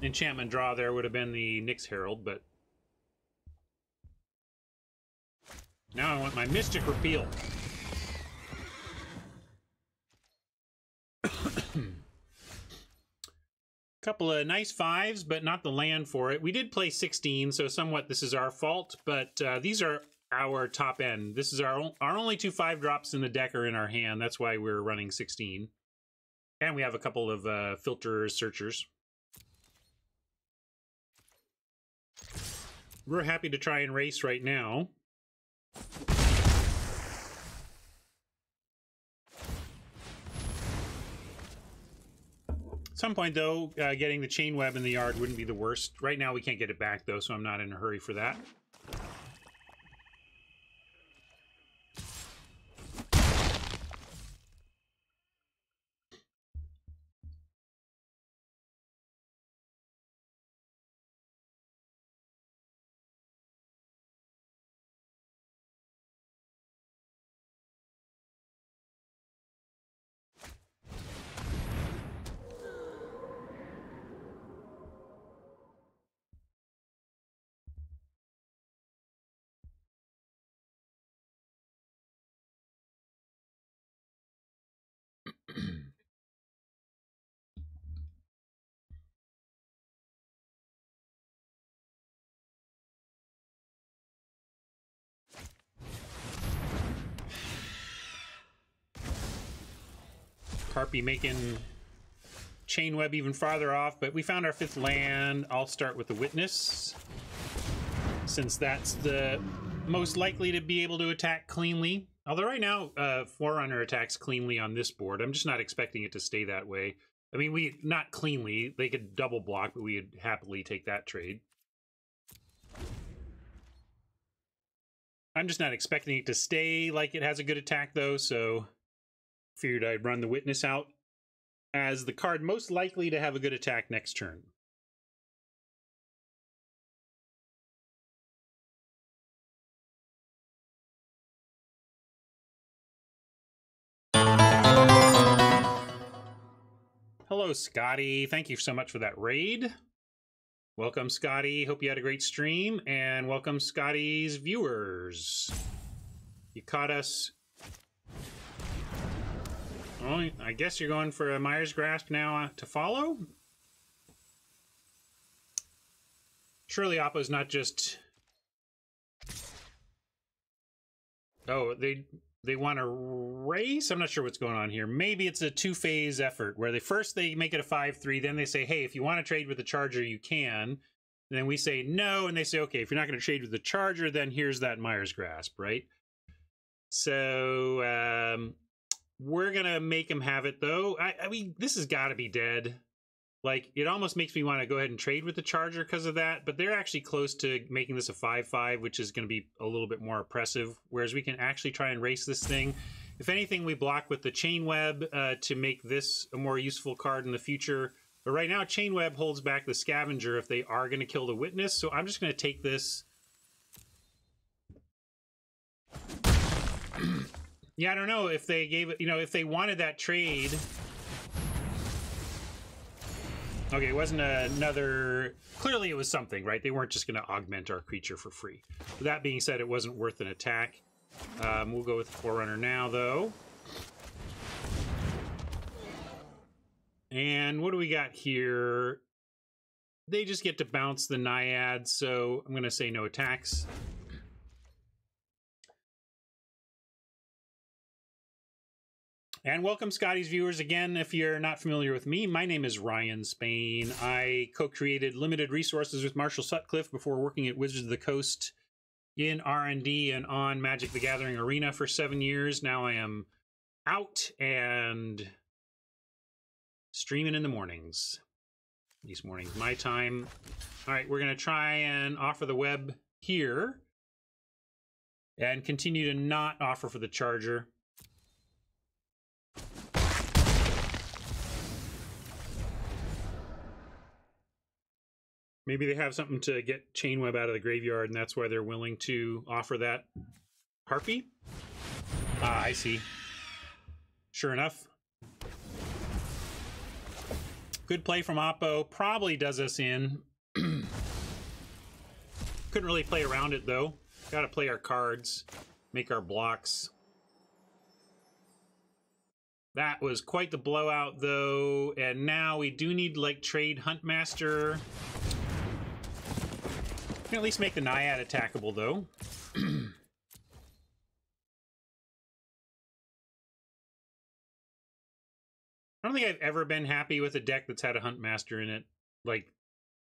enchantment draw there would have been the Nyx Herald, but now I want my Mystic Repeal. Couple of nice 5s, but not the land for it. We did play 16, so somewhat this is our fault, but these are our top end. This is our only 2 5-drops in the deck are in our hand. That's why we're running 16. And we have a couple of filter searchers. We're happy to try and race right now. At some point, though, getting the chain web in the yard wouldn't be the worst. Right now, we can't get it back, though, so I'm not in a hurry for that. Harpy making chain web even farther off, but we found our 5th land. I'll start with the Witness, since that's the most likely to be able to attack cleanly. Although right now, Forerunner attacks cleanly on this board. I'm just not expecting it to stay that way. I mean, not cleanly. They could double block, but we'd happily take that trade. I'm just not expecting it to stay like it has a good attack, though, so figured I'd run the Witness out as the card most likely to have a good attack next turn. Hello, Scotty. Thank you so much for that raid. Welcome, Scotty. Hope you had a great stream, and welcome, Scotty's viewers. You caught us. Well, I guess you're going for a Myers Grasp now to follow? Surely Oppo's not just... Oh, they want to race? I'm not sure what's going on here. Maybe it's a 2-phase effort where they make it a 5-3, then they say, hey, if you want to trade with the Charger, you can. And then we say no, and they say, okay, if you're not going to trade with the Charger, then here's that Myers Grasp, right? So, we're going to make him have it, though. I mean, this has got to be dead. Like, it almost makes me want to go ahead and trade with the Charger because of that, but they're actually close to making this a 5-5, which is going to be a little bit more oppressive, whereas we can actually try and race this thing. If anything, we block with the Chain Web to make this a more useful card in the future. But right now, Chain Web holds back the Scavenger if they are going to kill the Witness, so I'm just going to take this. Yeah, I don't know if they gave it, you know, if they wanted that trade. Okay, it wasn't another... Clearly it was something, right? They weren't just going to augment our creature for free. With that being said, it wasn't worth an attack. We'll go with Forerunner now, though. And what do we got here? They just get to bounce the Naiad, so I'm going to say no attacks. And welcome, Scotty's viewers. Again, if you're not familiar with me, my name is Ryan Spain. I co-created Limited Resources with Marshall Sutcliffe before working at Wizards of the Coast in R&D and on Magic the Gathering Arena for 7 years. Now I am out and streaming in the mornings. These mornings, my time. All right, we're going to try and offer the web here and continue to not offer for the charger. Maybe they have something to get Chainweb out of the graveyard, and that's why they're willing to offer that Harpy. Ah, I see. Sure enough. Good play from Oppo. Probably does us in. Couldn't really play around it, though. Got to play our cards, make our blocks. That was quite the blowout, though. And now we do need, like, trade Huntmaster. Can at least make the Naiad attackable, though. I don't think I've ever been happy with a deck that's had a Huntmaster in it. Like,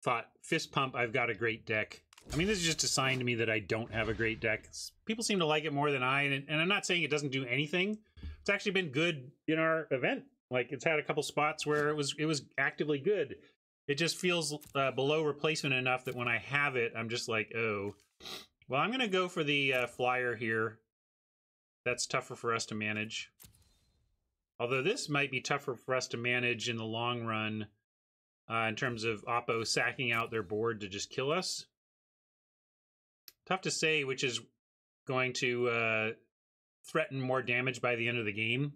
thought, fist pump, I've got a great deck. I mean, this is just a sign to me that I don't have a great deck. People seem to like it more than I, and I'm not saying it doesn't do anything. It's actually been good in our event. Like, it's had a couple spots where it was actively good. It just feels below replacement enough that when I have it, I'm just like, oh. Well, I'm going to go for the flyer here. That's tougher for us to manage. Although this might be tougher for us to manage in the long run in terms of Oppo sacking out their board to just kill us. Tough to say which is going to threaten more damage by the end of the game.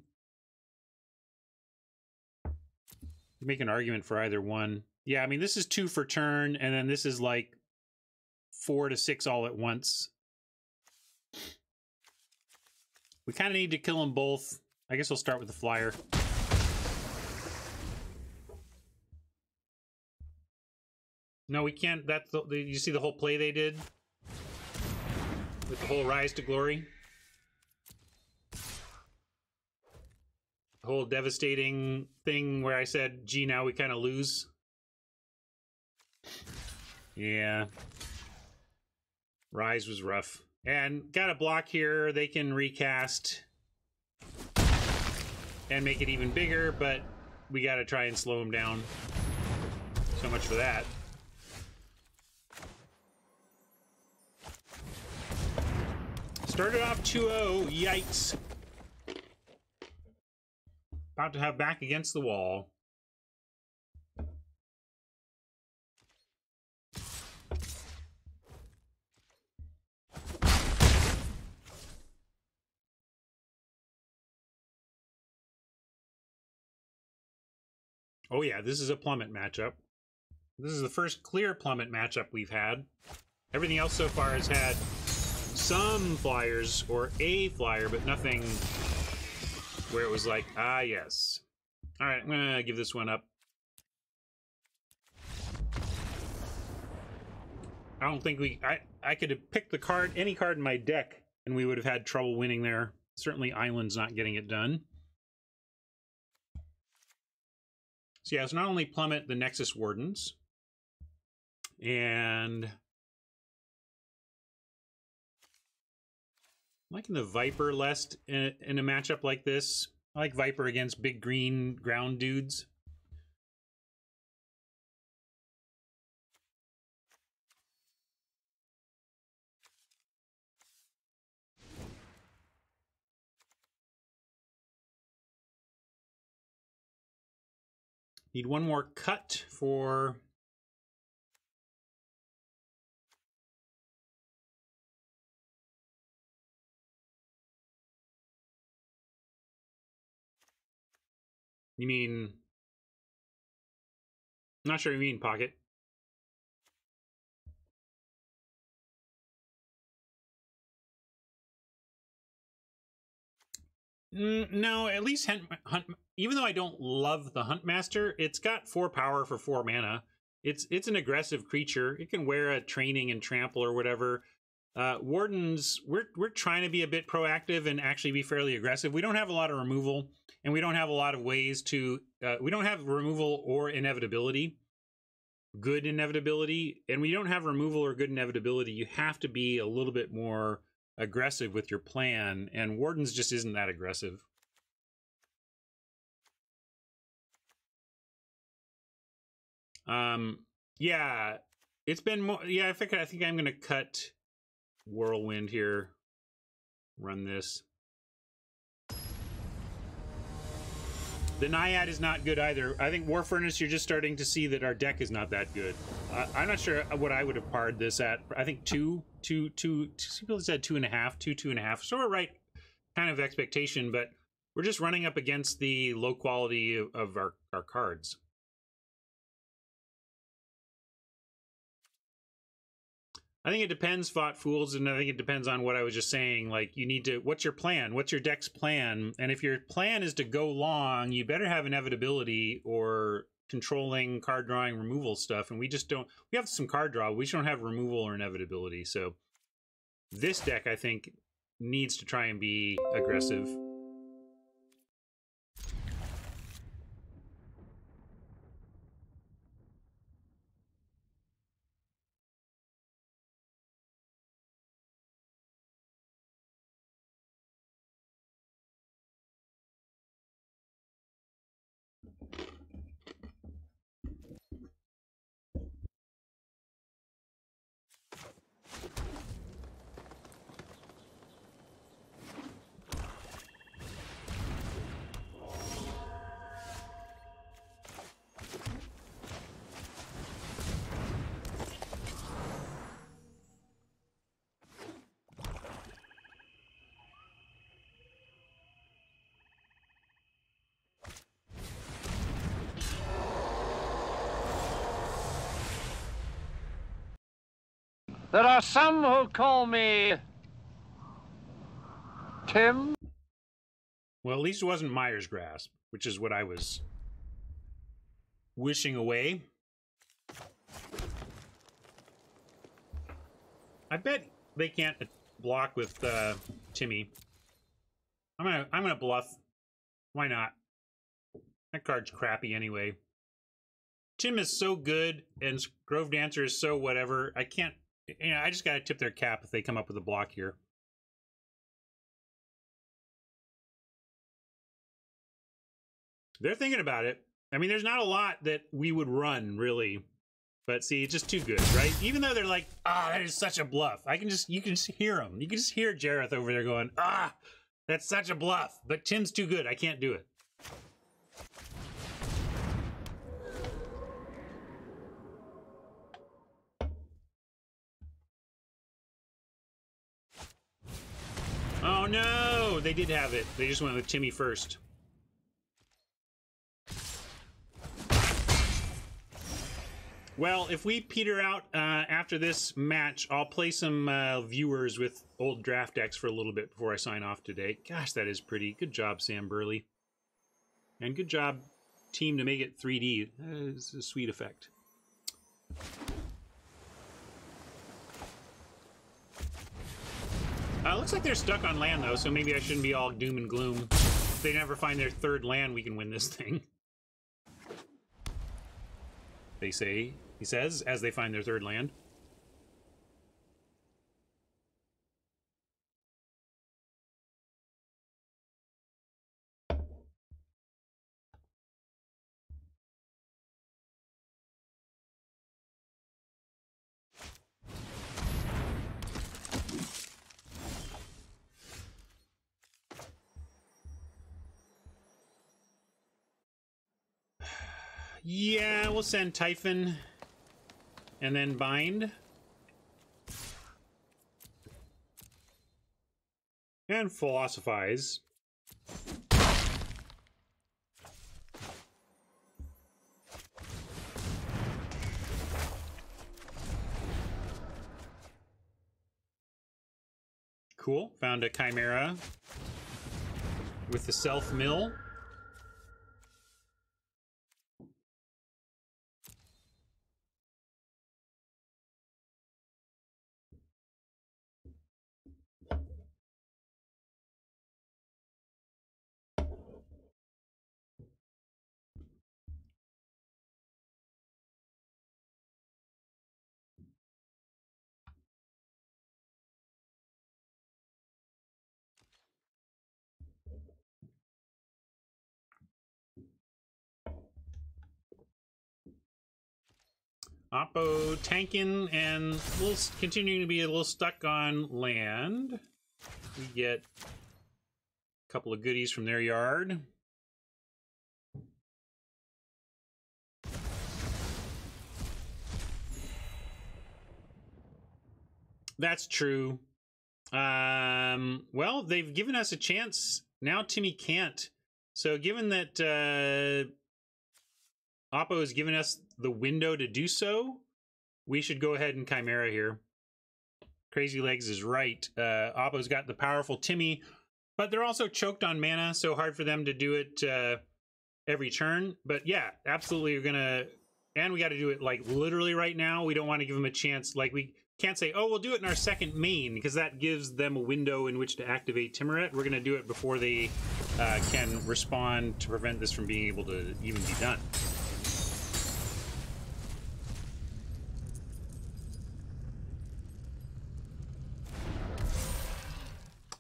Make an argument for either one. Yeah, I mean, this is 2 for turn, and then this is like 4 to 6 all at once. We kind of need to kill them both. I guess we'll start with the flyer. No, we can't. That's you see the whole play they did? With the whole Rise to Glory? The whole devastating thing where I said, gee, now we kind of lose. Yeah. Rise was rough. And got a block here. They can recast and make it even bigger, but we got to try and slow them down. So much for that. Started off 2-0. Yikes. About to have back against the wall. Oh yeah, this is a plummet matchup. This is the first clear plummet matchup we've had. Everything else so far has had some flyers or a flyer, but nothing where it was like, ah, yes. All right, I'm gonna give this one up. I don't think I could have picked the card, any card in my deck, and we would have had trouble winning there. Certainly Island's not getting it done. So yeah, it's not only plummet the Nexus Wardens, and I'm liking the Viper less in a matchup like this. I like Viper against big green ground dudes. Need one more cut for You mean... Not sure you mean, Pocket. No, at least Hunt, even though I don't love the Huntmaster, it's got 4 power for 4 mana. It's an aggressive creature. It can wear a training and trample or whatever. Wardens, we're trying to be a bit proactive and actually be fairly aggressive. We don't have a lot of removal, and we don't have a lot of ways to... we don't have removal or inevitability. Good inevitability. And we don't have removal or good inevitability. You have to be a little bit more aggressive with your plan, and Wardens just isn't that aggressive. Yeah, it's been more... Yeah, I think I'm going to cut Whirlwind here. Run this. The Denaiad is not good either. I think War Furnace, you're just starting to see that our deck is not that good. I'm not sure what I would have parred this at. I think two. People said 2.5, 2.5. So we're right kind of expectation, but we're just running up against the low quality of our cards. I think it depends, Fought Fools, and I think it depends on what I was just saying. Like, you need to... What's your plan? What's your deck's plan? And if your plan is to go long, you better have inevitability or controlling card drawing removal stuff, and we just don't... We have some card draw, we just don't have removal or inevitability, so... This deck, I think, needs to try and be aggressive. There are some who call me Tim. Well, at least it wasn't Myers Grasp, which is what I was wishing away. I bet they can't block with Timmy. I'm gonna bluff. Why not? That card's crappy anyway. Tim is so good, and Grove Dancer is so whatever. I can't... You know, I just gotta tip their cap if they come up with a block here. They're thinking about it. I mean, there's not a lot that we would run, really. But see, it's just too good, right? Even though they're like, ah, that is such a bluff. You can just hear them. You can just hear Jareth over there going, ah, that's such a bluff. But Tim's too good. I can't do it. Oh no! They did have it. They just went with Timmy first. Well, if we peter out after this match, I'll play some viewers with old draft decks for a little bit before I sign off today. Gosh, that is pretty. Good job, Sam Burley. And good job, team, to make it 3D. That is a sweet effect. Looks like they're stuck on land, though, so maybe I shouldn't be all doom and gloom. If they never find their third land, we can win this thing. They say, he says, as they find their third land. Yeah, we'll send Typhon and then bind. And philosophize. Cool. Found a chimera with the self mill. Oppo tanking and continuing to be a little stuck on land. We get a couple of goodies from their yard. That's true. Well, they've given us a chance. Now Timmy can't. So given that Oppo has given us the window to do so, we should go ahead and Chimera here. Crazy Legs is right. Oppo's got the powerful Timmy, but they're also choked on mana, so hard for them to do it every turn. But yeah, absolutely, you're gonna... And we got to do it, like, literally right now. We don't want to give them a chance. Like, we can't say, oh, we'll do it in our second main, because that gives them a window in which to activate Timuret. We're going to do it before they can respond to prevent this from being able to even be done.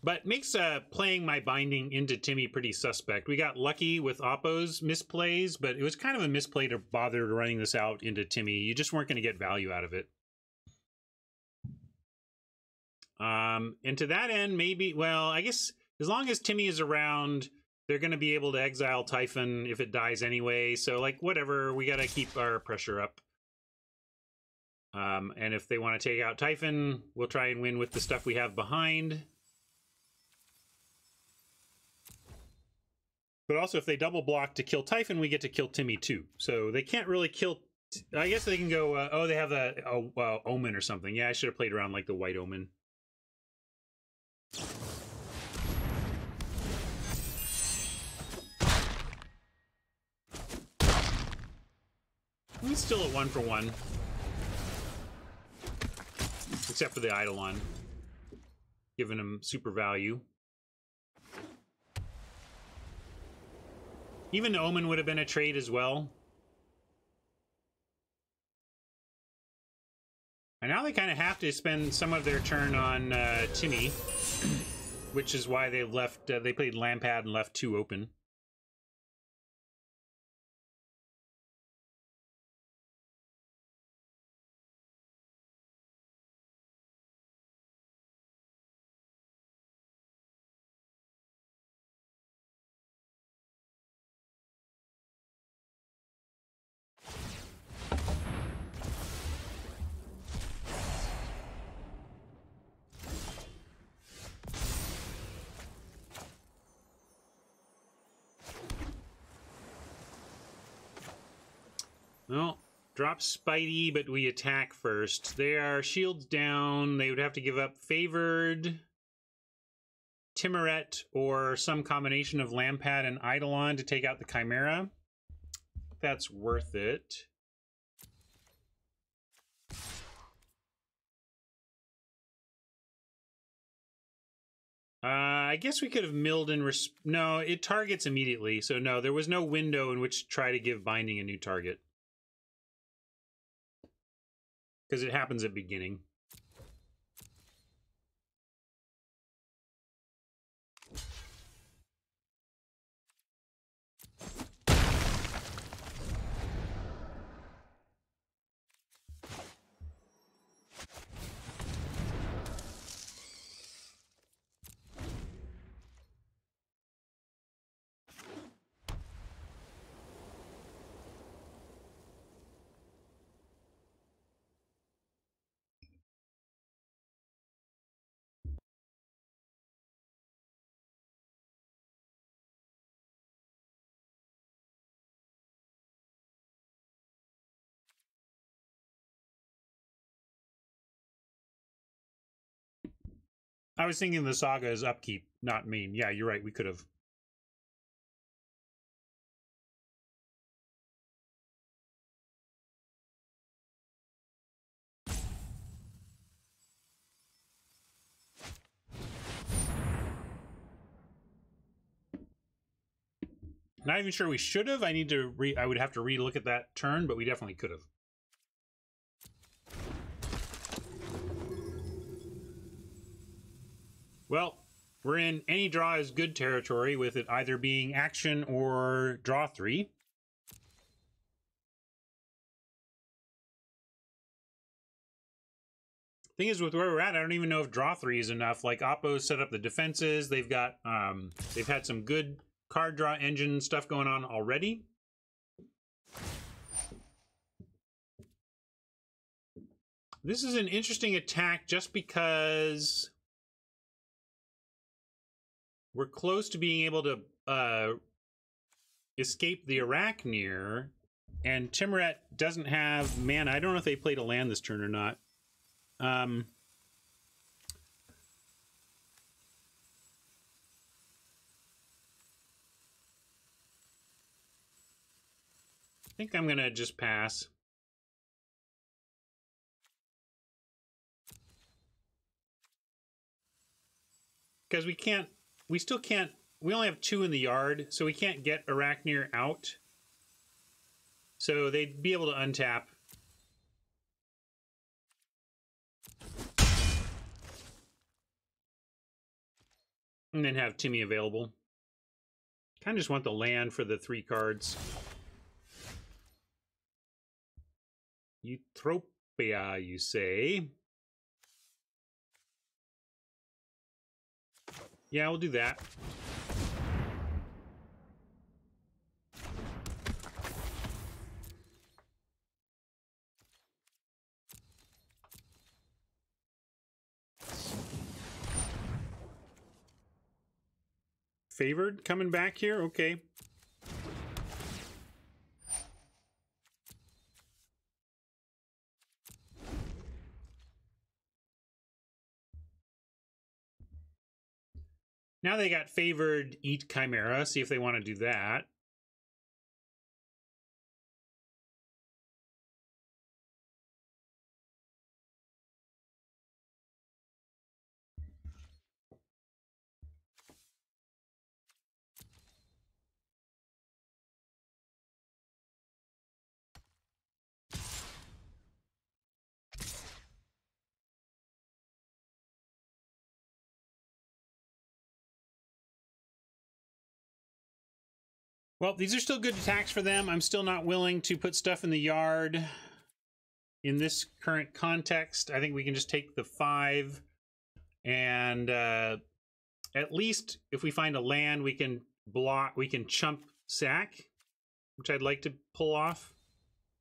But makes playing my binding into Timmy pretty suspect. We got lucky with Oppo's misplays, but it was kind of a misplay to bother running this out into Timmy. You just weren't going to get value out of it. And to that end, maybe, well, I guess as long as Timmy is around, they're going to be able to exile Typhon if it dies anyway. So, like, whatever, we got to keep our pressure up. And if they want to take out Typhon, we'll try and win with the stuff we have behind. But also, if they double block to kill Typhon, we get to kill Timmy too. So they can't really kill... I guess they can go... oh, they have a Omen or something. Yeah, I should have played around like the White Omen. He's still at 1-for-1. Except for the Eidolon. Giving him super value. Even Omen would have been a trade as well. And now they kind of have to spend some of their turn on Timmy, which is why they left. They played Lampad and left 2 open. Well, drop Spidey, but we attack first. They are shields down. They would have to give up Favored, Timuret, or some combination of Lampad and Eidolon to take out the Chimera. That's worth it. I guess we could have milled in... No, it targets immediately. So no, there was no window in which to try to give Binding a new target. Because it happens at beginning. I was thinking the saga is upkeep, not main. Yeah, you're right. We could have. Not even sure we should have. I need to I would have to re-look at that turn, but we definitely could have. Well, we're in any draw is good territory with it either being action or draw 3. Thing is, with where we're at, I don't even know if draw 3 is enough. Like, Oppo's set up the defenses. They've got, they've had some good card draw engine stuff going on already. This is an interesting attack just because we're close to being able to escape the Arachneer, and Timuret doesn't have mana. I don't know if they played a land this turn or not. I think I'm gonna just pass. Because we still can't, we only have 2 in the yard, so we can't get Arachneer out. So they'd be able to untap. And then have Timmy available. Kind of just want the land for the 3 cards. Eutropia, you say? Yeah, we'll do that. Favored coming back here? Okay. Now they got favored Eat Chimera. See if they want to do that. Well, these are still good attacks for them. I'm still not willing to put stuff in the yard in this current context. I think we can just take the 5 and at least if we find a land, we can block, we can chump sack, which I'd like to pull off.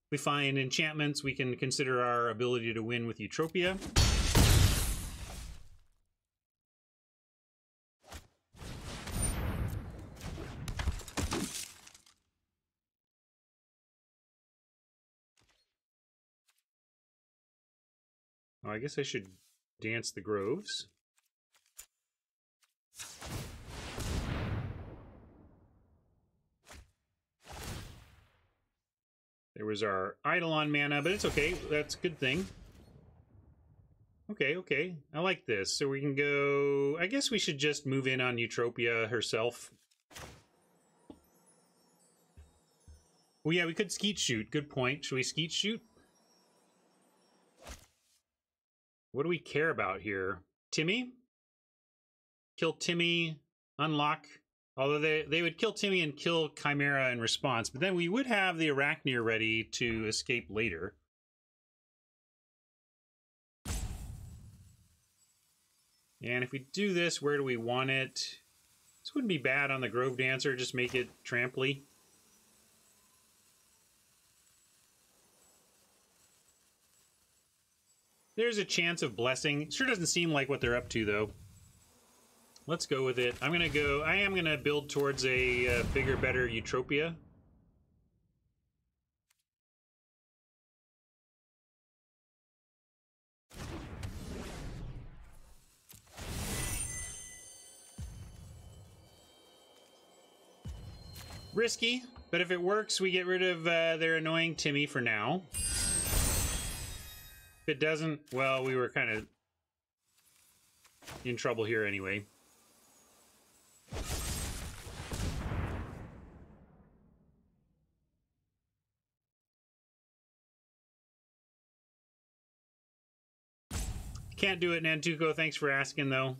If we find enchantments, we can consider our ability to win with Eutropia. Oh, I guess I should dance the groves. There was our Eidolon mana, but it's okay. That's a good thing. Okay, okay. I like this. So we can go... I guess we should just move in on Eutropia herself. Well, yeah, we could skeet shoot. Good point. Should we skeet shoot? What do we care about here? Timmy? Kill Timmy, unlock. Although they would kill Timmy and kill Chimera in response, but then we would have the Arachneer ready to escape later. And if we do this, where do we want it? This wouldn't be bad on the Grove Dancer, just make it tramply. There's a chance of blessing. It sure doesn't seem like what they're up to, though. Let's go with it. I am gonna build towards a bigger, better Eutropia. Risky, but if it works, we get rid of their annoying Timmy for now. If it doesn't, well, we were kind of in trouble here anyway. Can't do it, Nantuko. Thanks for asking, though.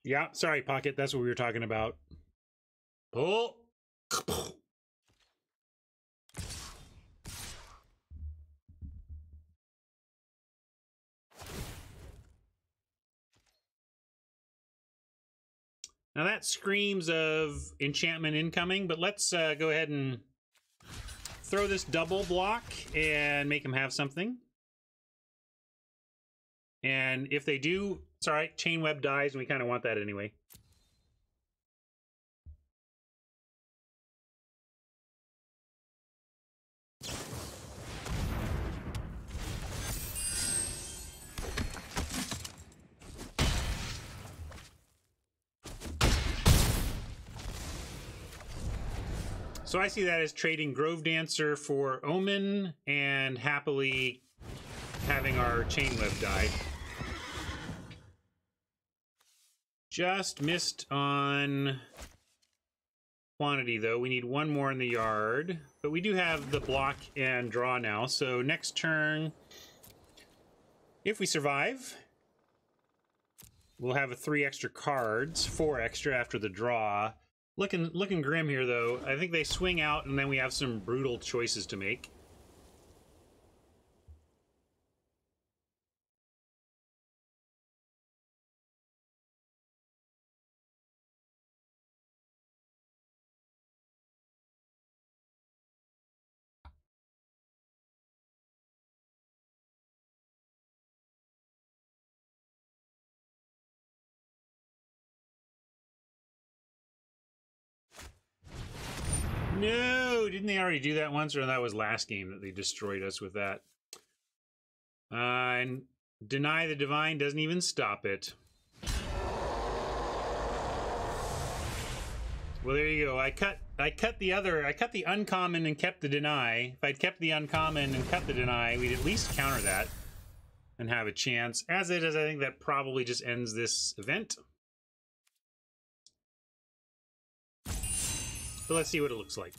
Yeah, sorry, Pocket. That's what we were talking about. Oh. Now that screams of enchantment incoming, but let's go ahead and throw this double block and make them have something. And if they do, it's all right, chain web dies, and we kind of want that anyway. So I see that as trading Grove Dancer for Omen and happily having our chain web die. Just missed on quantity, though. We need one more in the yard, but we do have the block and draw now. So next turn, if we survive, we'll have 3 extra cards, 4 extra after the draw. Looking grim here, though. I think they swing out, and then we have some brutal choices to make. No, didn't they already do that once, or that was last game that they destroyed us with that? And Deny the Divine doesn't even stop it. Well, there you go. I cut the uncommon and kept the Deny. If I'd kept the uncommon and cut the Deny, we'd at least counter that and have a chance. As it is, I think that probably just ends this event. But let's see what it looks like.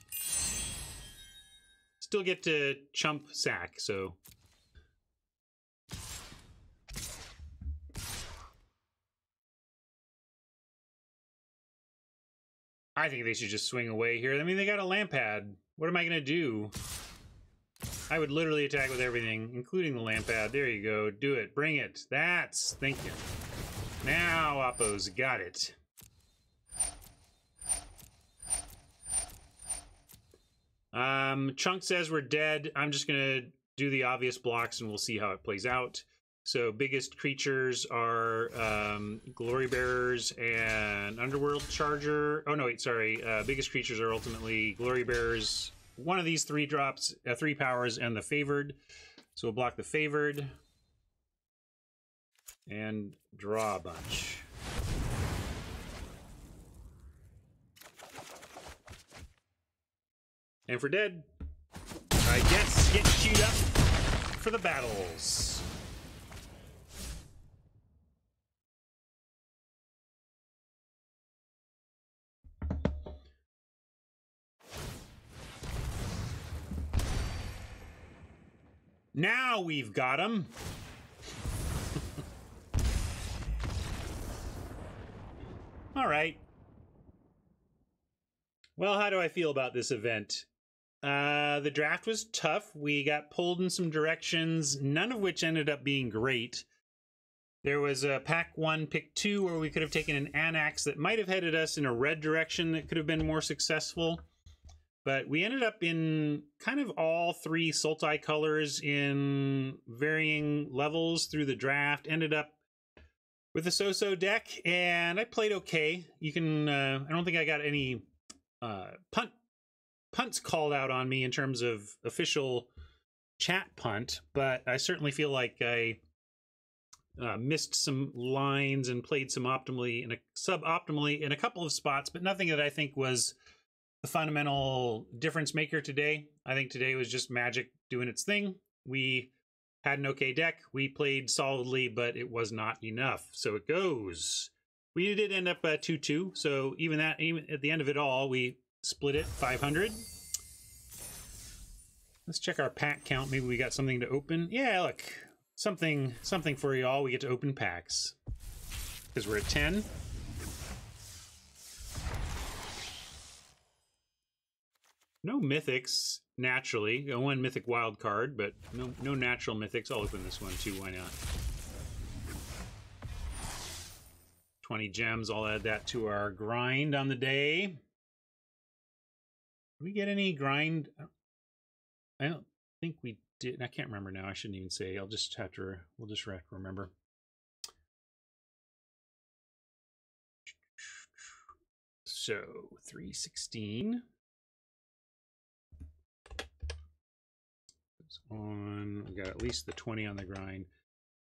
Still get to chump sack, so. I think they should just swing away here. I mean, they got a lamp pad. What am I going to do? I would literally attack with everything, including the lamp pad. There you go. Do it. Bring it. That's... Thank you. Now, Oppo's got it. Chunk says we're dead. I'm just going to do the obvious blocks, and we'll see how it plays out. So biggest creatures are Glory Bearers and Underworld Charger. Oh, no, wait, sorry. Biggest creatures are ultimately Glory Bearers. One of these 3 drops, 3 powers, and the Favored. So we'll block the Favored. And draw a bunch. And for dead, I guess get queued up for the battles. Now we've got him. All right. Well, how do I feel about this event? The draft was tough. We got pulled in some directions, none of which ended up being great. There was a pack 1, pick 2, where we could have taken an Anax that might have headed us in a red direction that could have been more successful. But we ended up in kind of all 3 Sultai colors in varying levels through the draft. Ended up with a so-so deck, and I played okay. You can, I don't think I got any punts called out on me in terms of official chat punt, but I certainly feel like I missed some lines and played some optimally and suboptimally in a couple of spots, but nothing that I think was the fundamental difference maker today. I think today was just Magic doing its thing. We had an okay deck. We played solidly, but it was not enough. So it goes. We did end up 2-2. So even at the end of it all, we split it 500. Let's check our pack count. Maybe we got something to open. Yeah, look, something for y'all. We get to open packs because we're at 10. No mythics naturally. One mythic wild card, but no natural mythics. I'll open this one too. Why not? 20 gems. I'll add that to our grind on the day. Did we get any grind? I don't think we did. I can't remember now. I shouldn't even say. I'll just have to. We'll just have to remember. So 316. On, we got at least the 20 on the grind.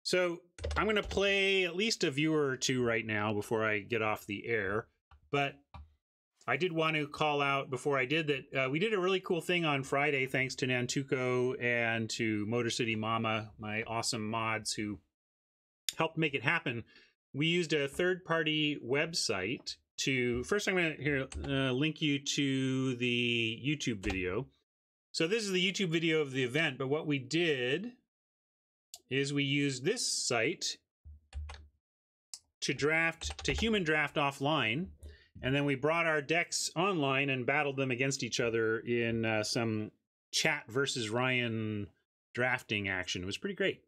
So I'm going to play at least a viewer or two right now before I get off the air. But I did want to call out before I did that we did a really cool thing on Friday, thanks to Nantuko and to Motor City Mama, my awesome mods who helped make it happen. We used a third-party website to, first I'm going to link you to the YouTube video. So this is the YouTube video of the event, but what we did is we used this site to human draft offline, and then we brought our decks online and battled them against each other in some chat versus Ryan drafting action. It was pretty great.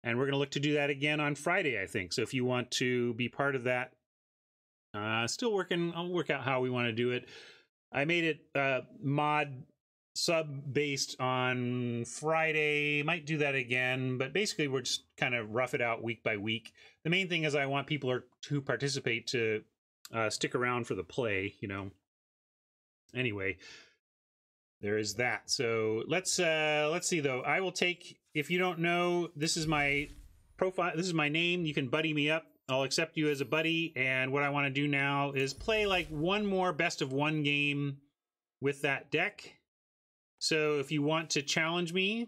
And we're going to look to do that again on Friday, I think. So if you want to be part of that, still working, I'll work out how we want to do it. I made it mod sub based on Friday. Might do that again, but basically we're just kind of rough it out week by week. The main thing is I want people who participate to stick around for the play, you know. Anyway, there is that. So let's see though. I will take, if you don't know, this is my profile, this is my name. You can buddy me up. I'll accept you as a buddy, and what I want to do now is play like one more best of one game with that deck. So if you want to challenge Going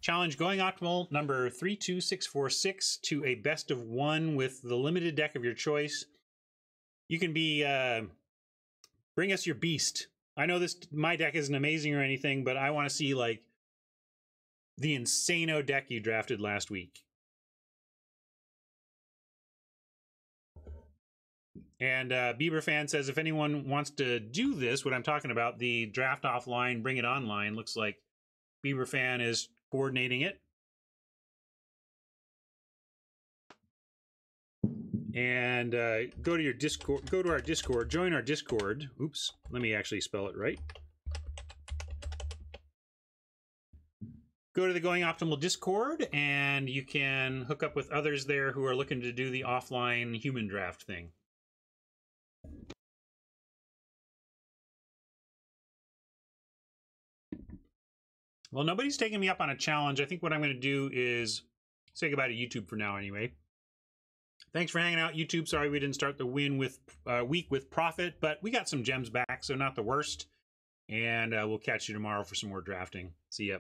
Optimal number 32646 to a best of one with the limited deck of your choice. You can be, bring us your beast. I know my deck isn't amazing or anything, but I want to see like the insano deck you drafted last week. And Bieber Fan says, if anyone wants to do this, what I'm talking about, the draft offline, bring it online, looks like Bieber Fan is coordinating it. And go to your Discord, go to our Discord, join our Discord. Oops, let me actually spell it right. Go to the Going Optimal Discord, and you can hook up with others there who are looking to do the offline human draft thing. Well, nobody's taking me up on a challenge. I think what I'm going to do is say goodbye to YouTube for now anyway. Thanks for hanging out, YouTube. Sorry we didn't start the week with profit, but we got some gems back, so not the worst. And we'll catch you tomorrow for some more drafting. See ya.